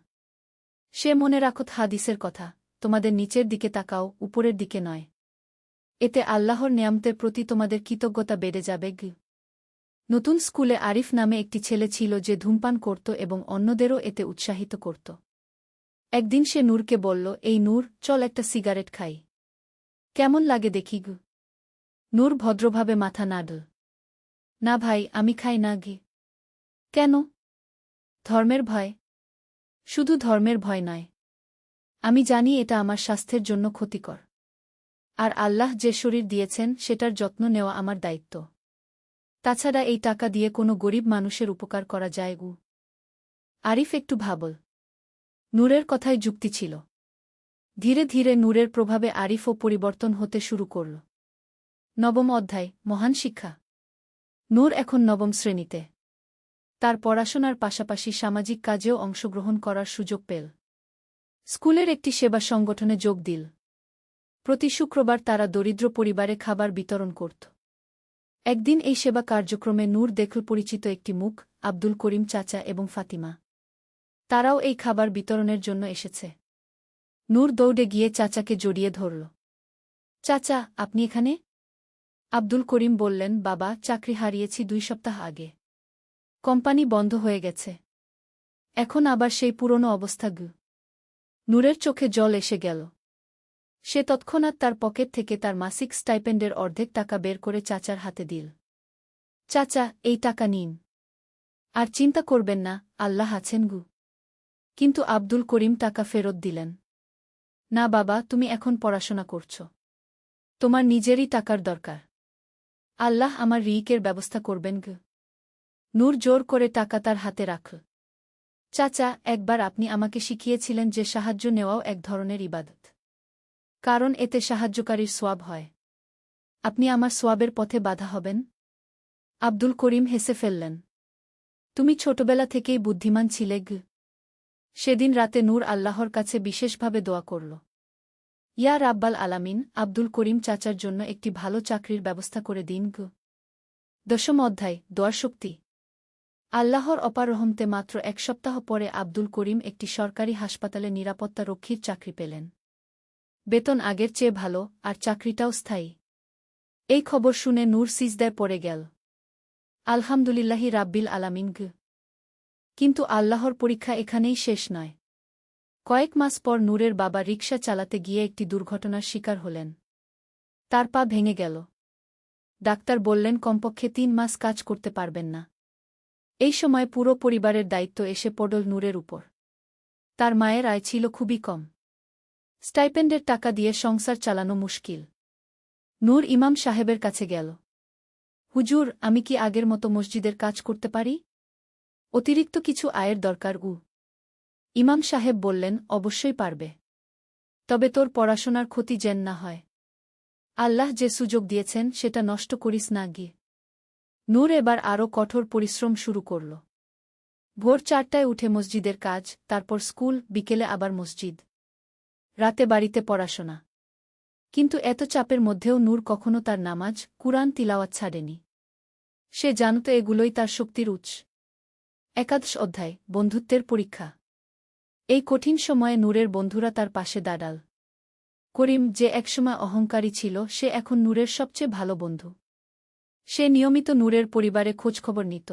সে মনে রাখত হাদিসের কথা, তোমাদের নিচের দিকে তাকাও, উপরের দিকে নয়। এতে আল্লাহর নেয়ামতের প্রতি তোমাদের কৃতজ্ঞতা বেড়ে যাবে। নতুন স্কুলে আরিফ নামে একটি ছেলে ছিল যে ধূমপান করত এবং অন্যদেরও এতে উৎসাহিত করত। একদিন সে নূরকে বলল, এই নূর, চল একটা সিগারেট খাই। কেমন লাগে দেখি গু। নূর ভদ্রভাবে মাথা নাড়ল। না ভাই, আমি খাই না গি। কেন? ধর্মের ভয়। শুধু ধর্মের ভয় নয়, আমি জানি এটা আমার স্বাস্থ্যের জন্য ক্ষতিকর। আর আল্লাহ যে শরীর দিয়েছেন সেটার যত্ন নেওয়া আমার দায়িত্ব। তাছাড়া এই টাকা দিয়ে কোনো গরিব মানুষের উপকার করা যায় গু। আরিফ একটু ভাবল। নূরের কথায় যুক্তি ছিল। ধীরে ধীরে নূরের প্রভাবে আরিফও পরিবর্তন হতে শুরু করল। 9ম অধ্যায় মহান শিক্ষা। নূর এখন 9ম শ্রেণীতে। তার পড়াশোনার পাশাপাশি সামাজিক কাজেও অংশগ্রহণ করার সুযোগ পেল। স্কুলের একটি সেবা সংগঠনে যোগ দিল। প্রতি শুক্রবার তারা দরিদ্র পরিবারে খাবার বিতরণ করত। একদিন এই সেবা কার্যক্রমে নূর দেখল পরিচিত একটি মুখ, আব্দুল করিম চাচা এবং ফাতিমা। তারাও এই খাবার বিতরণের জন্য এসেছে। নূর দৌড়ে গিয়ে চাচাকে জড়িয়ে ধরল। চাচা, আপনি এখানে? আব্দুল করিম বললেন, বাবা, চাকরি হারিয়েছি 2 সপ্তাহ আগে। কোম্পানি বন্ধ হয়ে গেছে। এখন আবার সেই পুরনো অবস্থা গু। নূরের চোখে জল এসে গেল। সে তৎক্ষণাৎ তার পকেট থেকে তার মাসিক স্টাইপেন্ডের অর্ধেক টাকা বের করে চাচার হাতে দিল। চাচা, এই টাকা নিন। আর চিন্তা করবেন না, আল্লাহ আছেন গু। কিন্তু আব্দুল করিম টাকা ফেরত দিলেন। না বাবা, তুমি এখন পড়াশোনা করছ। তোমার নিজেরই টাকার দরকার। আল্লাহ আমার রিইকের ব্যবস্থা করবেন গু। নূর জোর করে টাকা তার হাতে রাখল। চাচা, একবার আপনি আমাকে শিখিয়েছিলেন যে সাহায্য নেওয়াও এক ধরনের ইবাদত। কারণ এতে সাহায্যকারীর সোয়াব হয়। আপনি আমার সোয়াবের পথে বাধা হবেন? আব্দুল করিম হেসে ফেললেন। তুমি ছোটবেলা থেকেই বুদ্ধিমান ছিলে গু। সেদিন রাতে নূর আল্লাহর কাছে বিশেষভাবে দোয়া করল, ইয়া রাব্বাল আলামিন, আব্দুল করিম চাচার জন্য একটি ভালো চাকরির ব্যবস্থা করে দিন গু। 10ম অধ্যায় দোয়ার শক্তি। আল্লাহর অপার রহমতে মাত্র 1 সপ্তাহ পরে আব্দুল করিম একটি সরকারি হাসপাতালে নিরাপত্তা রক্ষীর চাকরি পেলেন। বেতন আগের চেয়ে ভালো, আর চাকরিটাও স্থায়ী। এই খবর শুনে নূর সিজদায় পড়ে গেল। আলহামদুলিল্লাহি রাব্বিল আলামিন গু। কিন্তু আল্লাহর পরীক্ষা এখানেই শেষ নয়। কয়েক মাস পর নূরের বাবা রিকশা চালাতে গিয়ে একটি দুর্ঘটনার শিকার হলেন। তার পা ভেঙে গেল। ডাক্তার বললেন কমপক্ষে 3 মাস কাজ করতে পারবেন না। এই সময় পুরো পরিবারের দায়িত্ব এসে পড়ল নূরের উপর। তার মায়ের আয় ছিল খুবই কম। স্টাইপেন্ডের টাকা দিয়ে সংসার চালানো মুশকিল। নূর ইমাম সাহেবের কাছে গেল। হুজুর, আমি কি আগের মতো মসজিদের কাজ করতে পারি? অতিরিক্ত কিছু আয়ের দরকার। ইমাম সাহেব বললেন, অবশ্যই পারবে। তবে তোর পড়াশোনার ক্ষতি যেন না হয়। আল্লাহ যে সুযোগ দিয়েছেন সেটা নষ্ট করিস না গিয়ে। নূর এবার আরও কঠোর পরিশ্রম শুরু করল। ভোর 4টায় উঠে মসজিদের কাজ, তারপর স্কুল, বিকেলে আবার মসজিদ, রাতে বাড়িতে পড়াশোনা। কিন্তু এত চাপের মধ্যেও নূর কখনো তার নামাজ, কুরআন তিলাওয়াত ছাড়েনি। সে জানত এগুলোই তার শক্তির উৎস। একাদশ অধ্যায়, বন্ধুত্বের পরীক্ষা। এই কঠিন সময়ে নূরের বন্ধুরা তার পাশে দাঁড়াল। করিম, যে একসময় অহংকারী ছিল, সে এখন নূরের সবচেয়ে ভালো বন্ধু। সে নিয়মিত নূরের পরিবারে খোঁজখবর নিত।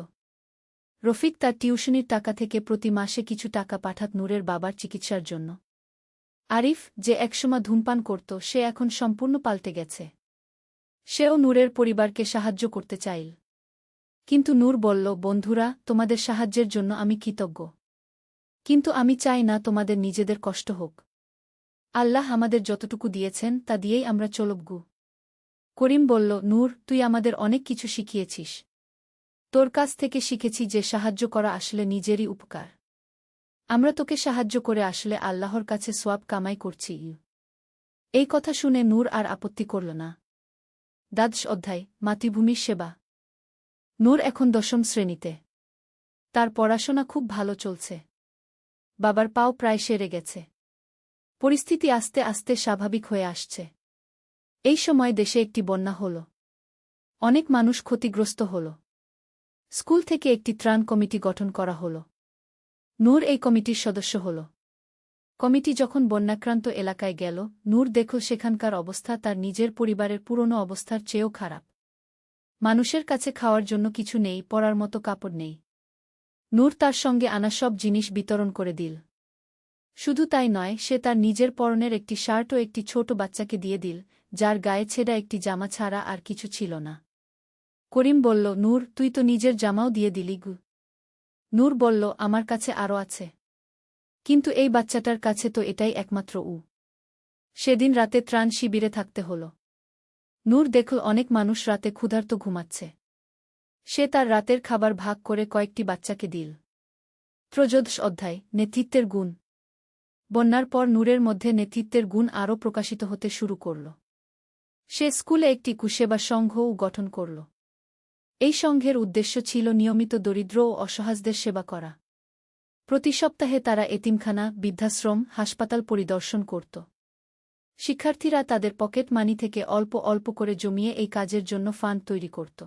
রফিক তার টিউশনির টাকা থেকে প্রতি মাসে কিছু টাকা পাঠাত নূরের বাবার চিকিৎসার জন্য। আরিফ, যে একসময় ধূমপান করত, সে এখন সম্পূর্ণ পাল্টে গেছে। সেও নূরের পরিবারকে সাহায্য করতে চাইল। কিন্তু নূর বলল, বন্ধুরা, তোমাদের সাহায্যের জন্য আমি কৃতজ্ঞ। কিন্তু আমি চাই না তোমাদের নিজেদের কষ্ট হোক। আল্লাহ আমাদের যতটুকু দিয়েছেন তা দিয়েই আমরা চলবগু। করিম বলল, নূর, তুই আমাদের অনেক কিছু শিখিয়েছিস। তোর কাছ থেকে শিখেছি যে সাহায্য করা আসলে নিজেরই উপকার। আমরা তোকে সাহায্য করে আসলে আল্লাহর কাছে সোয়াব কামাই করছি। এই কথা শুনে নূর আর আপত্তি করল না। দ্বাদশ অধ্যায়, মাতৃভূমির সেবা। নূর এখন 10ম শ্রেণীতে। তার পড়াশোনা খুব ভালো চলছে। বাবার পাও প্রায় সেরে গেছে। পরিস্থিতি আস্তে আস্তে স্বাভাবিক হয়ে আসছে। এই সময় দেশে একটি বন্যা হল। অনেক মানুষ ক্ষতিগ্রস্ত হল। স্কুল থেকে একটি ত্রাণ কমিটি গঠন করা হল। নূর এই কমিটির সদস্য হল। কমিটি যখন বন্যাক্রান্ত এলাকায় গেল, নূর দেখল সেখানকার অবস্থা তার নিজের পরিবারের পুরনো অবস্থার চেয়েও খারাপ। মানুষের কাছে খাওয়ার জন্য কিছু নেই, পরার মতো কাপড় নেই। নূর তার সঙ্গে আনা সব জিনিস বিতরণ করে দিল। শুধু তাই নয়, সে তার নিজের পরনের একটি শার্টও একটি ছোট বাচ্চাকে দিয়ে দিল, যার গায়ে ছেঁড়া একটি জামা ছাড়া আর কিছু ছিল না। করিম বলল, নূর, তুই তো নিজের জামাও দিয়ে দিলি গু। নূর বলল, আমার কাছে আরও আছে। কিন্তু এই বাচ্চাটার কাছে তো এটাই একমাত্র সেদিন রাতে ত্রাণ শিবিরে থাকতে হল। নূর দেখল অনেক মানুষ রাতে ক্ষুধার্ত ঘুমাচ্ছে। সে তার রাতের খাবার ভাগ করে কয়েকটি বাচ্চাকে দিল। ত্রয়োদশ অধ্যায়, নেতৃত্বের গুণ। বন্যার পর নূরের মধ্যে নেতৃত্বের গুণ আরও প্রকাশিত হতে শুরু করল। সে স্কুলে একটি কুসেবা সংঘও গঠন করল। এই সংঘের উদ্দেশ্য ছিল নিয়মিত দরিদ্র ও অসহায়দের সেবা করা। প্রতি সপ্তাহে তারা এতিমখানা, বৃদ্ধাশ্রম, হাসপাতাল পরিদর্শন করত। শিক্ষার্থীরা তাদের পকেট মানি থেকে অল্প অল্প করে জমিয়ে এই কাজের জন্য ফান্ড তৈরি করত।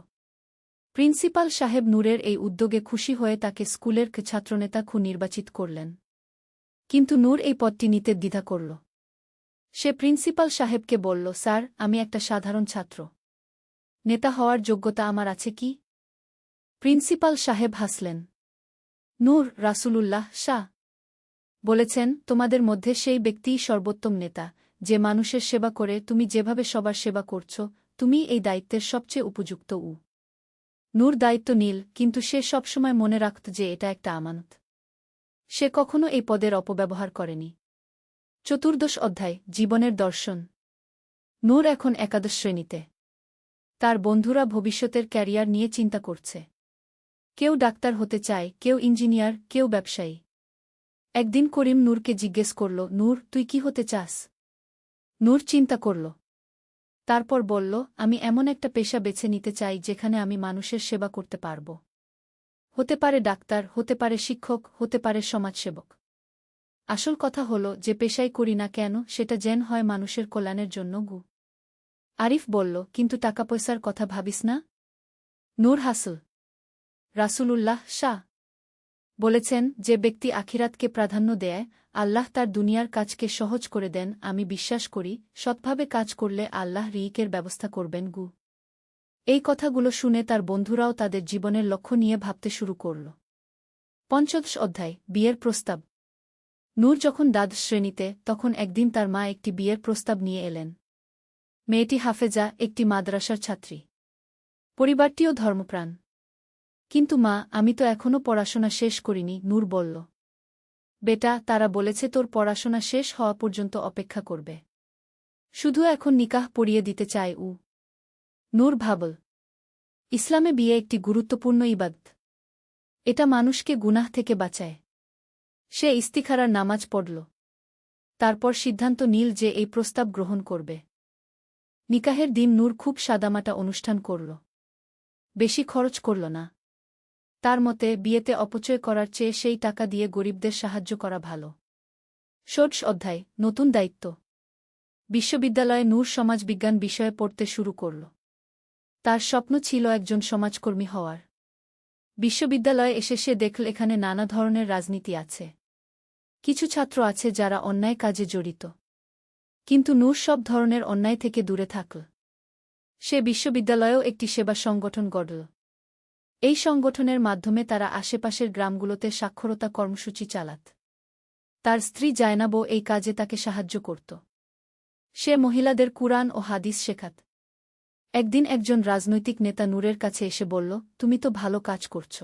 প্রিন্সিপাল সাহেব নূরের এই উদ্যোগে খুশি হয়ে তাকে স্কুলের ছাত্রনেতা নির্বাচিত করলেন। কিন্তু নূর এই পদটি নিতে দ্বিধা করল। সে প্রিন্সিপাল সাহেবকে বলল, স্যার, আমি একটা সাধারণ ছাত্র। নেতা হওয়ার যোগ্যতা আমার আছে কি? প্রিন্সিপাল সাহেব হাসলেন। নূর, রাসূলুল্লাহ শাহ বলেছেন, তোমাদের মধ্যে সেই ব্যক্তিই সর্বোত্তম নেতা, যে মানুষের সেবা করে। তুমি যেভাবে সবার সেবা করছ, তুমি এই দায়িত্বের সবচেয়ে উপযুক্ত। নূর দায়িত্ব নিল, কিন্তু সে সবসময় মনে রাখত যে এটা একটা আমানত। সে কখনো এই পদের অপব্যবহার করেনি। চতুর্দশ অধ্যায়, জীবনের দর্শন। নূর এখন একাদশ শ্রেণীতে। তার বন্ধুরা ভবিষ্যতের ক্যারিয়ার নিয়ে চিন্তা করছে। কেউ ডাক্তার হতে চায়, কেউ ইঞ্জিনিয়ার, কেউ ব্যবসায়ী। একদিন করিম নূরকে জিজ্ঞেস করল, নূর, তুই কি হতে চাস? নূর চিন্তা করল। তারপর বলল, আমি এমন একটা পেশা বেছে নিতে চাই যেখানে আমি মানুষের সেবা করতে পারব। হতে পারে ডাক্তার, হতে পারে শিক্ষক, হতে পারে সমাজসেবক। আসল কথা হল, যে পেশাই করি না কেন, সেটা যেন হয় মানুষের কল্যাণের জন্য। আরিফ বলল, কিন্তু টাকা পয়সার কথা ভাবিস না? নূর হাসল। রাসূলুল্লাহ শাহ বলেছেন, যে ব্যক্তি আখিরাতকে প্রাধান্য দেয়, আল্লাহ তার দুনিয়ার কাজকে সহজ করে দেন। আমি বিশ্বাস করি, সৎভাবে কাজ করলে আল্লাহ রিজিকের ব্যবস্থা করবেন। এই কথাগুলো শুনে তার বন্ধুরাও তাদের জীবনের লক্ষ্য নিয়ে ভাবতে শুরু করল। পঞ্চদশ অধ্যায়, বিয়ের প্রস্তাব। নূর যখন দ্বাদশ শ্রেণীতে, তখন একদিন তার মা একটি বিয়ের প্রস্তাব নিয়ে এলেন। মেয়েটি হাফেজা, একটি মাদ্রাসার ছাত্রী। পরিবারটিও ধর্মপ্রাণ। কিন্তু মা, আমি তো এখনও পড়াশোনা শেষ করিনি, নূর বলল। বেটা, তারা বলেছে তোর পড়াশোনা শেষ হওয়া পর্যন্ত অপেক্ষা করবে। শুধু এখন নিকাহ পড়িয়ে দিতে চায়। নূর ভাবল, ইসলামে বিয়ে একটি গুরুত্বপূর্ণ ইবাদত। এটা মানুষকে গুনাহ থেকে বাঁচায়। সে ইস্তিখারার নামাজ পড়ল। তারপর সিদ্ধান্ত নিল যে এই প্রস্তাব গ্রহণ করবে। নিকাহের দিন নূর খুব সাদামাটা অনুষ্ঠান করল। বেশি খরচ করল না। তার মতে বিয়েতে অপচয় করার চেয়ে সেই টাকা দিয়ে গরিবদের সাহায্য করা ভালো। ষোড়শ অধ্যায়, নতুন দায়িত্ব। বিশ্ববিদ্যালয়ে নূর সমাজবিজ্ঞান বিষয়ে পড়তে শুরু করল। তার স্বপ্ন ছিল একজন সমাজকর্মী হওয়ার। বিশ্ববিদ্যালয়ে এসে সে দেখল এখানে নানা ধরনের রাজনীতি আছে। কিছু ছাত্র আছে যারা অন্যায় কাজে জড়িত। কিন্তু নূর সব ধরনের অন্যায় থেকে দূরে থাকল। সে বিশ্ববিদ্যালয়েও একটি সেবা সংগঠন গড়ল। এই সংগঠনের মাধ্যমে তারা আশেপাশের গ্রামগুলোতে সাক্ষরতা কর্মসূচি চালাত। তার স্ত্রী জায়নাবও এই কাজে তাকে সাহায্য করত। সে মহিলাদের কুরআন ও হাদিস শেখাত। একদিন একজন রাজনৈতিক নেতা নূরের কাছে এসে বলল, তুমি তো ভালো কাজ করছ।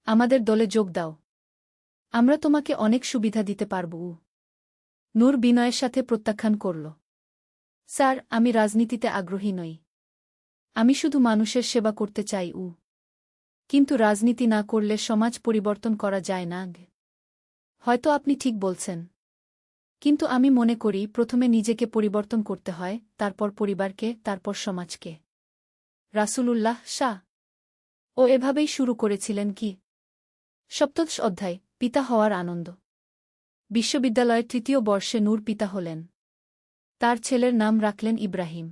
আমাদের দলে যোগ দাও। আমরা তোমাকে অনেক সুবিধা দিতে পারব। নূর বিনয়ের সাথে প্রত্যাখ্যান করল। স্যার, আমি রাজনীতিতে আগ্রহী নই। আমি শুধু মানুষের সেবা করতে চাই। কিন্তু রাজনীতি না করলে সমাজ পরিবর্তন করা যায় না। হয়তো আপনি ঠিক বলছেন। কিন্তু আমি মনে করি প্রথমে নিজেকে পরিবর্তন করতে হয়, তারপর পরিবারকে, তারপর সমাজকে। রাসূলুল্লাহ সা ও এভাবেই শুরু করেছিলেন কি? সপ্তদশ অধ্যায়, পিতা হওয়ার আনন্দ। বিশ্ববিদ্যালয়ের তৃতীয় বর্ষে নূর পিতা হলেন। তার ছেলের নাম রাখলেন ইব্রাহিম।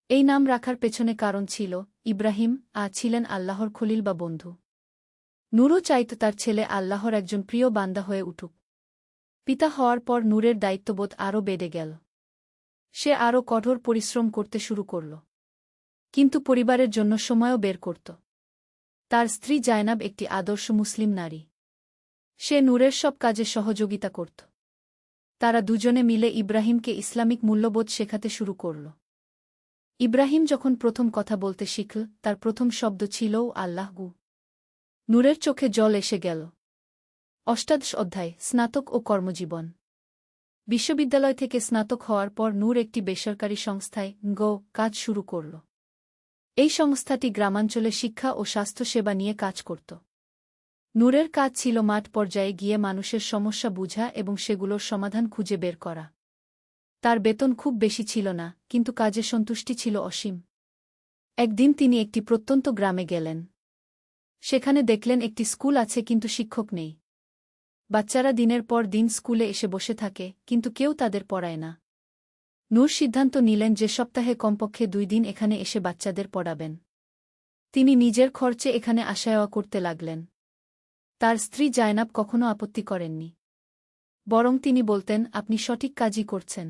এই নাম রাখার পেছনে কারণ ছিল, ইব্রাহিম ছিলেন আল্লাহর খলিল বা বন্ধু। নূরও চাইত তার ছেলে আল্লাহর একজন প্রিয় বান্দা হয়ে উঠুক। পিতা হওয়ার পর নূরের দায়িত্ববোধ আরও বেড়ে গেল। সে আরও কঠোর পরিশ্রম করতে শুরু করল। কিন্তু পরিবারের জন্য সময়ও বের করত। তার স্ত্রী জায়নাব একটি আদর্শ মুসলিম নারী। সে নূরের সব কাজে সহযোগিতা করত। তারা দুজনে মিলে ইব্রাহিমকে ইসলামিক মূল্যবোধ শেখাতে শুরু করল। ইব্রাহিম যখন প্রথম কথা বলতে শিখল, তার প্রথম শব্দ ছিল আল্লাহ গু। নূরের চোখে জল এসে গেল। অষ্টাদশ অধ্যায়, স্নাতক ও কর্মজীবন। বিশ্ববিদ্যালয় থেকে স্নাতক হওয়ার পর নূর একটি বেসরকারি সংস্থায় কাজ শুরু করল। এই সংস্থাটি গ্রামাঞ্চলে শিক্ষা ও স্বাস্থ্যসেবা নিয়ে কাজ করত। নূরের কাজ ছিল মাঠ পর্যায়ে গিয়ে মানুষের সমস্যা বুঝা এবং সেগুলোর সমাধান খুঁজে বের করা। তার বেতন খুব বেশি ছিল না, কিন্তু কাজে সন্তুষ্টি ছিল অসীম। একদিন তিনি একটি প্রত্যন্ত গ্রামে গেলেন। সেখানে দেখলেন একটি স্কুল আছে কিন্তু শিক্ষক নেই। বাচ্চারা দিনের পর দিন স্কুলে এসে বসে থাকে, কিন্তু কেউ তাদের পড়ায় না। নূর সিদ্ধান্ত নিলেন যে সপ্তাহে কমপক্ষে 2 দিন এখানে এসে বাচ্চাদের পড়াবেন। তিনি নিজের খরচে এখানে আসা যাওয়া করতে লাগলেন। তার স্ত্রী জায়নাব কখনো আপত্তি করেননি। বরং তিনি বলতেন, আপনি সঠিক কাজই করছেন।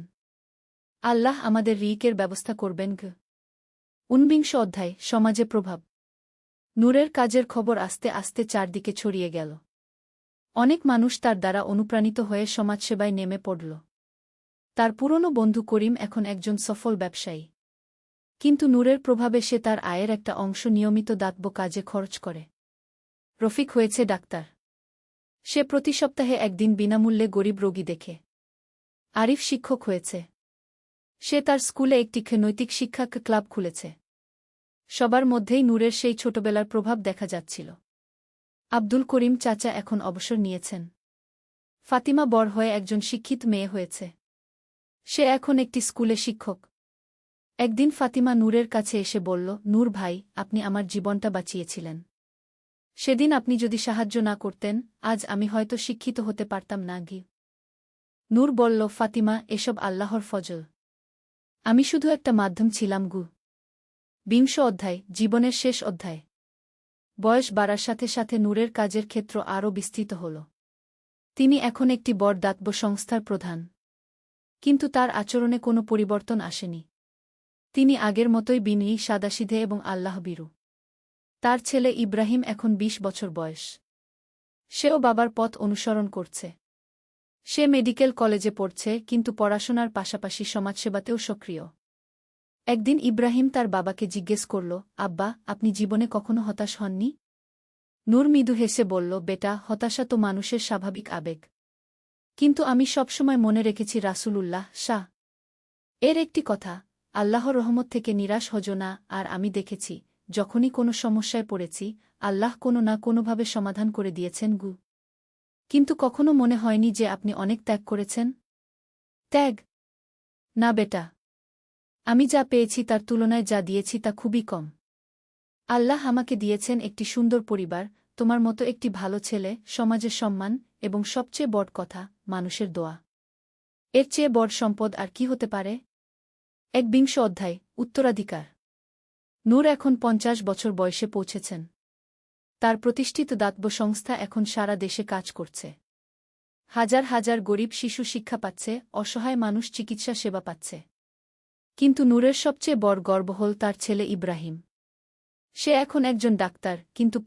আল্লাহ আমাদের রিজিকের ব্যবস্থা করবেন। 19 অধ্যায়, সমাজে প্রভাব। নূরের কাজের খবর আস্তে আস্তে চারদিকে ছড়িয়ে গেল। অনেক মানুষ তার দ্বারা অনুপ্রাণিত হয়ে সমাজসেবায় নেমে পড়ল। তার পুরনো বন্ধু করিম এখন একজন সফল ব্যবসায়ী। কিন্তু নূরের প্রভাবে সে তার আয়ের একটা অংশ নিয়মিত দাতব্য কাজে খরচ করে। রফিক হয়েছে ডাক্তার। সে প্রতি সপ্তাহে একদিন বিনামূল্যে গরিব রোগী দেখে। আরিফ শিক্ষক হয়েছে। সে তার স্কুলে একটি নৈতিক শিক্ষা ক্লাব খুলেছে। সবার মধ্যেই নূরের সেই ছোটবেলার প্রভাব দেখা যাচ্ছিল। আব্দুল করিম চাচা এখন অবসর নিয়েছেন। ফাতিমা বড় হয়ে একজন শিক্ষিত মেয়ে হয়েছে। সে এখন একটি স্কুলে শিক্ষক। একদিন ফাতিমা নূরের কাছে এসে বলল, নূর ভাই, আপনি আমার জীবনটা বাঁচিয়েছিলেন। সেদিন আপনি যদি সাহায্য না করতেন, আজ আমি হয়তো শিক্ষিত হতে পারতাম না। নূর বলল, ফাতিমা, এসব আল্লাহর ফজল। আমি শুধু একটা মাধ্যম ছিলাম। 20 অধ্যায়, জীবনের শেষ অধ্যায়। বয়স বাড়ার সাথে সাথে নূরের কাজের ক্ষেত্র আরও বিস্তৃত হল। তিনি এখন একটি বড় দাতব্য সংস্থার প্রধান। কিন্তু তার আচরণে কোনো পরিবর্তন আসেনি। তিনি আগের মতোই বিনয়ী, সাদাসিধে এবং আল্লাহভীরু। তার ছেলে ইব্রাহিম এখন 20 বছর বয়স। সেও বাবার পথ অনুসরণ করছে। সে মেডিকেল কলেজে পড়ছে, কিন্তু পড়াশোনার পাশাপাশি সমাজসেবাতেও সক্রিয়। একদিন ইব্রাহিম তার বাবাকে জিজ্ঞেস করল, আব্বা, আপনি জীবনে কখনো হতাশ হননি? নূর মৃদু হেসে বলল, বেটা, হতাশা তো মানুষের স্বাভাবিক আবেগ। কিন্তু আমি সবসময় মনে রেখেছি রাসূলুল্লাহ সা এর একটি কথা, আল্লাহর রহমত থেকে নিরাশ হজো না। আর আমি দেখেছি, যখনই কোনো সমস্যায় পড়েছি, আল্লাহ কোনো না কোনোভাবে সমাধান করে দিয়েছেন। কিন্তু কখনো মনে হয়নি যে আপনি অনেক ত্যাগ করেছেন? ত্যাগ? না বেটা। আমি যা পেয়েছি তার তুলনায় যা দিয়েছি তা খুবই কম। আল্লাহ আমাকে দিয়েছেন একটি সুন্দর পরিবার, তোমার মতো একটি ভালো ছেলে, সমাজের সম্মান এবং সবচেয়ে বড় কথা, মানুষের দোয়া। এর চেয়ে বড় সম্পদ আর কি হতে পারে? ১ অধ্যায়, উত্তরাধিকার। নূর এখন ৫০ বছর বয়সে পৌঁছেছেন। তার প্রতিষ্ঠিত দাতব্য সংস্থা এখন সারা দেশে কাজ করছে। হাজার হাজার গরিব শিশু শিক্ষা পাচ্ছে, অসহায় মানুষ চিকিৎসা সেবা পাচ্ছে। কিন্তু নূরের সবচেয়ে বড় গর্ব হল তার ছেলে ইব্রাহিম। সে এখন একজন ডাক্তার, কিন্তু